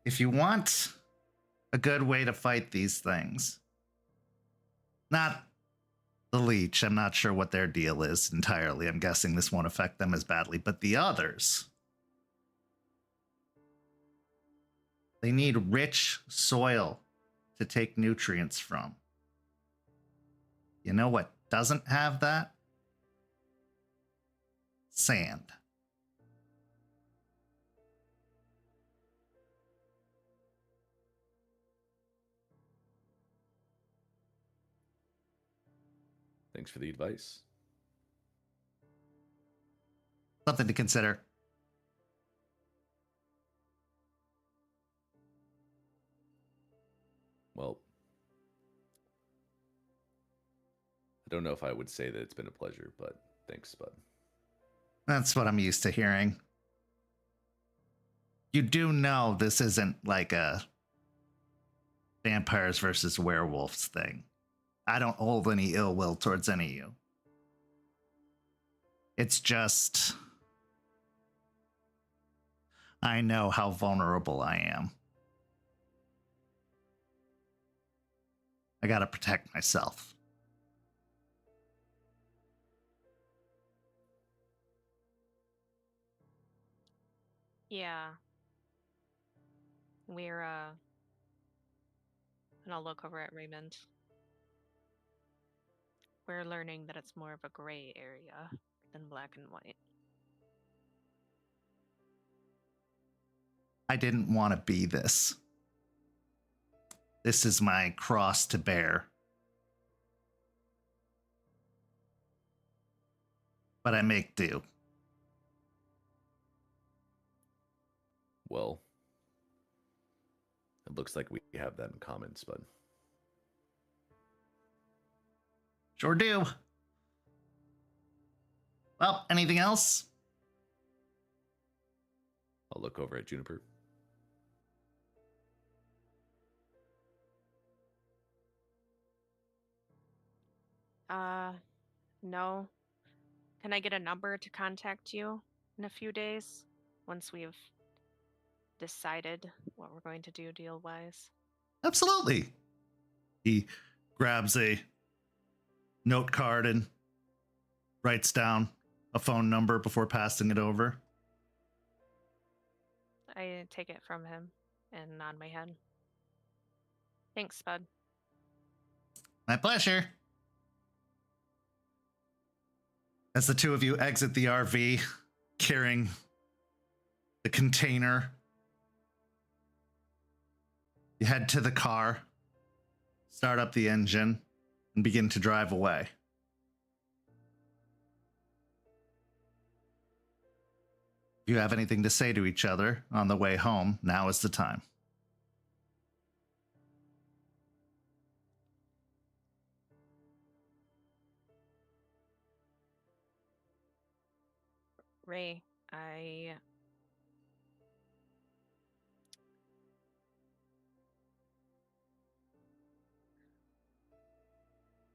[SPEAKER 4] If you want a good way to fight these things, not the leech, I'm not sure what their deal is entirely. I'm guessing this won't affect them as badly, but the others, they need rich soil to take nutrients from. You know what doesn't have that? Sand.
[SPEAKER 8] Thanks for the advice.
[SPEAKER 4] Something to consider.
[SPEAKER 8] Well, I don't know if I would say that it's been a pleasure, but thanks, Spud.
[SPEAKER 4] That's what I'm used to hearing. You do know this isn't like a vampires versus werewolves thing. I don't hold any ill will towards any of you. It's just, I know how vulnerable I am. I gotta protect myself.
[SPEAKER 7] Yeah. We're, and I'll look over at Raymond. We're learning that it's more of a gray area than black and white.
[SPEAKER 4] I didn't want to be this. This is my cross to bear. But I make do.
[SPEAKER 8] Well, it looks like we have that in common, Spud.
[SPEAKER 4] Sure do. Well, anything else?
[SPEAKER 8] I'll look over at Juniper.
[SPEAKER 7] No. Can I get a number to contact you in a few days once we've decided what we're going to do deal-wise?
[SPEAKER 4] Absolutely. He grabs a note card and writes down a phone number before passing it over.
[SPEAKER 7] I take it from him and nod my head. Thanks, Spud.
[SPEAKER 4] My pleasure. As the two of you exit the RV, carrying the container, you head to the car, start up the engine, and begin to drive away. If you have anything to say to each other on the way home, now is the time.
[SPEAKER 7] Ray, I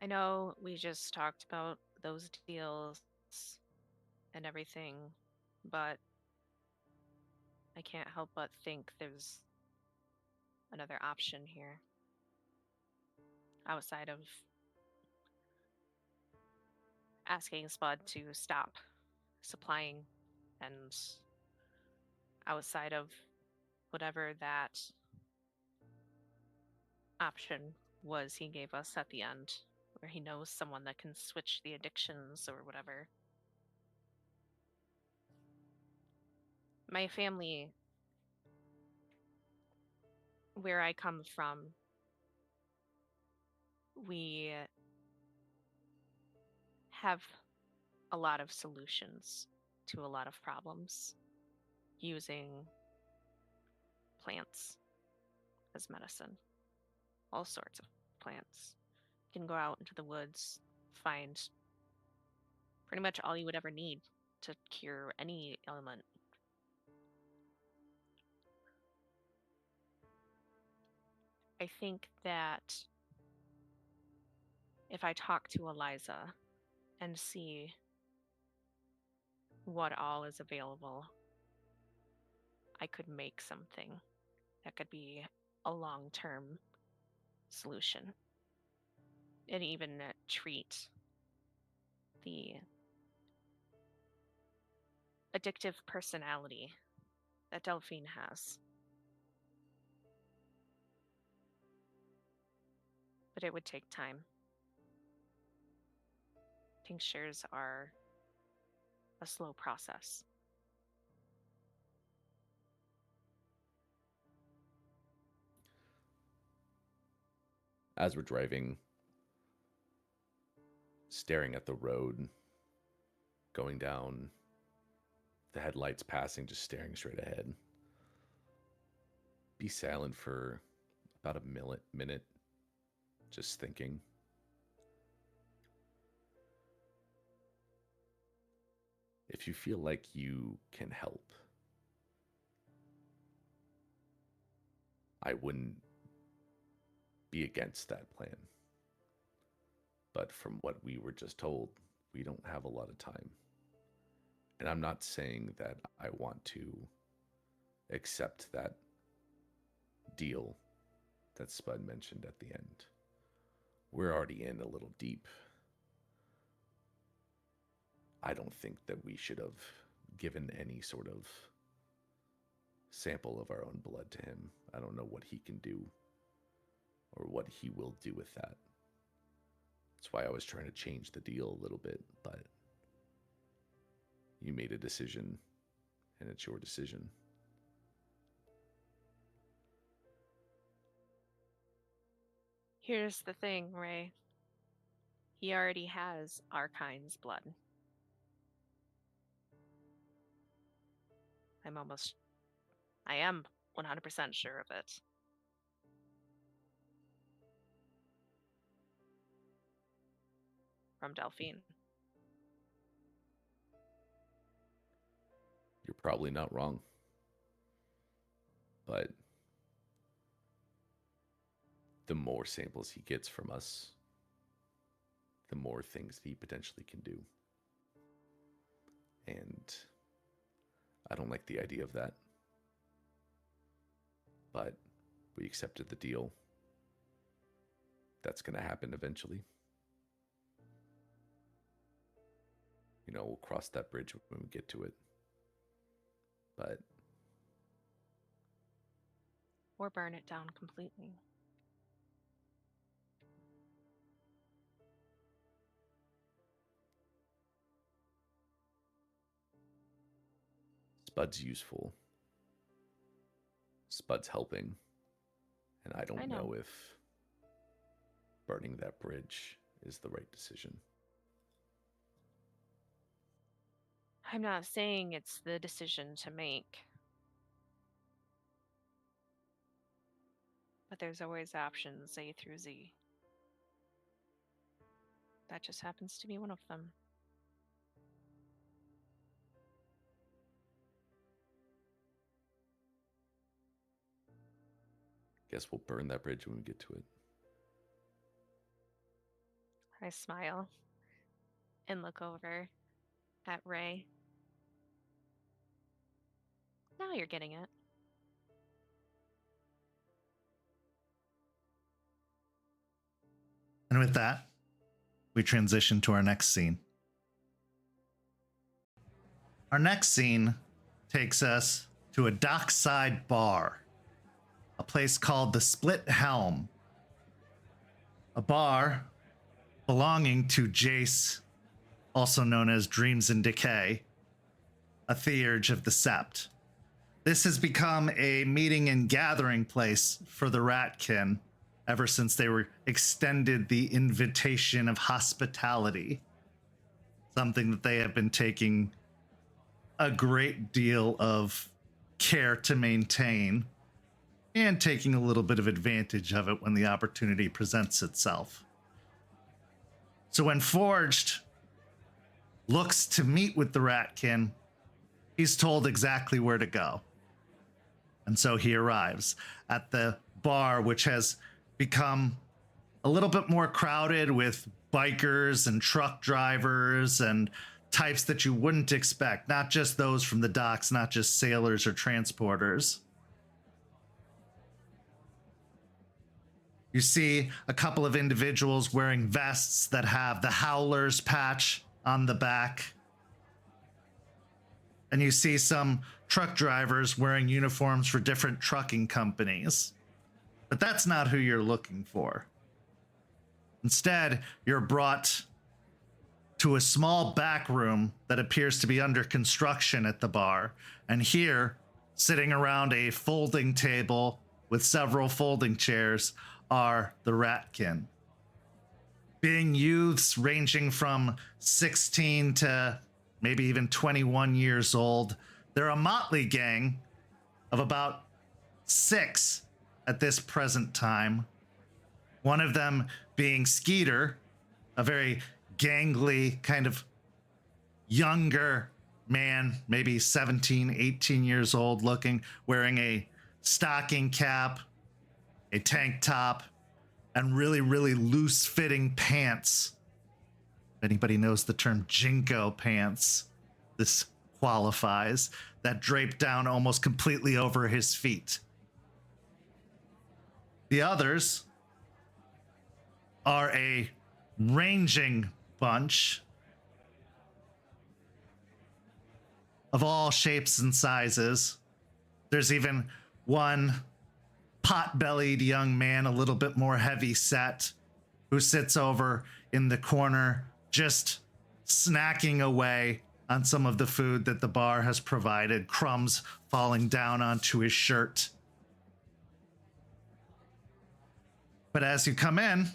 [SPEAKER 7] know we just talked about those deals and everything, but I can't help but think there's another option here outside of asking Spud to stop supplying and outside of whatever that option was he gave us at the end, where he knows someone that can switch the addictions or whatever. My family, where I come from, we have a lot of solutions to a lot of problems using plants as medicine. All sorts of plants. You can go out into the woods, find pretty much all you would ever need to cure any ailment. I think that if I talk to Eliza and see what all is available, I could make something that could be a long-term solution and even treat the addictive personality that Delphine has. But it would take time. Tinctures are a slow process.
[SPEAKER 8] As we're driving, staring at the road, going down, the headlights passing, just staring straight ahead. Be silent for about a minute, just thinking. If you feel like you can help, I wouldn't be against that plan. But from what we were just told, we don't have a lot of time. And I'm not saying that I want to accept that deal that Spud mentioned at the end. We're already in a little deep. I don't think that we should have given any sort of sample of our own blood to him. I don't know what he can do or what he will do with that. That's why I was trying to change the deal a little bit, but you made a decision, and it's your decision.
[SPEAKER 7] Here's the thing, Ray. He already has our kind's blood. I am 100% sure of it. From Delphine.
[SPEAKER 8] You're probably not wrong. But the more samples he gets from us, the more things he potentially can do. And I don't like the idea of that. But we accepted the deal. That's going to happen eventually. You know, we'll cross that bridge when we get to it. But
[SPEAKER 7] Or burn it down completely.
[SPEAKER 8] Spud's useful. Spud's helping. And I don't know if burning that bridge is the right decision.
[SPEAKER 7] I'm not saying it's the decision to make. But there's always options A through Z. That just happens to be one of them.
[SPEAKER 8] Guess we'll burn that bridge when we get to it.
[SPEAKER 7] I smile and look over at Ray. Now you're getting it.
[SPEAKER 4] And with that, we transition to our next scene. Our next scene takes us to a dockside bar, a place called the Split Helm, a bar belonging to Jace, also known as Dreams in Decay, a theurge of the Sept. This has become a meeting and gathering place for the Ratkin ever since they were extended the invitation of hospitality, something that they have been taking a great deal of care to maintain and taking a little bit of advantage of it when the opportunity presents itself. So when Forged looks to meet with the Ratkin, he's told exactly where to go. And so he arrives at the bar, which has become a little bit more crowded with bikers and truck drivers and types that you wouldn't expect, not just those from the docks, not just sailors or transporters. You see a couple of individuals wearing vests that have the Howlers patch on the back. And you see some truck drivers wearing uniforms for different trucking companies. But that's not who you're looking for. Instead, you're brought to a small back room that appears to be under construction at the bar. And here, sitting around a folding table with several folding chairs, are the Ratkin. Being youths ranging from 16 to maybe even 21 years old, they're a motley gang of about 6 at this present time. One of them being Skeeter, a very gangly, kind of younger man, maybe 17, 18 years old looking, wearing a stocking cap, a tank top, and really, really loose-fitting pants. If anybody knows the term Jinko pants, this qualifies, that drape down almost completely over his feet. The others are a ranging bunch of all shapes and sizes. There's even one pot-bellied young man, a little bit more heavy set, who sits over in the corner just snacking away on some of the food that the bar has provided, crumbs falling down onto his shirt. But as you come in,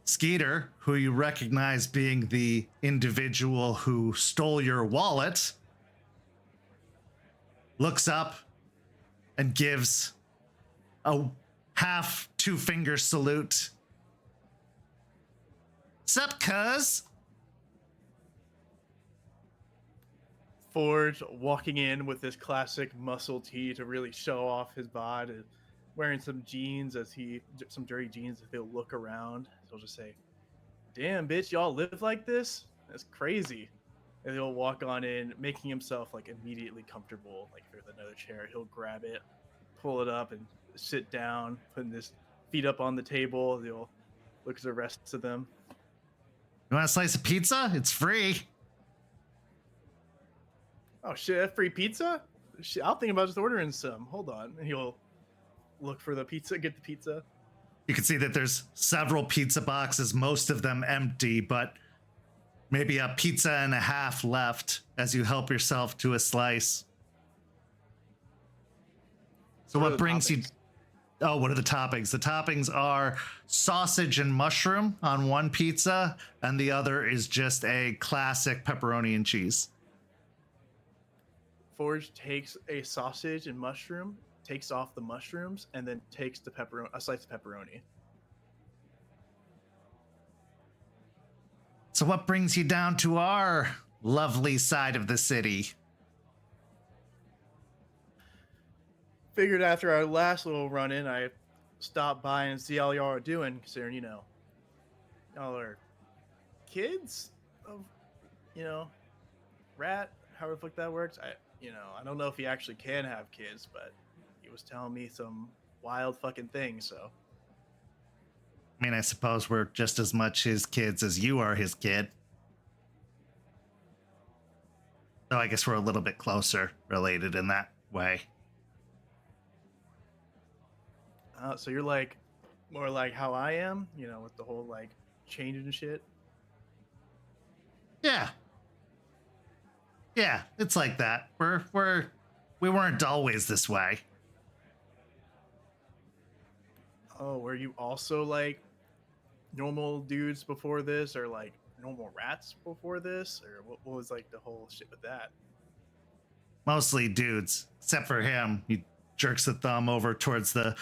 [SPEAKER 4] Skeeter, who you recognize being the individual who stole your wallet, looks up and gives a half 2-finger salute. Sup, cuz?
[SPEAKER 6] Forge walking in with this classic muscle tee to really show off his bod, wearing some jeans some dirty jeans as he'll look around. He'll just say, "Damn, bitch, y'all live like this? That's crazy." And he'll walk on in, making himself like immediately comfortable. Like if there's another chair, he'll grab it, pull it up, and sit down, putting his feet up on the table. He'll look at the rest of them.
[SPEAKER 4] You want a slice of pizza? It's free.
[SPEAKER 6] Oh shit, that free pizza? Shit, I'll think about just ordering some. Hold on. And he'll look for the pizza, get the pizza.
[SPEAKER 4] You can see that there's several pizza boxes, most of them empty, but maybe a pizza and a half left as you help yourself to a slice. So what brings you... Oh, what are the toppings? The toppings are sausage and mushroom on one pizza, and the other is just a classic pepperoni and cheese.
[SPEAKER 6] Forge takes a sausage and mushroom, takes off the mushrooms, and then takes the pepperoni, a slice of pepperoni.
[SPEAKER 4] So what brings you down to our lovely side of the city?
[SPEAKER 6] Figured after our last little run-in, I stop by and see how y'all are doing, considering, y'all are kids of, rat, however the fuck that works. I don't know if he actually can have kids, but he was telling me some wild fucking things, so.
[SPEAKER 4] I mean, I suppose we're just as much his kids as you are his kid. So I guess we're a little bit closer related in that way.
[SPEAKER 6] So you're like, more like how I am, with the whole like changing and shit.
[SPEAKER 4] Yeah. Yeah, it's like that. We weren't always this way.
[SPEAKER 6] Oh, were you also like normal dudes before this, or like normal rats before this, or what was like the whole shit with that?
[SPEAKER 4] Mostly dudes, except for him. He jerks the thumb over towards the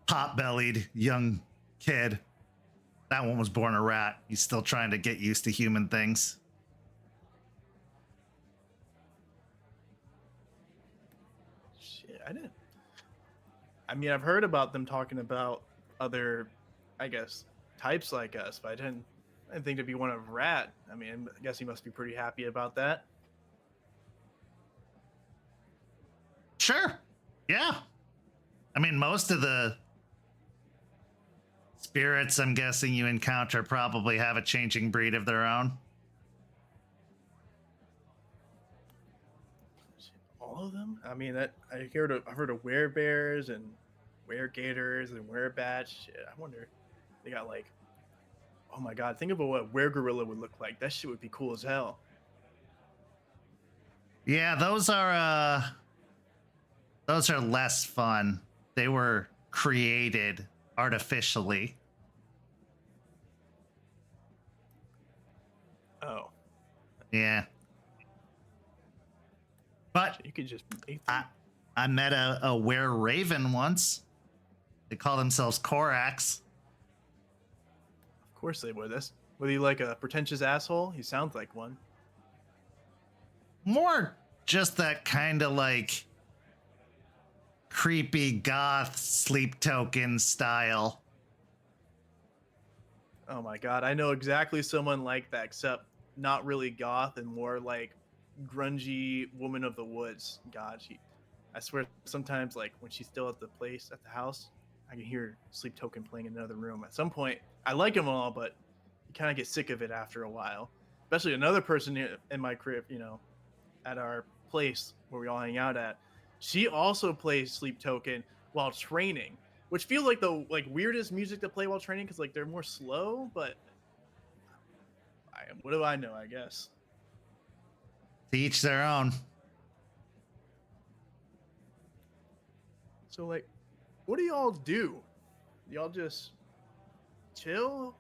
[SPEAKER 4] pot-bellied young kid. That one was born a rat. He's still trying to get used to human things.
[SPEAKER 6] Shit, I've heard about them talking about other, I guess, types like us, but I didn't think to be one of rat. I guess he must be pretty happy about that.
[SPEAKER 4] Sure. Yeah. Most of the spirits I'm guessing you encounter probably have a changing breed of their own.
[SPEAKER 6] All of them? I've heard of werebears and weregators and werebats. Shit, I wonder, they got like, oh my god, think about what weregorilla would look like. That shit would be cool as hell.
[SPEAKER 4] Yeah, those are less fun. They were created artificially.
[SPEAKER 6] Oh.
[SPEAKER 4] Yeah. But
[SPEAKER 6] you could just make them.
[SPEAKER 4] I met a were-raven once. They call themselves Korax.
[SPEAKER 6] Of course they would. Was he like a pretentious asshole? He sounds like one.
[SPEAKER 4] More just that kind of like creepy goth sleep token style.
[SPEAKER 6] Oh my god, I know exactly someone like that, except not really goth and more like grungy woman of the woods. God, I swear sometimes like when she's still at the house, I can hear Sleep Token playing in another room. At some point, I like them all, but you kind of get sick of it after a while. Especially another person in my crib, at our place where we all hang out at. She also plays Sleep Token while training, which feels like the weirdest music to play while training because like they're more slow. But what do I know? I guess.
[SPEAKER 4] To each their own.
[SPEAKER 6] So like, what do y'all do? Y'all just chill?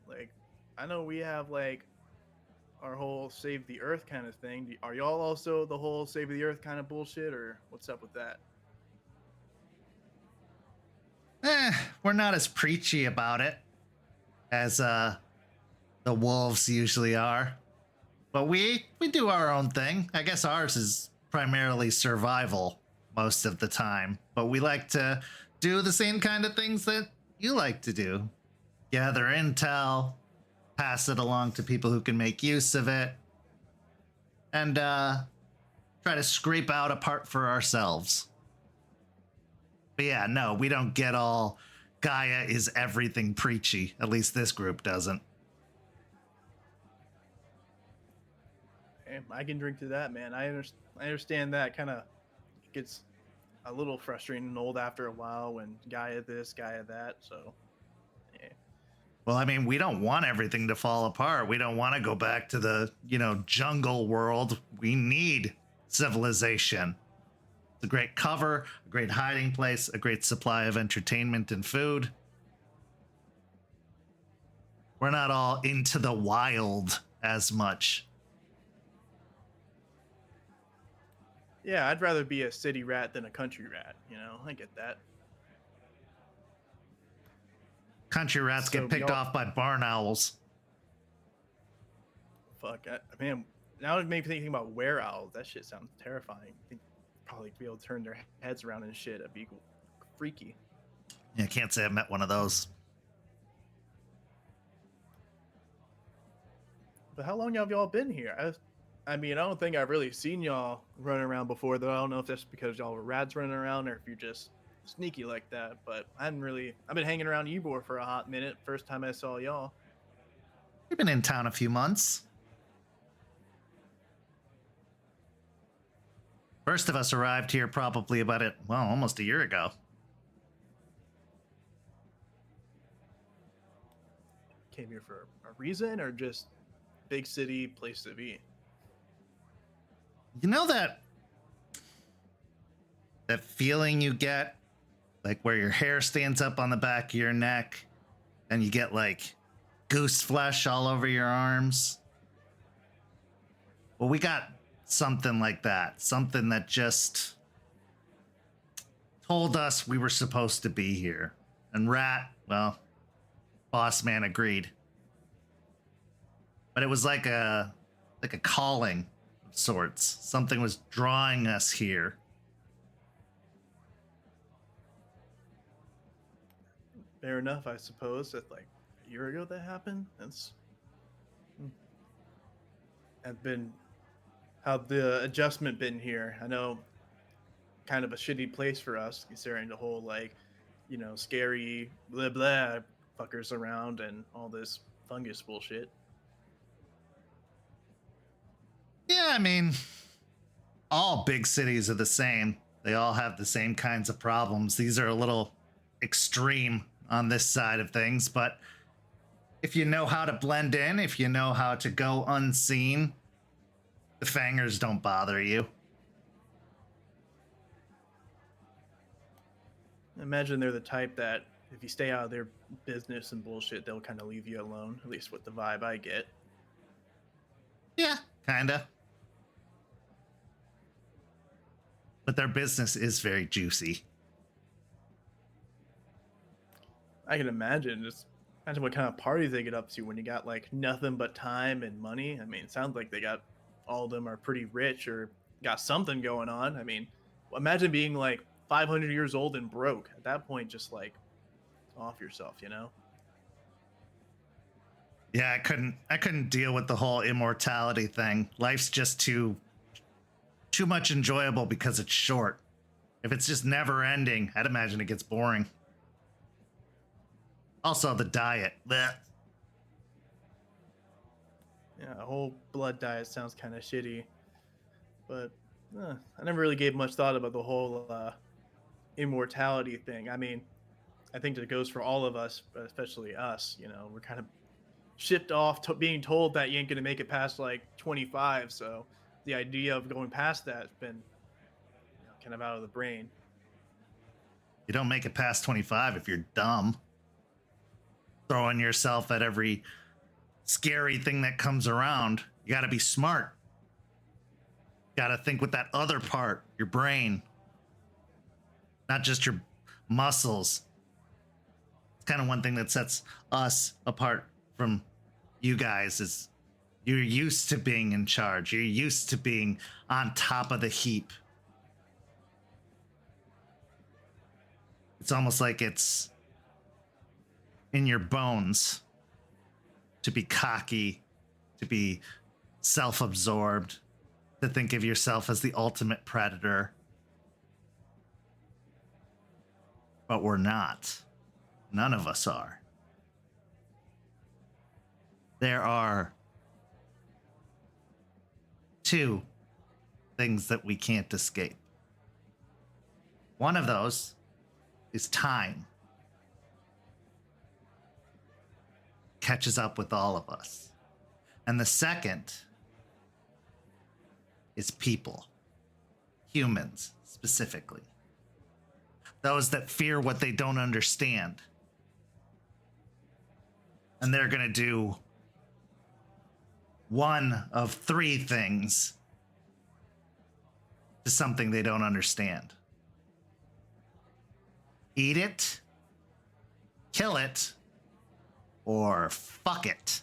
[SPEAKER 6] Like, I know we have like our whole save the earth kind of thing. Are y'all also the whole save the earth kind of bullshit, or what's up with that?
[SPEAKER 4] We're not as preachy about it as the wolves usually are. But we do our own thing. I guess ours is primarily survival most of the time. But we like to do the same kind of things that you like to do. Gather intel, pass it along to people who can make use of it, and try to scrape out a part for ourselves. But yeah, no, we don't get all Gaia is everything preachy. At least this group doesn't.
[SPEAKER 6] I can drink to that, man. I understand that kind of gets a little frustrating and old after a while when Gaia this, Gaia that. So, yeah.
[SPEAKER 4] Well, we don't want everything to fall apart. We don't want to go back to the, jungle world. We need civilization. It's a great cover, a great hiding place, a great supply of entertainment and food. We're not all into the wild as much.
[SPEAKER 6] Yeah, I'd rather be a city rat than a country rat. I get that.
[SPEAKER 4] Country rats
[SPEAKER 6] So
[SPEAKER 4] get picked off by barn owls.
[SPEAKER 6] Fuck, man. Now it made me thinking about were owls. That shit sounds terrifying. They'd probably be able to turn their heads around and shit. That'd be freaky.
[SPEAKER 4] Yeah, I can't say I've met one of those.
[SPEAKER 6] But how long have y'all been here? I mean, I don't think I've really seen y'all running around before, though. I don't know if that's because y'all were rats running around or if you're just sneaky like that. But I've been hanging around Ybor for a hot minute. First time I saw y'all.
[SPEAKER 4] We've been in town a few months. First of us arrived here probably almost a year ago.
[SPEAKER 6] Came here for a reason or just big city place to be?
[SPEAKER 4] You know that feeling you get, like where your hair stands up on the back of your neck and you get like goose flesh all over your arms? Well, we got something like that. Something that just told us we were supposed to be here. And Rat, well, boss man agreed. But it was like a calling of sorts. Something was drawing us here.
[SPEAKER 6] Fair enough, I suppose. That like a year ago that happened. That's how the adjustment been here. I know, kind of a shitty place for us considering the whole scary blah blah fuckers around and all this fungus bullshit.
[SPEAKER 4] Yeah, I mean, all big cities are the same. They all have the same kinds of problems. These are a little extreme on this side of things, but if you know how to blend in, if you know how to go unseen, the fangers don't bother you.
[SPEAKER 6] I imagine they're the type that if you stay out of their business and bullshit, they'll kind of leave you alone, at least with the vibe I get.
[SPEAKER 4] Yeah, kinda. But their business is very juicy.
[SPEAKER 6] I can imagine. Just imagine what kind of parties they get up to when you got like nothing but time and money. I mean, it sounds like all of them are pretty rich or got something going on. I mean, imagine being like 500 years old and broke. At that point, just like off yourself,
[SPEAKER 4] Yeah, I couldn't deal with the whole immortality thing. Life's just too much enjoyable because it's short. If it's just never ending, I'd imagine it gets boring. Also, the diet. Blech.
[SPEAKER 6] Yeah, a whole blood diet sounds kind of shitty. But I never really gave much thought about the whole immortality thing. I mean, I think that goes for all of us, but especially us. We're kind of shipped off to being told that you ain't gonna make it past like 25. So the idea of going past that has been kind of out of the brain.
[SPEAKER 4] You don't make it past 25 if you're dumb. Throwing yourself at every scary thing that comes around. You got to be smart. Got to think with that other part, your brain, not just your muscles. It's kind of one thing that sets us apart from you guys is you're used to being in charge. You're used to being on top of the heap. It's almost like it's in your bones to be cocky, to be self-absorbed, to think of yourself as the ultimate predator. But we're not. None of us are. There are two things that we can't escape. One of those is time. Catches up with all of us. And the second is people. Humans, specifically. Those that fear what they don't understand. And they're going to do one of three things to something they don't understand. Eat it, kill it, or fuck it.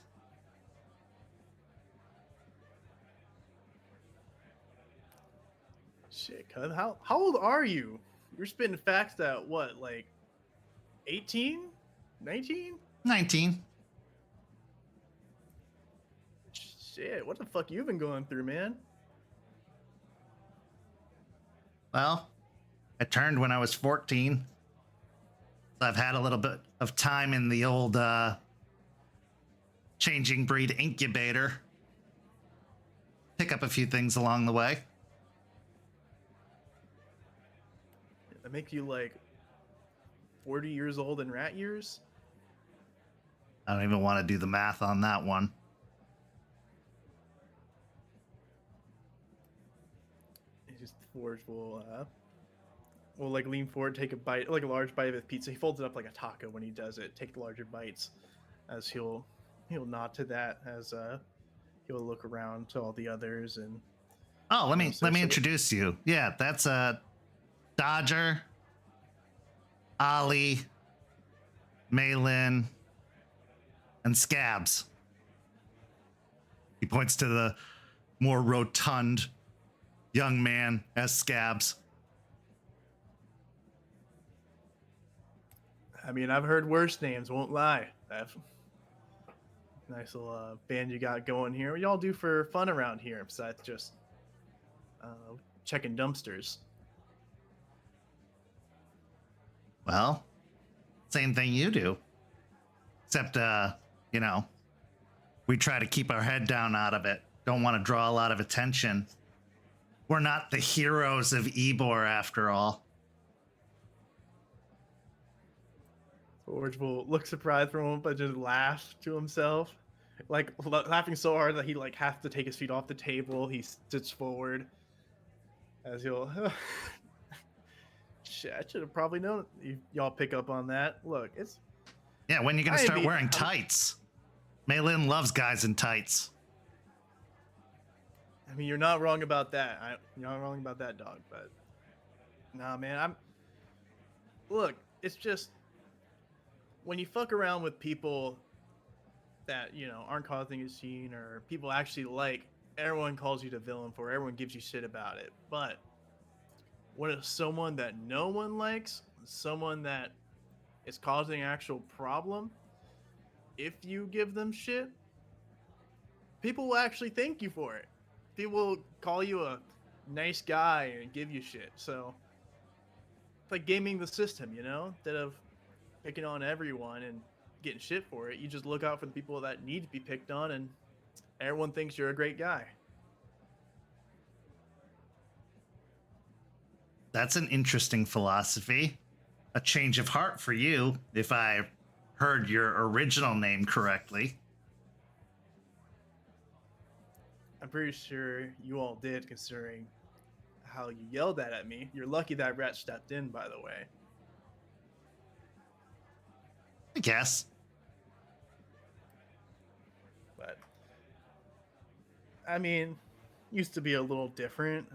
[SPEAKER 6] Shit, cuz how old are you? You're spitting facts at what, like 18? 19?
[SPEAKER 4] 19.
[SPEAKER 6] Shit, what the fuck you been going through, man?
[SPEAKER 4] Well, I turned when I was 14. So I've had a little bit of time in the old changing breed incubator. Pick up a few things along the way.
[SPEAKER 6] That make you like 40 years old in rat years?
[SPEAKER 4] I don't even want to do the math on that one.
[SPEAKER 6] Forge will like lean forward, take a bite, like a large bite of his pizza. He folds it up like a taco when he does it. Take the larger bites, as he'll nod to that as he'll look around to all the others and.
[SPEAKER 4] Oh, let me introduce you. Yeah, that's Dodger, Ollie, Malin, and Scabs. He points to the more rotund young man as Scabs.
[SPEAKER 6] I mean, I've heard worse names, won't lie. Nice little band you got going here. What y'all do for fun around here besides just checking dumpsters?
[SPEAKER 4] Well, same thing you do. Except, we try to keep our head down out of it. Don't want to draw a lot of attention. We're not the heroes of Ybor, after all.
[SPEAKER 6] Forge will look surprised for a moment, but just laugh to himself. Like, laughing so hard that he, like, has to take his feet off the table. He sits forward as he'll... Shit, I should have probably known y'all pick up on that. Look, it's...
[SPEAKER 4] Yeah, when are you going to start wearing tights? Malin loves guys in tights.
[SPEAKER 6] I mean, you're not wrong about that. You're not wrong about that, dog. But nah, man, Look, it's just when you fuck around with people that aren't causing a scene or people actually like, everyone calls you the villain for. Everyone gives you shit about it. But when it's someone that no one likes, someone that is causing an actual problem, if you give them shit, people will actually thank you for it. People will call you a nice guy and give you shit. So it's like gaming the system, instead of picking on everyone and getting shit for it, you just look out for the people that need to be picked on, and everyone thinks you're a great guy.
[SPEAKER 4] That's an interesting philosophy. A change of heart for you, if I heard your original name correctly.
[SPEAKER 6] I'm pretty sure you all did, considering how you yelled at me. You're lucky that rat stepped in, by the way.
[SPEAKER 4] I guess.
[SPEAKER 6] But, I mean, used to be a little different.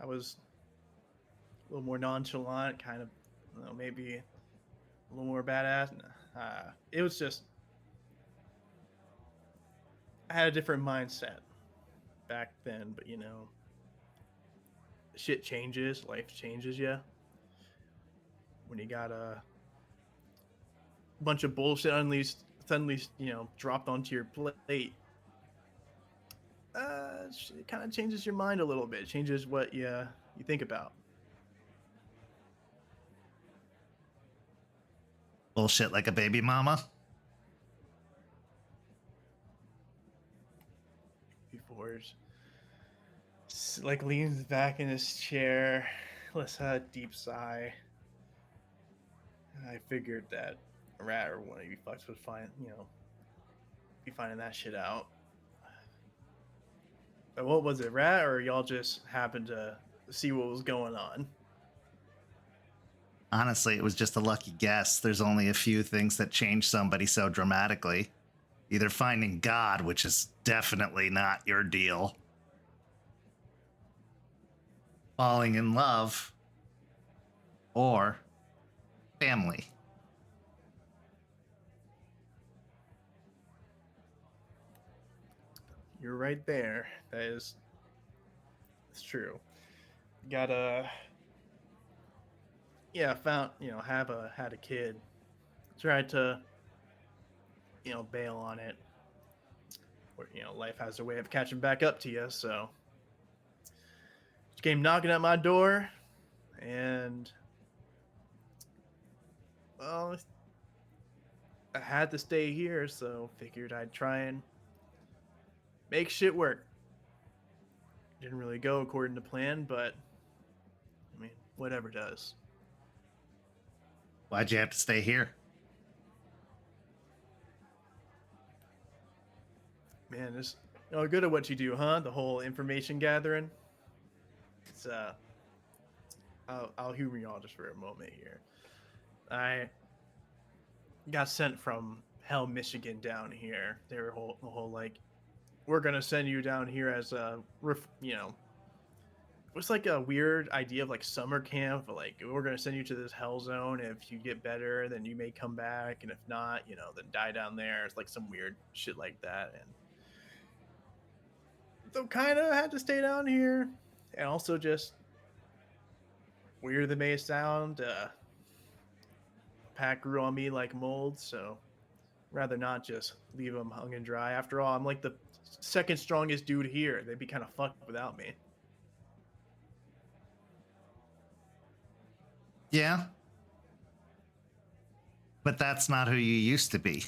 [SPEAKER 6] I was a little more nonchalant, kind of, maybe a little more badass. It was just, I had a different mindset back then, but shit changes, life changes you. When you got a bunch of bullshit suddenly dropped onto your plate, it kind of changes your mind a little bit. It changes what you think about.
[SPEAKER 4] Bullshit like a baby mama.
[SPEAKER 6] Before's like leans back in his chair, lets out a deep sigh. I figured that a rat or one of you fucks would be finding that shit out. But what was it, rat, or y'all just happened to see what was going on?
[SPEAKER 4] Honestly, it was just a lucky guess. There's only a few things that change somebody so dramatically. Either finding God, which is definitely not your deal. falling in love, or family?
[SPEAKER 6] You're right there. It's true. Gotta, yeah, had a kid. Tried to, bail on it. Or, life has a way of catching back up to you, so. She came knocking at my door, and, well, I had to stay here, so figured I'd try and make shit work. Didn't really go according to plan, but, I mean, whatever does.
[SPEAKER 4] Why'd you have to stay here?
[SPEAKER 6] Man, good at what you do, huh? The whole information gathering. It's I'll humor y'all just for a moment here. I got sent from Hell, Michigan down here. They were the whole like, we're gonna send you down here as a it was like a weird idea of like summer camp. Like, we're gonna send you to this hell zone. If you get better, then you may come back, and if not, then die down there. It's like some weird shit like that, and so kind of had to stay down here, and also just weird that may sound, pack grew on me like mold, so rather not just leave them hung and dry. After all, I'm like the second strongest dude here. They'd be kind of fucked without me.
[SPEAKER 4] Yeah. But that's not who you used to be.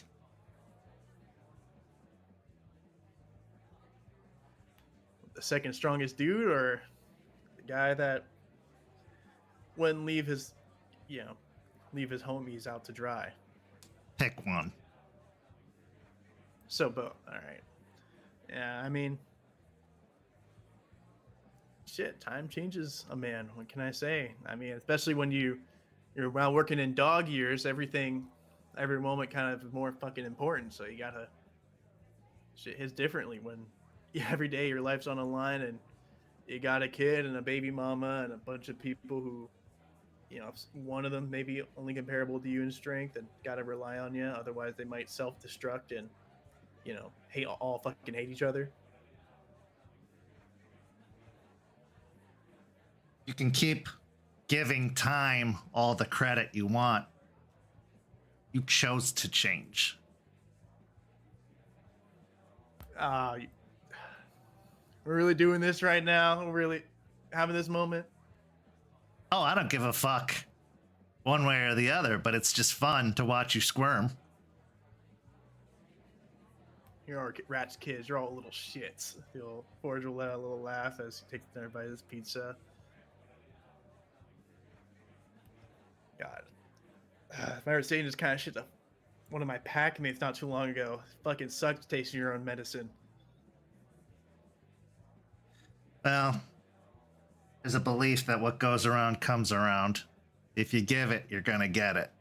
[SPEAKER 6] The second strongest dude, or the guy that wouldn't leave his homies out to dry?
[SPEAKER 4] Pick one.
[SPEAKER 6] So both. All right. Yeah, I mean, shit, time changes a man. What can I say? I mean, especially when you're while working in dog years, every moment kind of is more fucking important. So you gotta, shit hits differently when every day your life's on the line, and you got a kid and a baby mama and a bunch of people who, one of them maybe only comparable to you in strength and gotta rely on you. Otherwise, they might self-destruct and, hate each other.
[SPEAKER 4] You can keep giving time all the credit you want. You chose to change.
[SPEAKER 6] We're really doing this right now? We're really having this moment?
[SPEAKER 4] Oh, I don't give a fuck one way or the other, but it's just fun to watch you squirm.
[SPEAKER 6] Here are Rat's kids. You're all little shits. Forge will let out a little laugh as he takes everybody's pizza. God. I remember saying this kind of shit to one of my pack mates not too long ago. Fucking sucks tasting your own medicine.
[SPEAKER 4] Well, there's a belief that what goes around comes around. If you give it, you're gonna get it.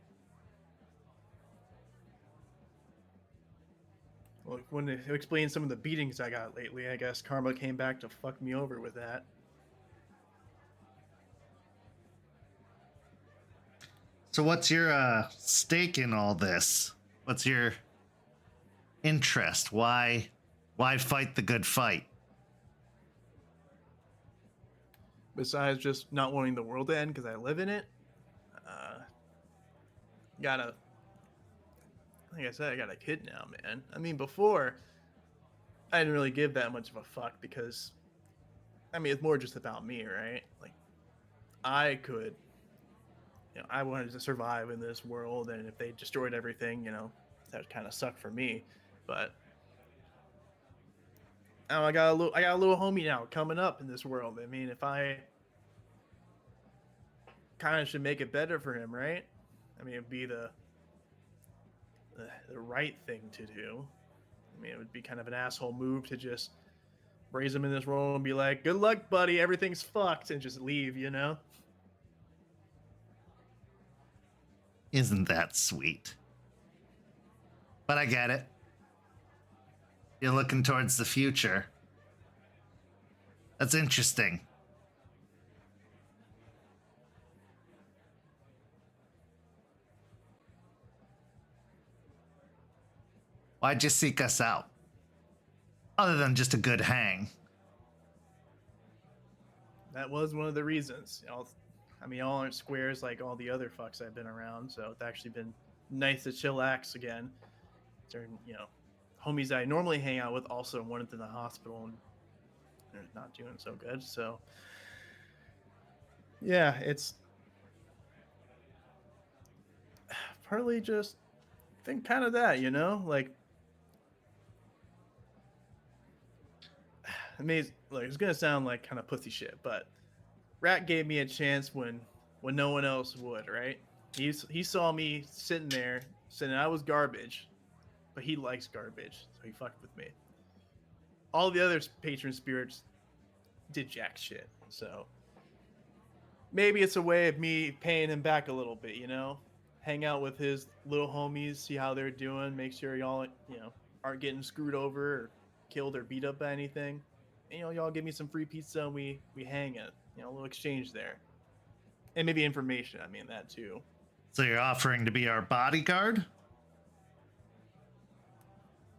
[SPEAKER 6] Well, when it explains some of the beatings I got lately, I guess karma came back to fuck me over with that.
[SPEAKER 4] So what's your stake in all this? What's your interest? Why fight the good fight?
[SPEAKER 6] Besides just not wanting the world to end because I live in it, like I said, I got a kid now, man. I mean, before, I didn't really give that much of a fuck because, I mean, it's more just about me, right? Like, I could, I wanted to survive in this world, and if they destroyed everything, that would kind of suck for me. But I got a little homie now coming up in this world. I mean, if I kind of should make it better for him, right? I mean, it'd be the right thing to do. I mean, it would be kind of an asshole move to just raise him in this world and be like, "Good luck, buddy. Everything's fucked," and just leave,
[SPEAKER 4] Isn't that sweet? But I get it. You're looking towards the future. That's interesting. Why'd you seek us out? Other than just a good hang.
[SPEAKER 6] That was one of the reasons. I mean, y'all aren't squares like all the other fucks I've been around, so it's actually been nice to chillax again. During, homies I normally hang out with also went into the hospital and they're not doing so good. So, yeah, it's partly just think kind of that, like. I mean, like, it's gonna sound like kind of pussy shit, but Rat gave me a chance when no one else would, right? He saw me sitting there, saying I was garbage, but he likes garbage, so he fucked with me. All the other patron spirits did jack shit, so maybe it's a way of me paying him back a little bit, hang out with his little homies, see how they're doing, make sure y'all, aren't getting screwed over or killed or beat up by anything. And, y'all give me some free pizza and we hang it, a little exchange there. And maybe information, I mean, that too.
[SPEAKER 4] So you're offering to be our bodyguard?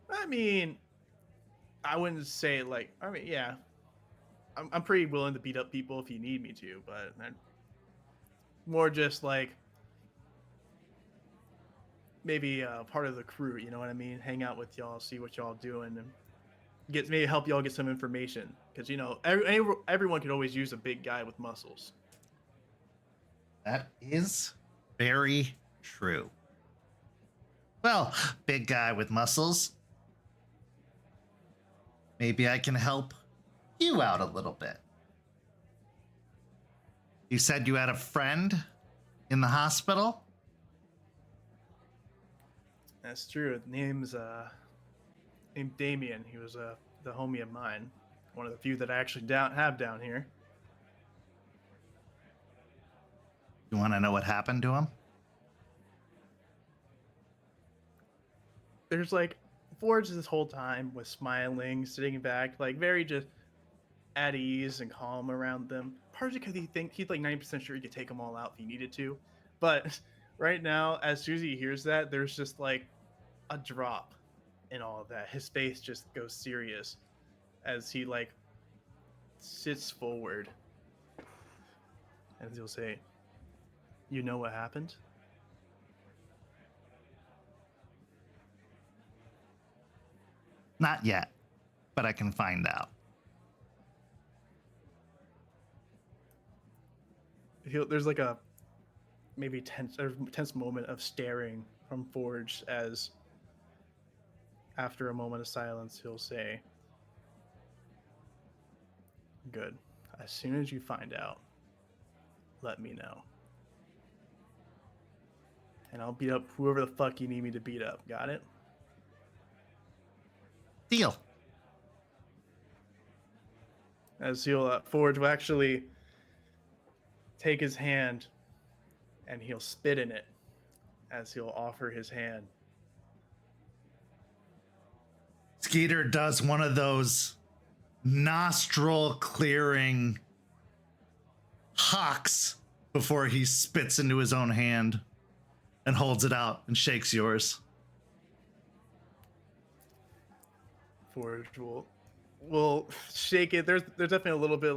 [SPEAKER 6] I mean, I wouldn't say yeah. I'm pretty willing to beat up people if you need me to, but more just like maybe part of the crew, you know what I mean? Hang out with y'all, see what y'all doing, and maybe help y'all get some information. Because, everyone could always use a big guy with muscles.
[SPEAKER 4] That is very true. Well, big guy with muscles. Maybe I can help you out a little bit. You said you had a friend in the hospital?
[SPEAKER 6] That's true. Name's named Damien. He was the homie of mine. One of the few that I actually have down here.
[SPEAKER 4] You want to know what happened to him?
[SPEAKER 6] There's Forge this whole time was smiling, sitting back, very just at ease and calm around them. Partly because he's 90% sure he could take them all out if he needed to. But right now, as soon as he hears that, there's just a drop in all of that. His face just goes serious as he sits forward. And he'll say, "You know what happened?"
[SPEAKER 4] Not yet, but I can find out.
[SPEAKER 6] There's a maybe tense moment of staring from Forge as after a moment of silence he'll say, "Good. As soon as you find out, let me know. And I'll beat up whoever the fuck you need me to beat up. Got it?"
[SPEAKER 4] Deal.
[SPEAKER 6] As Forge will actually take his hand and he'll spit in it as he'll offer his hand.
[SPEAKER 4] Skeeter does one of those nostril clearing hawks before he spits into his own hand and holds it out and shakes yours.
[SPEAKER 6] Forge will shake it. There's definitely a little bit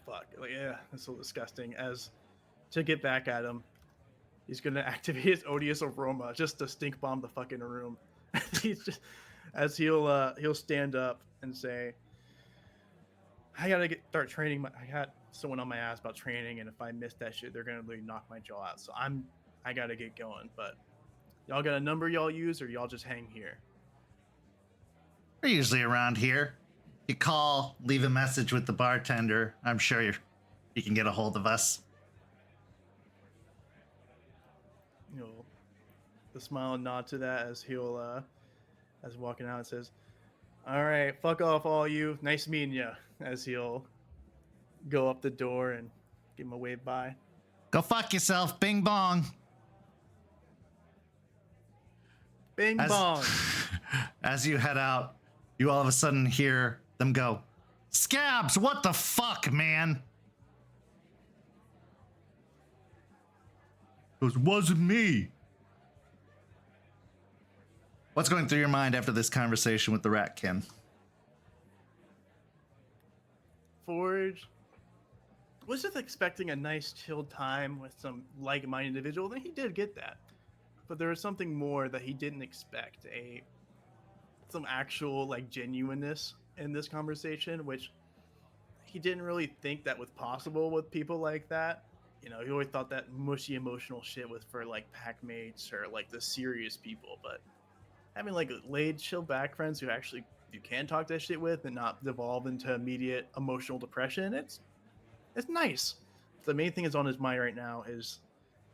[SPEAKER 6] fuck. Yeah, that's so disgusting. As to get back at him, he's gonna activate his odious aroma just to stink bomb the fucking room. He'll stand up and say, "I gotta start training. I got someone on my ass about training, and if I miss that shit, they're gonna literally knock my jaw out. So I gotta get going. But y'all got a number y'all use, or y'all just hang here?"
[SPEAKER 4] We're usually around here. You call, leave a message with the bartender. I'm sure you can get a hold of us.
[SPEAKER 6] The smile and nod to that as he'll as walking out and says, "All right, fuck off, all you. Nice meeting ya." As he'll go up the door and give him a wave bye.
[SPEAKER 4] Go fuck yourself, bing bong.
[SPEAKER 6] Bing bong.
[SPEAKER 4] As you head out, you all of a sudden hear them go, "Scabs, what the fuck, man?" Goes, "Wasn't me." What's going through your mind after this conversation with the Ratkin?
[SPEAKER 6] Forge was just expecting a nice chilled time with some like-minded individual, and he did get that. But there was something more that he didn't expect, some actual like genuineness in this conversation, which he didn't really think that was possible with people like that. You know, he always thought that mushy emotional shit was for like pack mates or like the serious people, but having like laid chill back friends who actually you can talk that shit with and not devolve into immediate emotional depression, it's nice. The main thing is on his mind right now is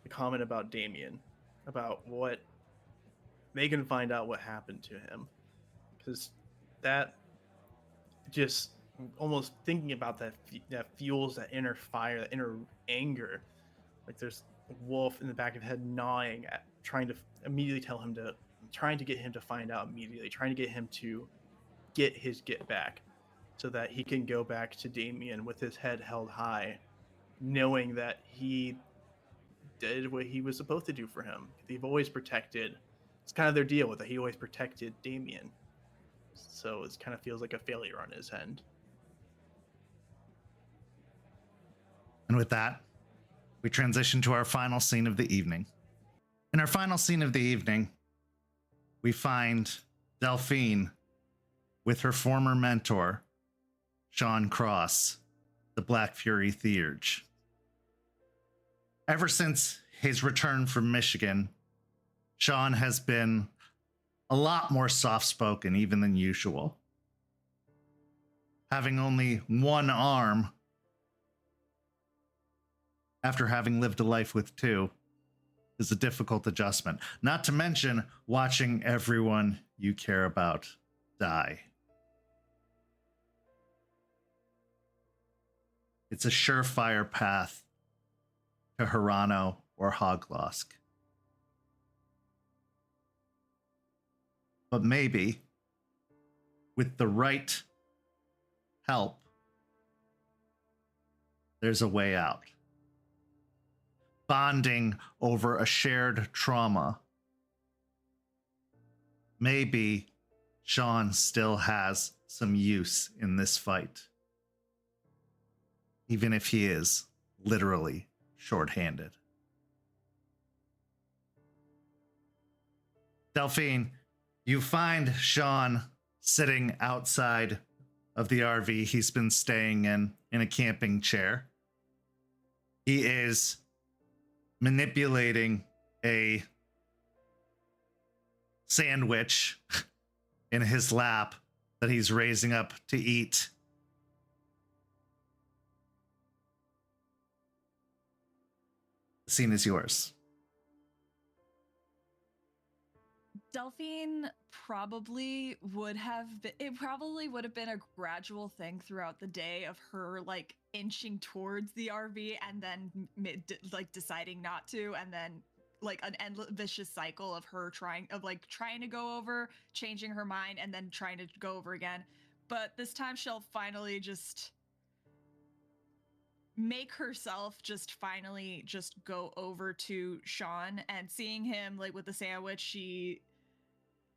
[SPEAKER 6] the comment about Damien, about what they can find out what happened to him, because that just almost thinking about that fuels that inner fire, that inner anger. Like there's a wolf in the back of his head gnawing at trying to immediately trying to get him to find out immediately, trying to get him to get back so that he can go back to Damien with his head held high, knowing that he did what he was supposed to do for him. They've always protected. It's kind of their deal with it. He always protected Damien. So it kind of feels like a failure on his end.
[SPEAKER 4] And with that, we transition to our final scene of the evening. In our final scene of the evening, we find Delphine with her former mentor, Shawn Cross, the Black Fury Theurge. Ever since his return from Michigan, Shawn has been a lot more soft-spoken even than usual. Having only one arm after having lived a life with two is a difficult adjustment. Not to mention watching everyone you care about die. It's a surefire path to Hirano or Hoglosk. But maybe, with the right help, there's a way out. Bonding over a shared trauma. Maybe Shawn still has some use in this fight, even if he is literally shorthanded. Delphine, you find Shawn sitting outside of the RV he's been staying in a camping chair. He is manipulating a sandwich in his lap that he's raising up to eat. The scene is yours.
[SPEAKER 9] Delphine probably would have been a gradual thing throughout the day of her like inching towards the RV and then like deciding not to, and then like an endless vicious cycle of her trying to go over, changing her mind, and then trying to go over again. But this time she'll finally just make herself finally go over to Shawn, and seeing him like with the sandwich, she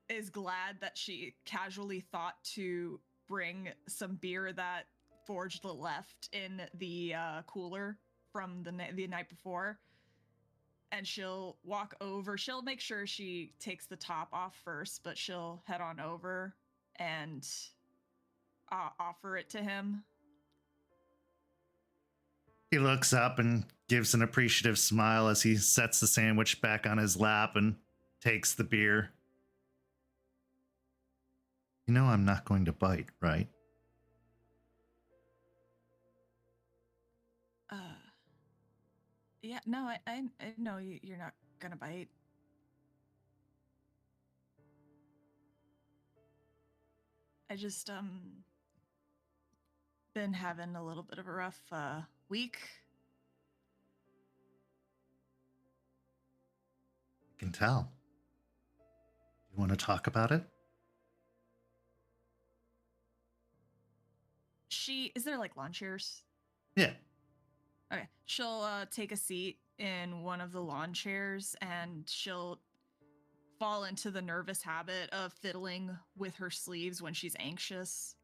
[SPEAKER 9] is glad that she casually thought to bring some beer that Forged left in the cooler from the night before. And she'll walk over. She'll make sure she takes the top off first, but she'll head on over and offer it to him.
[SPEAKER 4] He looks up and gives an appreciative smile as he sets the sandwich back on his lap and takes the beer. You know I'm not going to bite, right?
[SPEAKER 9] Yeah, no, I know you're not gonna bite. I just, been having a little bit of a rough, week.
[SPEAKER 4] I can tell. You want to talk about it?
[SPEAKER 9] Is there like lawn chairs?
[SPEAKER 4] Yeah.
[SPEAKER 9] Okay. She'll take a seat in one of the lawn chairs, and she'll fall into the nervous habit of fiddling with her sleeves when she's anxious.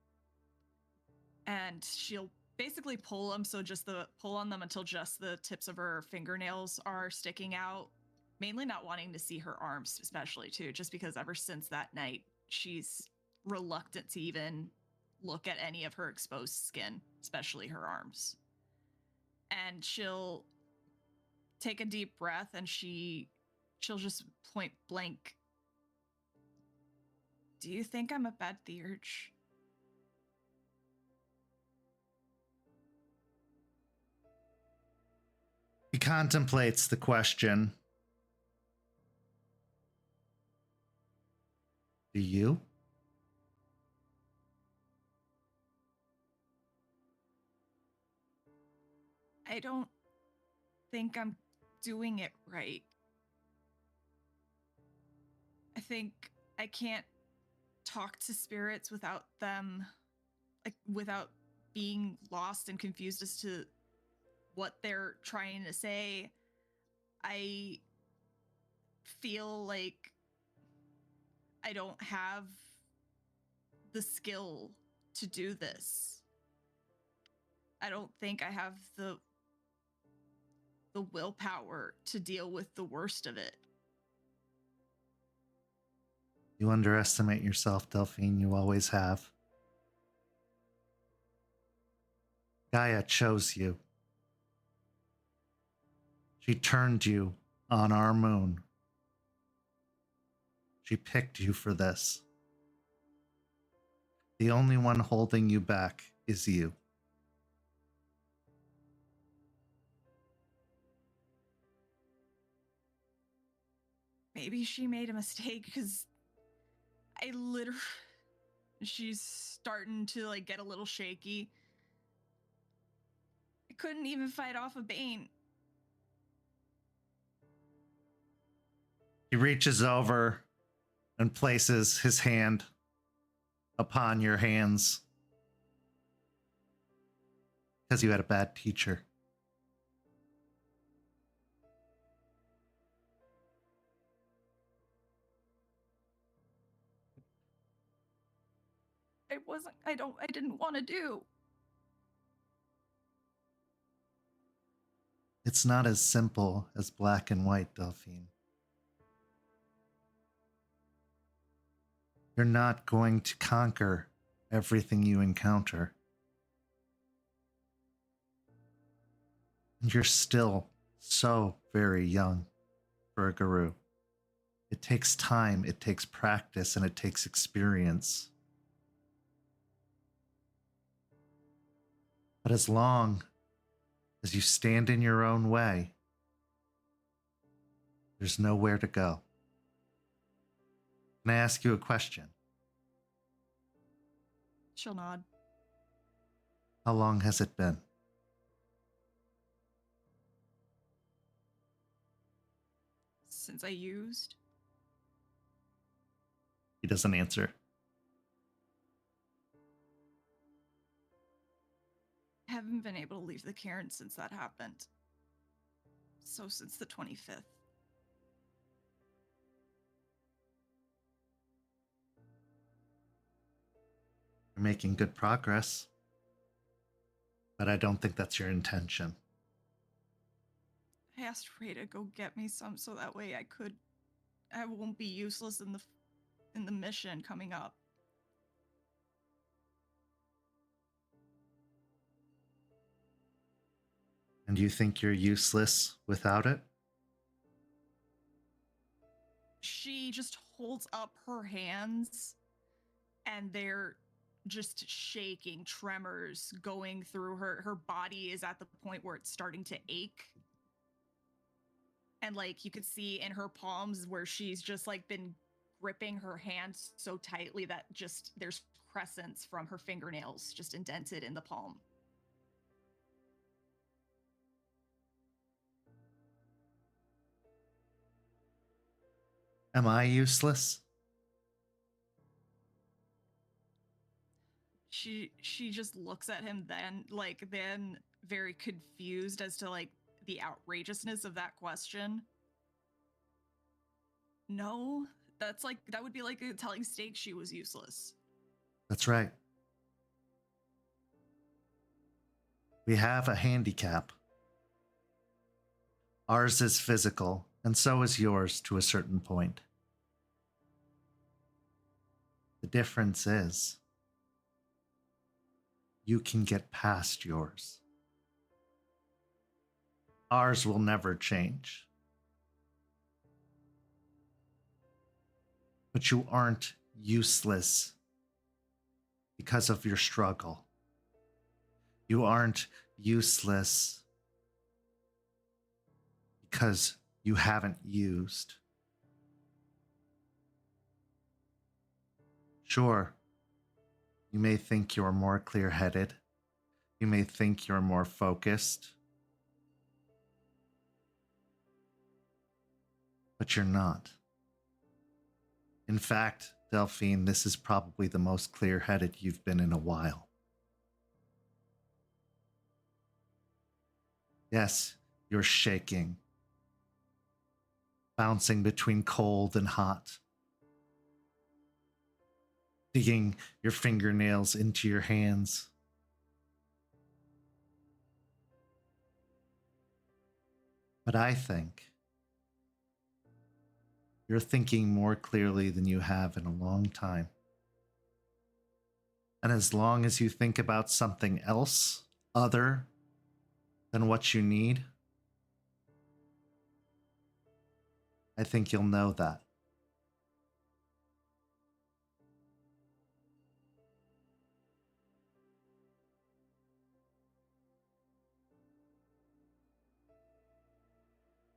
[SPEAKER 9] And she'll basically pull them, so just pull on them until just the tips of her fingernails are sticking out. Mainly not wanting to see her arms, especially too, just because ever since that night, she's reluctant to even look at any of her exposed skin, especially her arms. And she'll take a deep breath and she'll just point blank. Do you think I'm a bad theurge?
[SPEAKER 4] He contemplates the question. Do you?
[SPEAKER 9] I don't think I'm doing it right. I think I can't talk to spirits without them, without being lost and confused as to what they're trying to say. I feel like I don't have the skill to do this. I don't think I have the willpower to deal with the worst of it.
[SPEAKER 4] You underestimate yourself, Delphine. You always have. Gaia chose you. She turned you on our moon. She picked you for this. The only one holding you back is you.
[SPEAKER 9] Maybe she made a mistake because she's starting to get a little shaky. I couldn't even fight off a Bane.
[SPEAKER 4] He reaches over and places his hand upon your hands because you had a bad teacher.
[SPEAKER 9] I didn't want to do.
[SPEAKER 4] It's not as simple as black and white, Delphine. You're not going to conquer everything you encounter. And you're still so very young for a guru. It takes time, it takes practice, and it takes experience. But as long as you stand in your own way, there's nowhere to go. Can I ask you a question?
[SPEAKER 9] She'll nod.
[SPEAKER 4] How long has it been?
[SPEAKER 9] Since I used?
[SPEAKER 4] He doesn't answer.
[SPEAKER 9] I haven't been able to leave the cairn since that happened. So since the 25th.
[SPEAKER 4] You're making good progress, but I don't think that's your intention.
[SPEAKER 9] I asked Ray to go get me some so that way I won't be useless in the mission coming up.
[SPEAKER 4] And you think you're useless without it?
[SPEAKER 9] She just holds up her hands and they're just shaking, tremors going through her. Her body is at the point where it's starting to ache. And you could see in her palms where she's just been gripping her hands so tightly that just there's crescents from her fingernails just indented in the palm.
[SPEAKER 4] Am I useless?
[SPEAKER 9] She just looks at him then very confused as to the outrageousness of that question. No, that would be like telling Stakes she was useless.
[SPEAKER 4] That's right. We have a handicap. Ours is physical, and so is yours to a certain point. The difference is, you can get past yours. Ours will never change. But you aren't useless because of your struggle. You aren't useless because you haven't used. Sure, you may think you're more clear-headed. You may think you're more focused. But you're not. In fact, Delphine, this is probably the most clear-headed you've been in a while. Yes, you're shaking, bouncing between cold and hot, digging your fingernails into your hands. But I think you're thinking more clearly than you have in a long time. And as long as you think about something else other than what you need, I think you'll know that.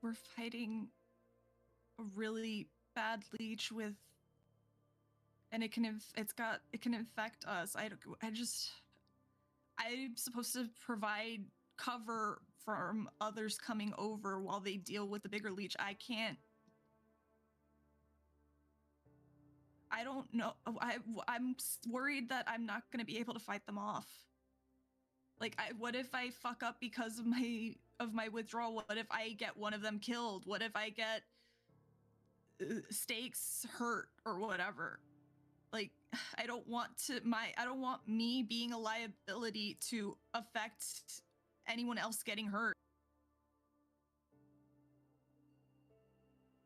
[SPEAKER 9] We're fighting a really bad leech with, and it can infect us. I'm supposed to provide cover from others coming over while they deal with the bigger leech. I don't know. I'm worried that I'm not going to be able to fight them off. Like, what if I fuck up because of my withdrawal? What if I get one of them killed? What if I get Stakes hurt or whatever? Like, I don't want me being a liability to affect anyone else getting hurt.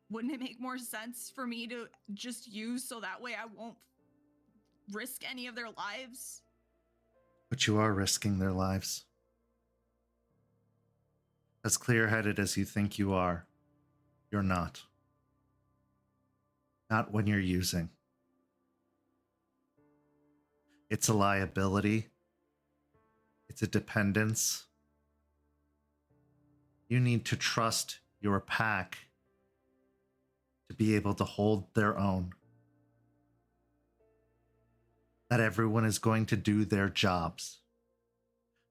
[SPEAKER 9] Wouldn't it make more sense for me to just use so that way I won't risk any of their lives?
[SPEAKER 4] But you are risking their lives. As clear-headed as you think you are, you're not. Not when you're using. It's a liability. It's a dependence. You need to trust your pack to be able to hold their own. That everyone is going to do their jobs.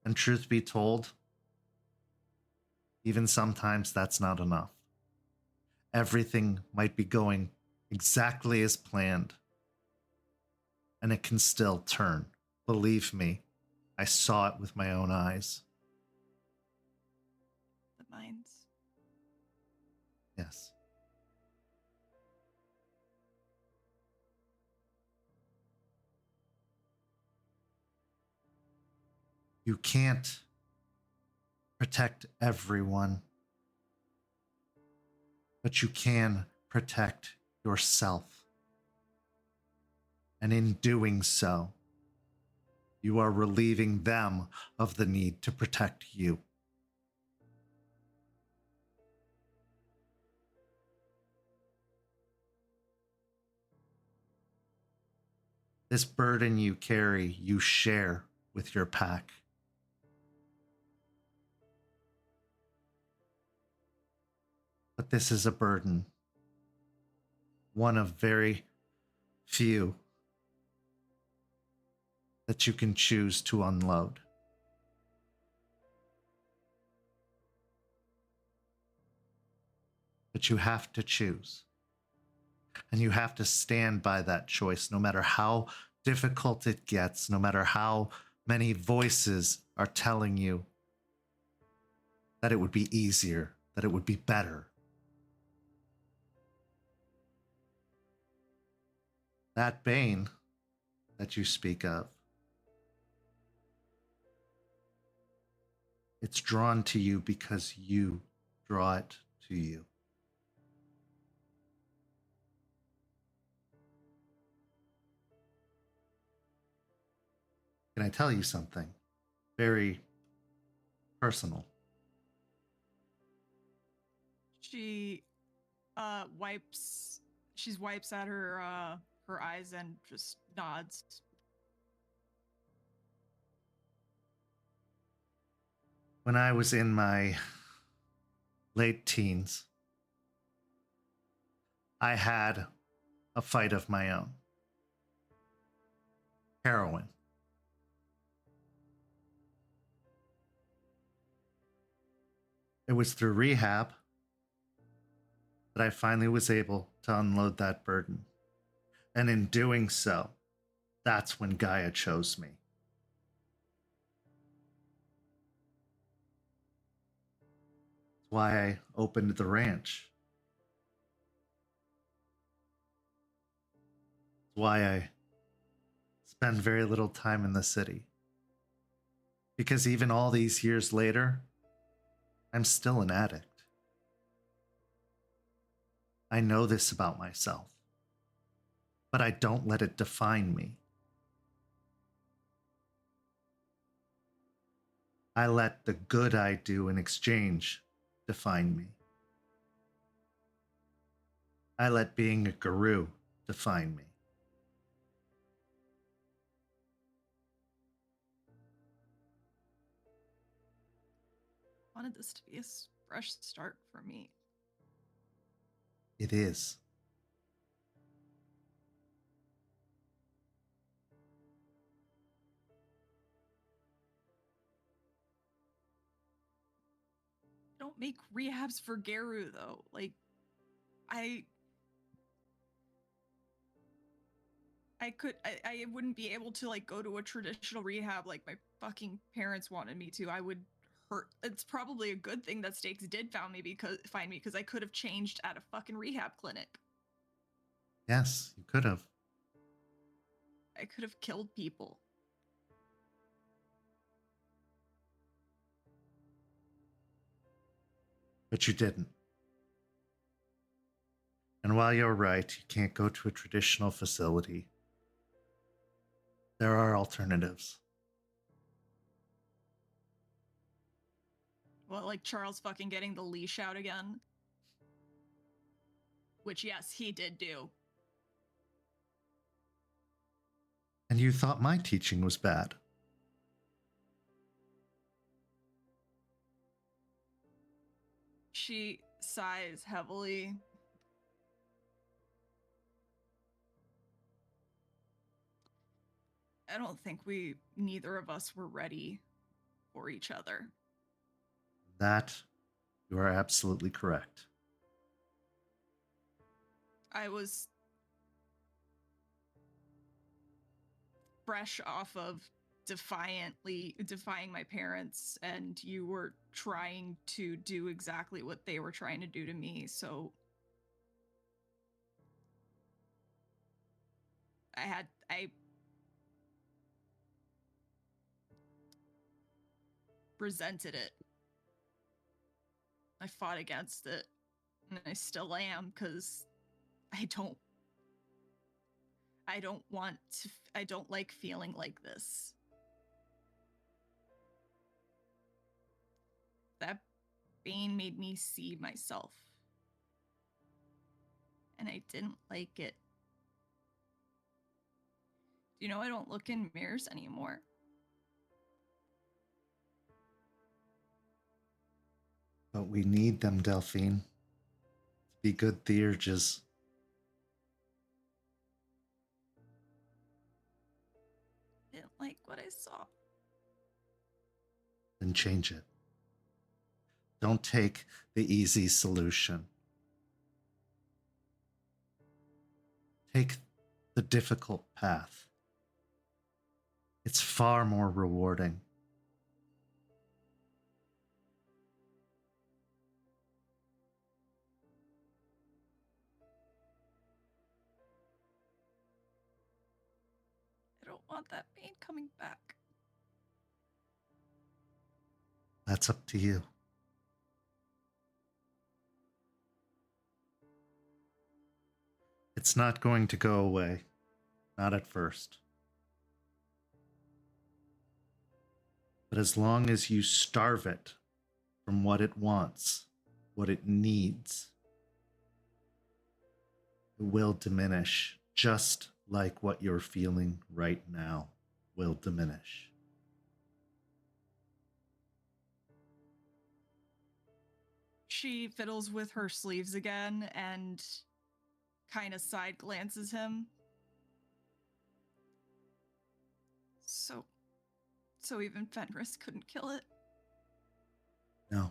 [SPEAKER 4] And truth be told, even sometimes that's not enough. Everything might be going exactly as planned, and it can still turn. Believe me, I saw it with my own eyes.
[SPEAKER 9] The minds.
[SPEAKER 4] Yes. You can't protect everyone, but you can protect yourself. And in doing so, you are relieving them of the need to protect you. This burden you carry, you share with your pack. But this is a burden, one of very few that you can choose to unload. But you have to choose. And you have to stand by that choice, no matter how difficult it gets, no matter how many voices are telling you that it would be easier, that it would be better. That Bane that you speak of, it's drawn to you because you draw it to you. Can I tell you something very personal?
[SPEAKER 9] She wipes at her eyes and just nods.
[SPEAKER 4] When I was in my late teens, I had a fight of my own. Heroin. It was through rehab that I finally was able to unload that burden. And in doing so, that's when Gaia chose me. That's why I opened the ranch. That's why I spend very little time in the city. Because even all these years later, I'm still an addict. I know this about myself, but I don't let it define me. I let the good I do in exchange define me. I let being a guru define me.
[SPEAKER 9] I wanted this to be a fresh start for me.
[SPEAKER 4] It is.
[SPEAKER 9] Don't make rehabs for Geru though. Like, I wouldn't be able to like go to a traditional rehab like my fucking parents wanted me to. I would hurt. It's probably a good thing that Stakes did find me because I could have changed at a fucking rehab clinic.
[SPEAKER 4] Yes, you could have.
[SPEAKER 9] I could have killed people.
[SPEAKER 4] But you didn't. And while you're right, you can't go to a traditional facility. There are alternatives.
[SPEAKER 9] Well, like Charles fucking getting the leash out again. Which, yes, he did do.
[SPEAKER 4] And you thought my teaching was bad.
[SPEAKER 9] She sighs heavily. I don't think neither of us were ready for each other.
[SPEAKER 4] That, you are absolutely correct.
[SPEAKER 9] I was fresh off of defying my parents, and you were trying to do exactly what they were trying to do to me, so I resented it. I fought against it, and I still am, because I don't like feeling like this. That Bane made me see myself. And I didn't like it. You know, I don't look in mirrors anymore.
[SPEAKER 4] But we need them, Delphine, to be good theurges.
[SPEAKER 9] Didn't like what I saw.
[SPEAKER 4] Then change it. Don't take the easy solution. Take the difficult path. It's far more rewarding.
[SPEAKER 9] want that pain coming back.
[SPEAKER 4] That's up to you. It's not going to go away. Not at first. But as long as you starve it from what it wants, what it needs, it will diminish, just like what you're feeling right now will diminish.
[SPEAKER 9] She fiddles with her sleeves again and kind of side glances him. So even Fenris couldn't kill it?
[SPEAKER 4] No.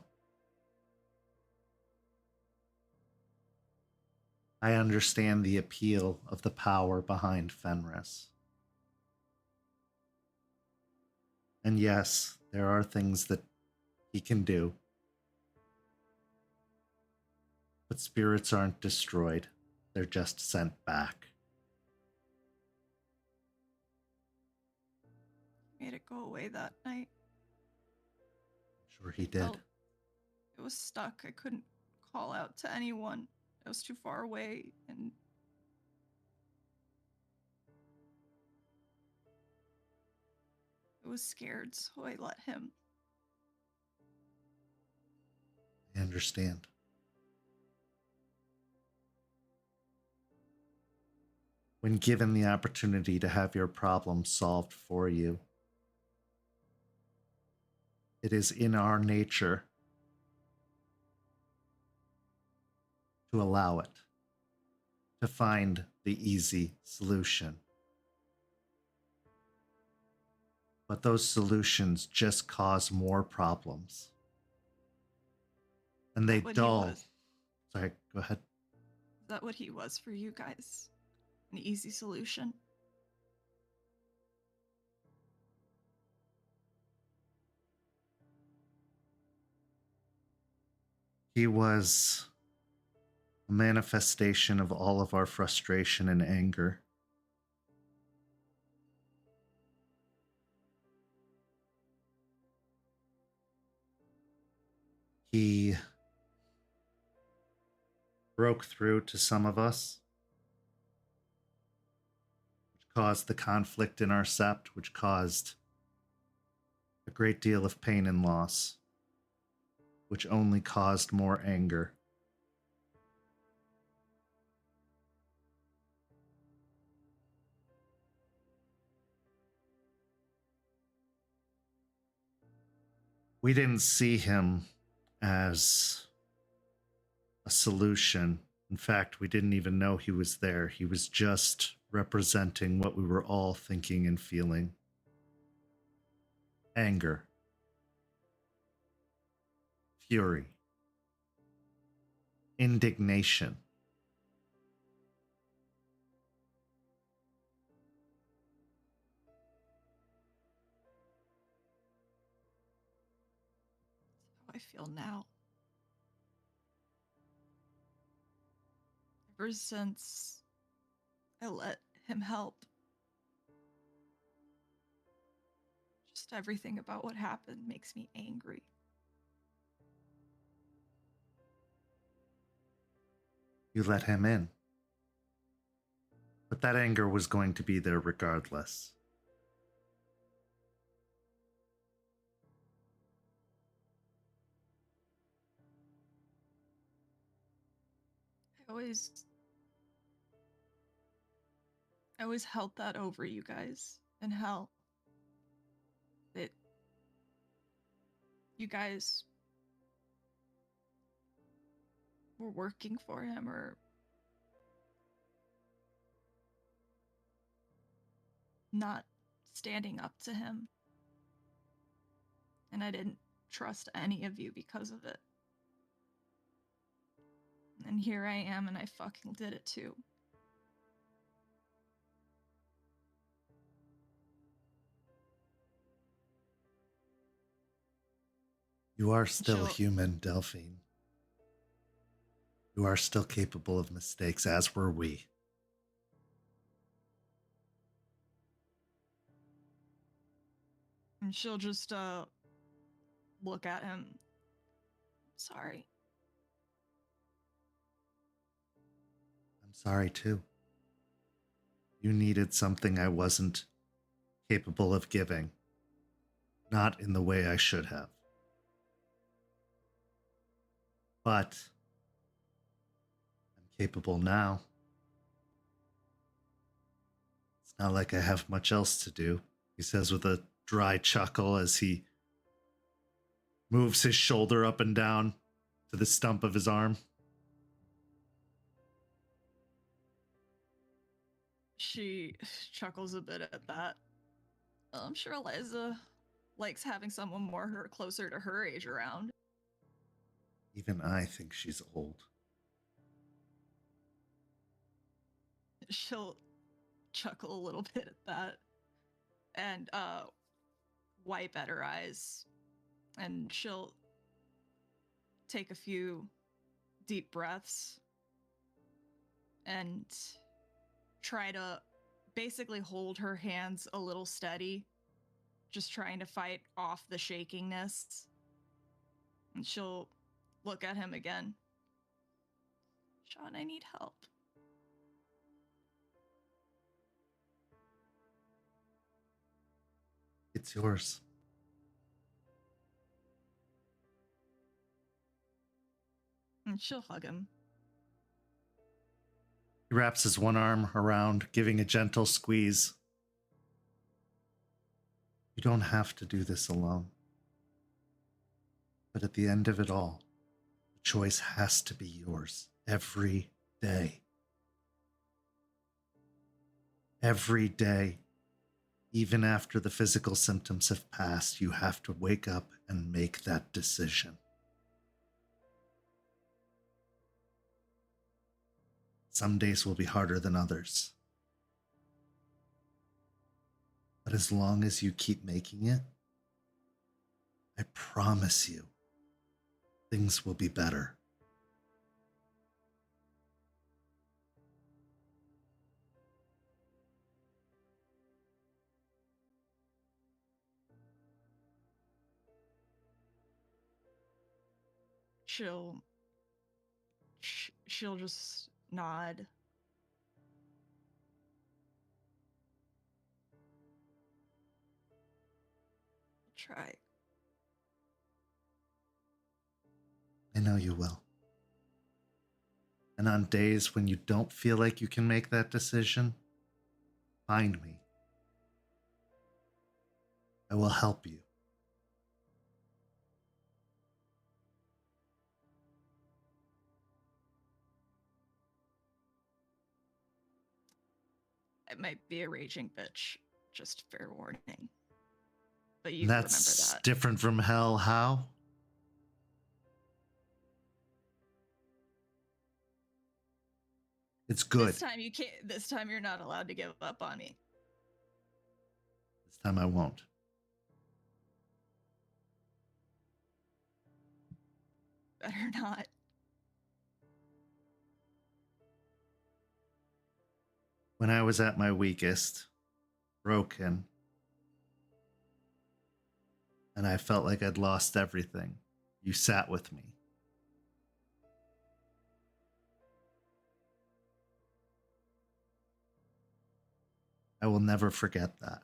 [SPEAKER 4] I understand the appeal of the power behind Fenris. And yes, there are things that he can do. But spirits aren't destroyed. They're just sent back.
[SPEAKER 9] Made it go away that night.
[SPEAKER 4] Sure he did.
[SPEAKER 9] It was stuck. I couldn't call out to anyone. I was too far away, and I was scared, so I let him.
[SPEAKER 4] I understand. When given the opportunity to have your problem solved for you, it is in our nature to allow it, to find the easy solution. But those solutions just cause more problems. And they
[SPEAKER 9] What he
[SPEAKER 4] dull.
[SPEAKER 9] was.
[SPEAKER 4] Sorry, go ahead.
[SPEAKER 9] Is that what he was for you guys? An easy solution?
[SPEAKER 4] He was a manifestation of all of our frustration and anger. He broke through to some of us, which caused the conflict in our sept, which caused a great deal of pain and loss, which only caused more anger. We didn't see him as a solution. In fact, we didn't even know he was there. He was just representing what we were all thinking and feeling. Anger. Fury. Indignation.
[SPEAKER 9] That's how I feel now. Ever since I let him help, just everything about what happened makes me angry.
[SPEAKER 4] You let him in. But that anger was going to be there regardless.
[SPEAKER 9] I always held that over you guys, and how that you guys were working for him or not standing up to him. And I didn't trust any of you because of it. And here I am, and I fucking did it too.
[SPEAKER 4] You are still
[SPEAKER 9] Sure.
[SPEAKER 4] human, Delphine. You are still capable of mistakes, as were we.
[SPEAKER 9] And she'll just look at him. Sorry.
[SPEAKER 4] I'm sorry too. You needed something I wasn't capable of giving. Not in the way I should have. But I'm capable now. It's not like I have much else to do, he says with a dry chuckle as he moves his shoulder up and down to the stump of his arm.
[SPEAKER 9] She chuckles a bit at that. I'm sure Eliza likes having someone closer to her age around.
[SPEAKER 4] Even I think she's old.
[SPEAKER 9] She'll chuckle a little bit at that and wipe at her eyes, and she'll take a few deep breaths and try to basically hold her hands a little steady, just trying to fight off the shakiness. And she'll look at him again. Shawn, I need help.
[SPEAKER 4] It's yours.
[SPEAKER 9] And she'll hug him.
[SPEAKER 4] He wraps his one arm around, giving a gentle squeeze. You don't have to do this alone. But at the end of it all, the choice has to be yours every day. Every day, even after the physical symptoms have passed, you have to wake up and make that decision. Some days will be harder than others. But as long as you keep making it, I promise you, things will be better.
[SPEAKER 9] She'll just nod. Try.
[SPEAKER 4] I know you will. And on days when you don't feel like you can make that decision, find me. I will help you.
[SPEAKER 9] It might be a raging bitch, just fair warning. But you
[SPEAKER 4] And
[SPEAKER 9] remember
[SPEAKER 4] that's
[SPEAKER 9] that.
[SPEAKER 4] different from hell. How? It's good.
[SPEAKER 9] This time you can't. This time you're not allowed to give up on me.
[SPEAKER 4] This time I won't.
[SPEAKER 9] Better not.
[SPEAKER 4] When I was at my weakest, broken, and I felt like I'd lost everything, you sat with me. I will never forget that.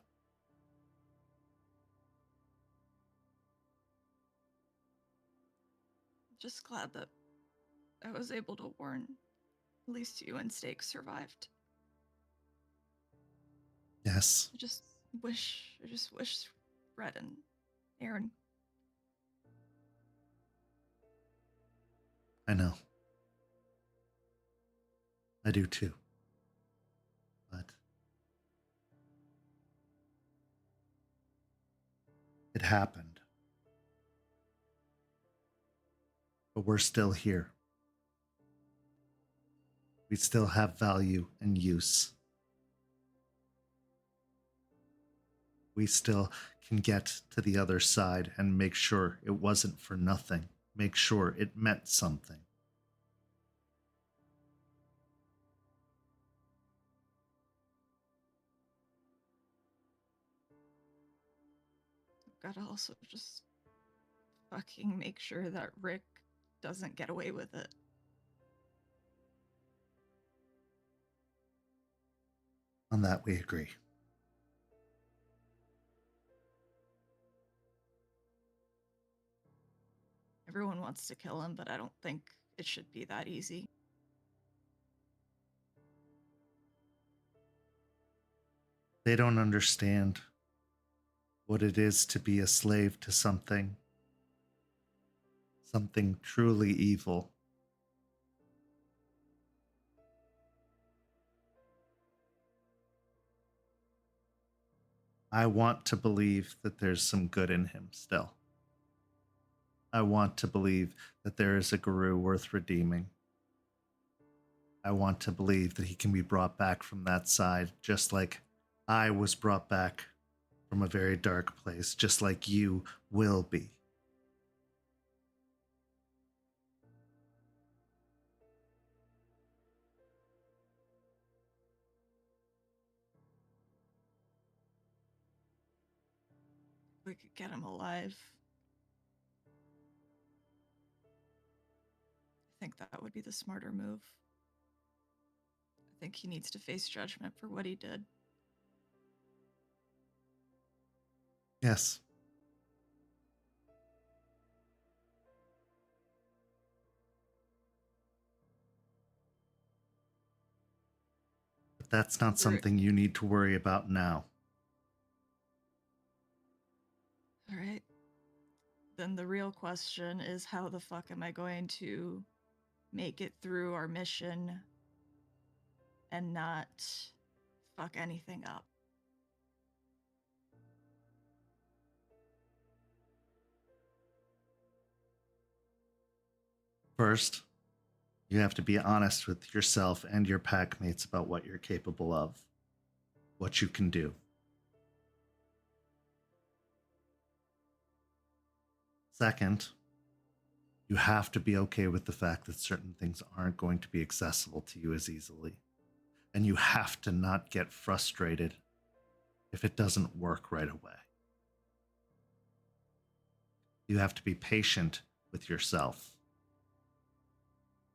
[SPEAKER 9] Just glad that I was able to warn at least you and Stakes survived.
[SPEAKER 4] Yes.
[SPEAKER 9] I just wish Red and Aaron.
[SPEAKER 4] I know. I do too. But it happened. But we're still here. We still have value and use. We still can get to the other side and make sure it wasn't for nothing. Make sure it meant something.
[SPEAKER 9] gotta also just fucking make sure that Rick doesn't get away with it.
[SPEAKER 4] On that, we agree.
[SPEAKER 9] Everyone wants to kill him, but I don't think it should be that easy.
[SPEAKER 4] They don't understand what it is to be a slave to something truly evil. I want to believe that there's some good in him still. I want to believe that there is a guru worth redeeming. I want to believe that he can be brought back from that side, just like I was brought back from a very dark place, just like you will be.
[SPEAKER 9] We could get him alive. I think that would be the smarter move. I think he needs to face judgment for what he did.
[SPEAKER 4] Yes. But that's not something you need to worry about now.
[SPEAKER 9] All right. Then the real question is, how the fuck am I going to make it through our mission and not fuck anything up?
[SPEAKER 4] First, you have to be honest with yourself and your packmates about what you're capable of, what you can do. Second, you have to be okay with the fact that certain things aren't going to be accessible to you as easily. And you have to not get frustrated if it doesn't work right away. You have to be patient with yourself.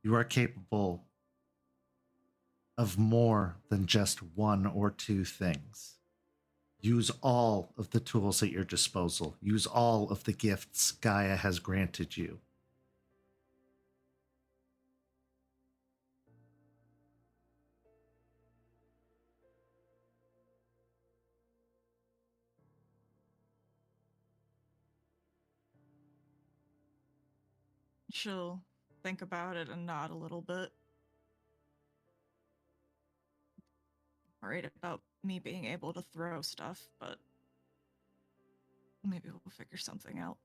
[SPEAKER 4] You are capable of more than just one or two things. Use all of the tools at your disposal. Use all of the gifts Gaia has granted you.
[SPEAKER 9] She'll think about it and nod a little bit. Worried about me being able to throw stuff, but maybe we'll figure something out.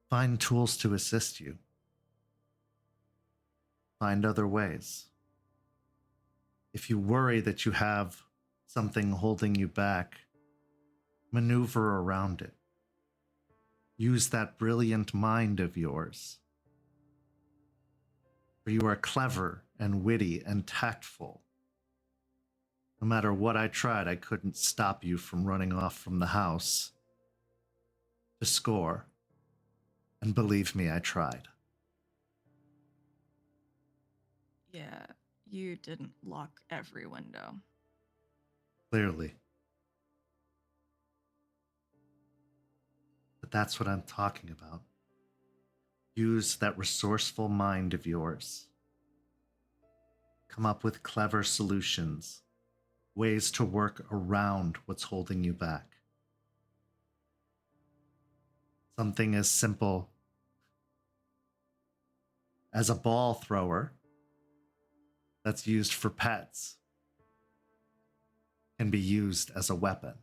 [SPEAKER 4] Find tools to assist you. Find other ways. If you worry that you have something holding you back, maneuver around it. Use that brilliant mind of yours. For you are clever and witty and tactful. No matter what I tried, I couldn't stop you from running off from the house to score. And believe me, I tried.
[SPEAKER 9] Yeah, you didn't lock every window.
[SPEAKER 4] Clearly. But that's what I'm talking about. Use that resourceful mind of yours. Come up with clever solutions, ways to work around what's holding you back. Something as simple as a ball thrower that's used for pets can be used as a weapon.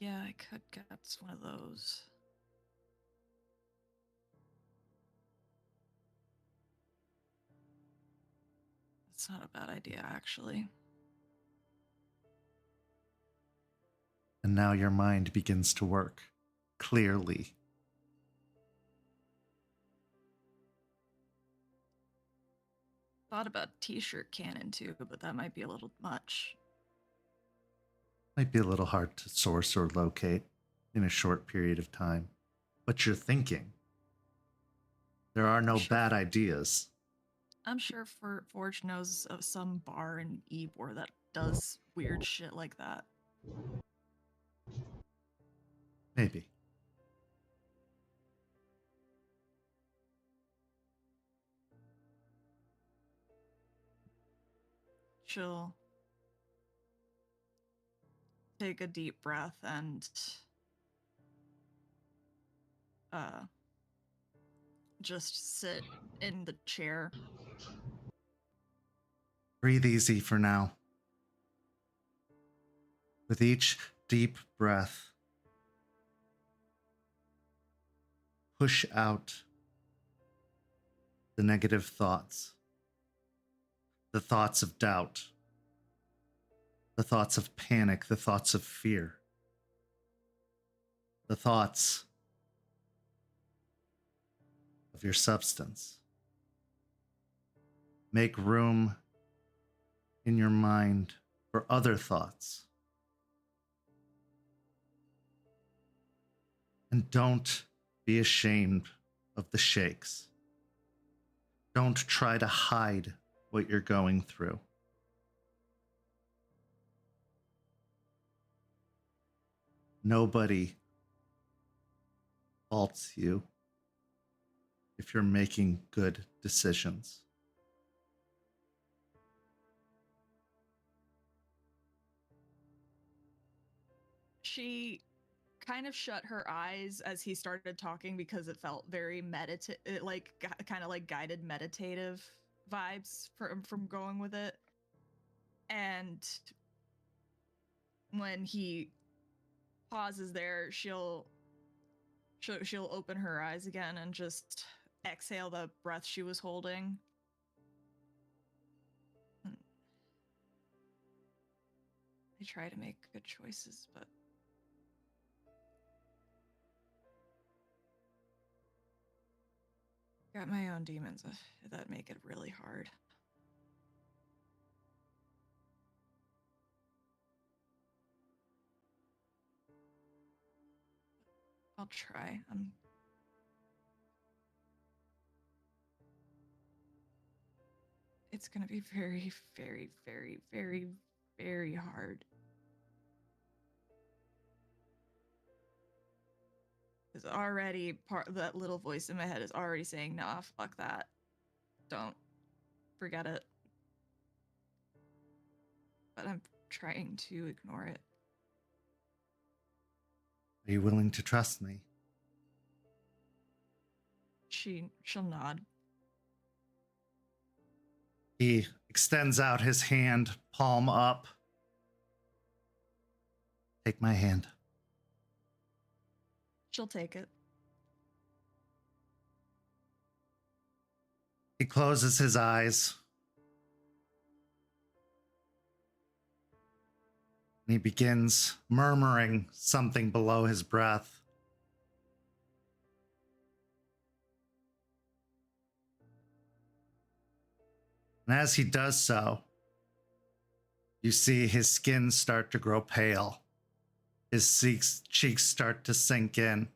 [SPEAKER 9] Yeah, I could get one of those. It's not a bad idea, actually.
[SPEAKER 4] And now your mind begins to work clearly.
[SPEAKER 9] Thought about t-shirt cannon too, but that might be a little much.
[SPEAKER 4] Might be a little hard to source or locate in a short period of time. But you're thinking. There are no bad ideas.
[SPEAKER 9] I'm sure Forge knows of some bar in Ybor that does weird shit like that.
[SPEAKER 4] Maybe.
[SPEAKER 9] She'll take a deep breath and just sit in the chair.
[SPEAKER 4] Breathe easy for now. With each deep breath, push out the negative thoughts, the thoughts of doubt, the thoughts of panic, the thoughts of fear, the thoughts of your substance. Make room in your mind for other thoughts. And don't be ashamed of the shakes. Don't try to hide what you're going through. Nobody faults you if you're making good decisions.
[SPEAKER 9] She kind of shut her eyes as he started talking because it felt very kind of like guided meditative vibes from going with it. And when he pauses there, she'll open her eyes again and just exhale the breath she was holding. I try to make good choices, but got my own demons that make it really hard. I'll try. It's gonna be very, very, very, very, very hard. Is already that little voice in my head is already saying, nah, fuck that. Don't forget it. But I'm trying to ignore it.
[SPEAKER 4] Are you willing to trust me?
[SPEAKER 9] She'll nod.
[SPEAKER 4] He extends out his hand, palm up. Take my hand.
[SPEAKER 9] She'll take it.
[SPEAKER 4] He closes his eyes. And he begins murmuring something below his breath. And as he does so, you see his skin start to grow pale. His cheeks start to sink in.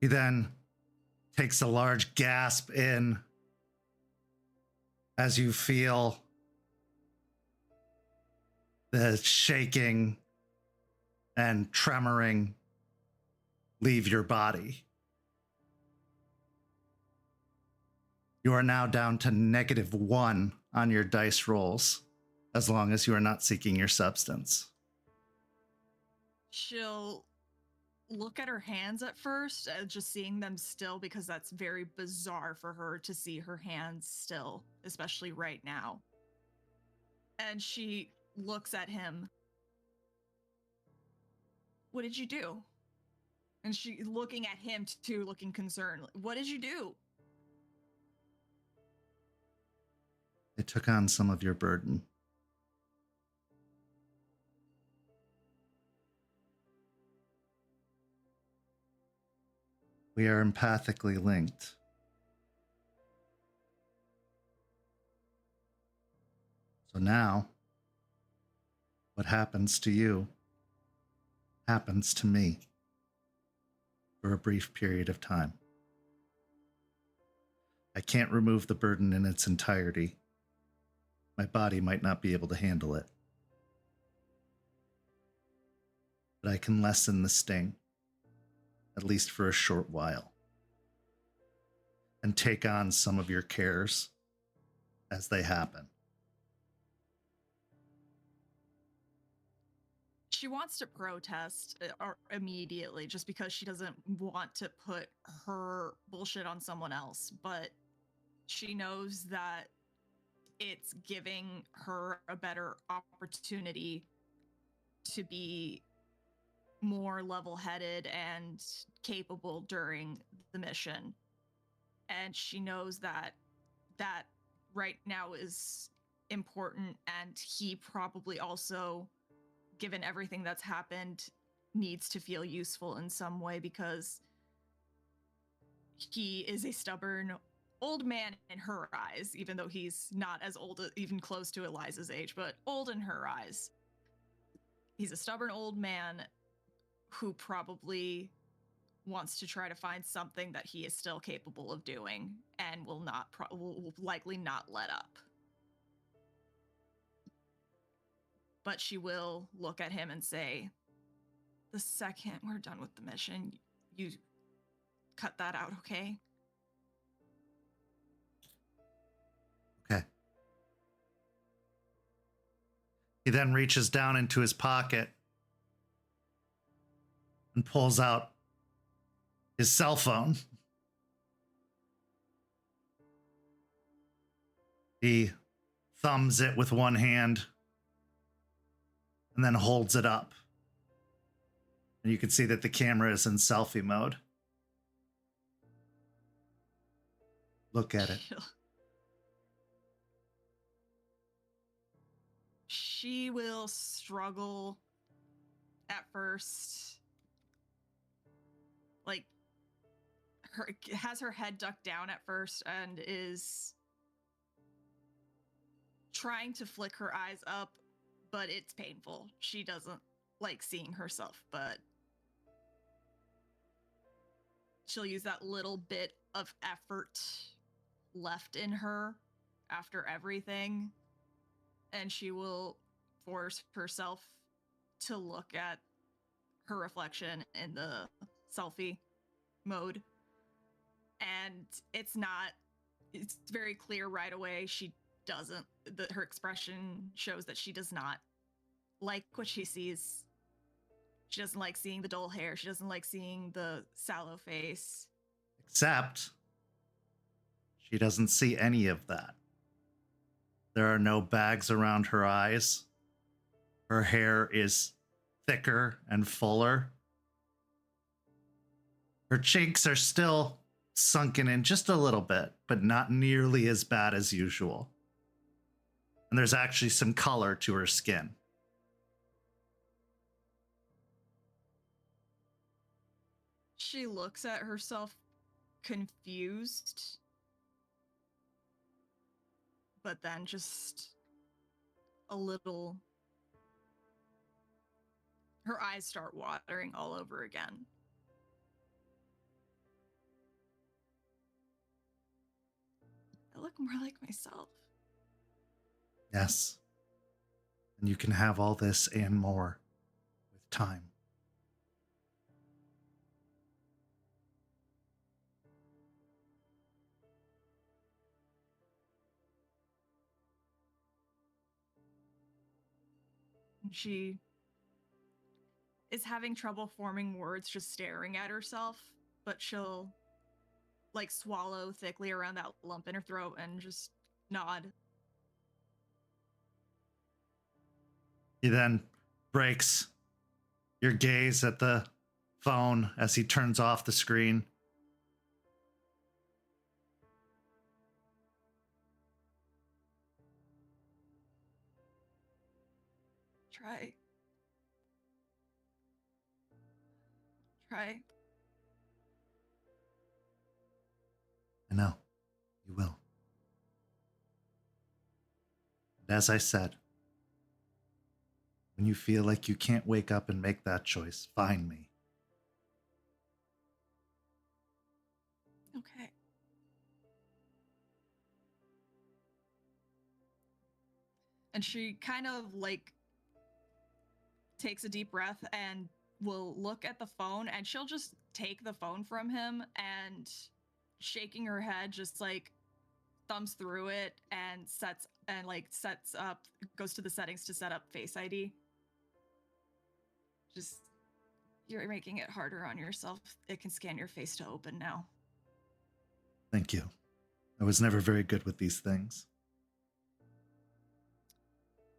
[SPEAKER 4] He then takes a large gasp in as you feel the shaking and tremoring leave your body. You are now down to -1 on your dice rolls, as long as you are not seeking your substance.
[SPEAKER 9] She'll look at her hands at first, just seeing them still, because that's very bizarre for her to see her hands still, especially right now. And she looks at him. What did you do? And she looking at him too, looking concerned. What did you do?
[SPEAKER 4] I took on some of your burden. We are empathically linked. So now, what happens to you happens to me for a brief period of time. I can't remove the burden in its entirety. My body might not be able to handle it. But I can lessen the sting, at least for a short while, and take on some of your cares as they happen.
[SPEAKER 9] She wants to protest immediately just because she doesn't want to put her bullshit on someone else, but she knows that it's giving her a better opportunity to be more level-headed and capable during the mission. And she knows that right now is important, and he probably also, given everything that's happened, needs to feel useful in some way because he is a stubborn old man in her eyes, even though he's not as old, even close to Eliza's age, but old in her eyes. He's a stubborn old man who probably wants to try to find something that he is still capable of doing and will likely not let up. But she will look at him and say, the second we're done with the mission, you cut that out, okay?
[SPEAKER 4] Okay. He then reaches down into his pocket and pulls out his cell phone. He thumbs it with one hand and then holds it up. And you can see that the camera is in selfie mode. Look at it.
[SPEAKER 9] She will struggle at first. Like, has her head ducked down at first and is trying to flick her eyes up, but it's painful. She doesn't like seeing herself, but she'll use that little bit of effort left in her after everything, and she will force herself to look at her reflection in the selfie mode. And it's very clear right away her expression shows that she does not like what she sees. She doesn't like seeing the dull hair. She doesn't like seeing the sallow face.
[SPEAKER 4] Except she doesn't see any of that. There are no bags around her eyes. Her hair is thicker and fuller. Her cheeks are still sunken in just a little bit, but not nearly as bad as usual. And there's actually some color to her skin.
[SPEAKER 9] She looks at herself confused, but then just a little. Her eyes start watering all over again. I look more like myself.
[SPEAKER 4] Yes. And you can have all this and more with time.
[SPEAKER 9] She is having trouble forming words just staring at herself, but she'll like swallow thickly around that lump in her throat and just nod.
[SPEAKER 4] He then breaks your gaze at the phone as he turns off the screen.
[SPEAKER 9] Try.
[SPEAKER 4] I know. You will. And as I said, when you feel like you can't wake up and make that choice, find me.
[SPEAKER 9] Okay. And she kind of like takes a deep breath and will look at the phone, and she'll just take the phone from him and, shaking her head, just like thumbs through it and sets up, goes to the settings to set up Face ID. Just, you're making it harder on yourself. It can scan your face to open now.
[SPEAKER 4] Thank you. I was never very good with these things.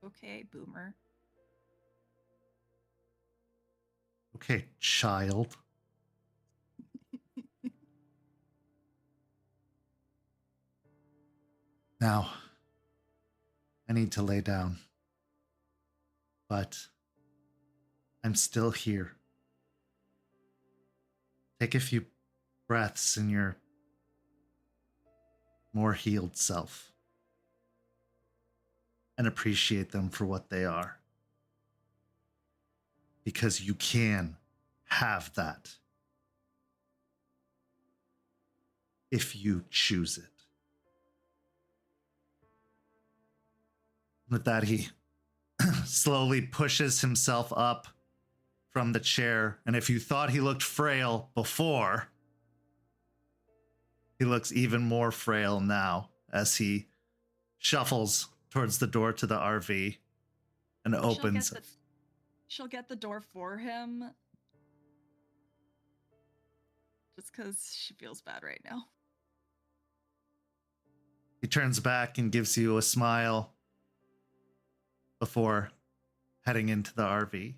[SPEAKER 9] Okay, boomer.
[SPEAKER 4] Okay, child. Now, I need to lay down. But I'm still here. Take a few breaths in your more healed self and appreciate them for what they are. Because you can have that if you choose it. With that, he slowly pushes himself up from the chair, and if you thought he looked frail before, he looks even more frail now as he shuffles towards the door to the RV and opens.
[SPEAKER 9] She'll get the door for him. Just because she feels bad right now.
[SPEAKER 4] He turns back and gives you a smile before heading into the RV.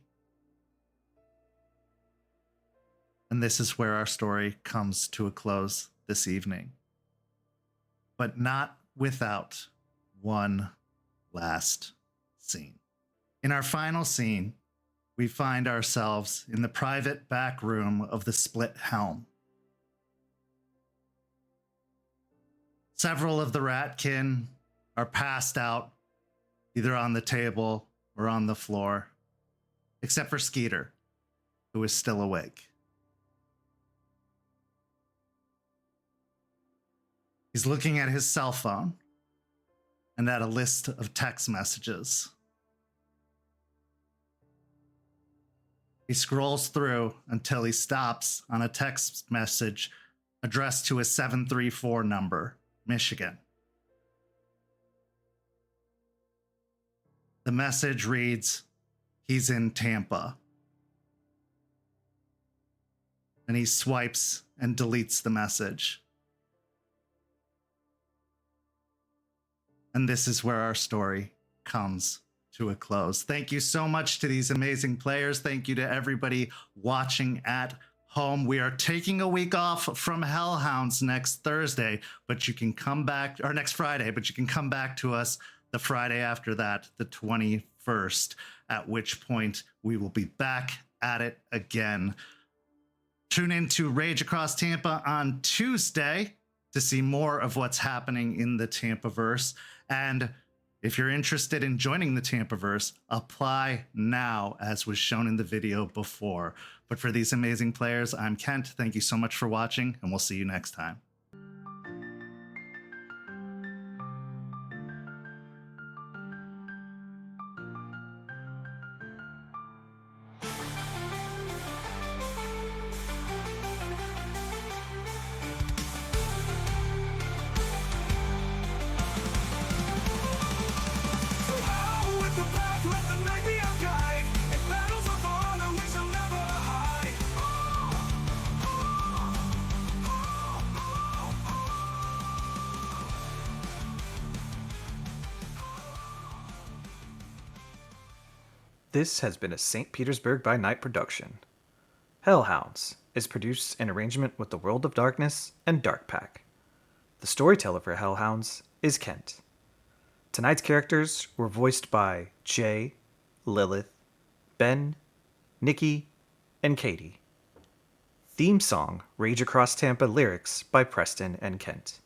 [SPEAKER 4] And this is where our story comes to a close this evening. But not without one last scene. In our final scene, we find ourselves in the private back room of the Split Helm. Several of the Ratkin are passed out, either on the table or on the floor, except for Skeeter, who is still awake. He's looking at his cell phone and at a list of text messages. He scrolls through until he stops on a text message addressed to a 734 number, Michigan. The message reads, "He's in Tampa." And he swipes and deletes the message. And this is where our story comes to a close. Thank you so much to these amazing players. Thank you to everybody watching at home. We are taking a week off from Hellhounds next Thursday, but you can come back, or next Friday, but you can come back to us the Friday after that, the 21st, at which point we will be back at it again. Tune in to Rage Across Tampa on Tuesday to see more of what's happening in the Tampaverse. And if you're interested in joining the Tampaverse, apply now, as was shown in the video before. But for these amazing players, I'm Kent. Thank you so much for watching, and we'll see you next time.
[SPEAKER 1] This has been a St. Petersburg by Night production. Hellhounds is produced in arrangement with the World of Darkness and Dark Pack. The storyteller for Hellhounds is Kent. Tonight's characters were voiced by Jay, Lilith, Ben, Nikki, and Katie. Theme song, Rage Across Tampa lyrics by Preston and Kent.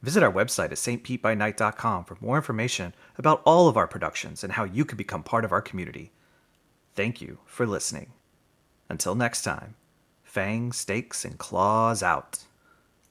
[SPEAKER 1] Visit our website at stpbynight.com for more information about all of our productions and how you can become part of our community. Thank you for listening. Until next time, fangs, stakes, and claws out.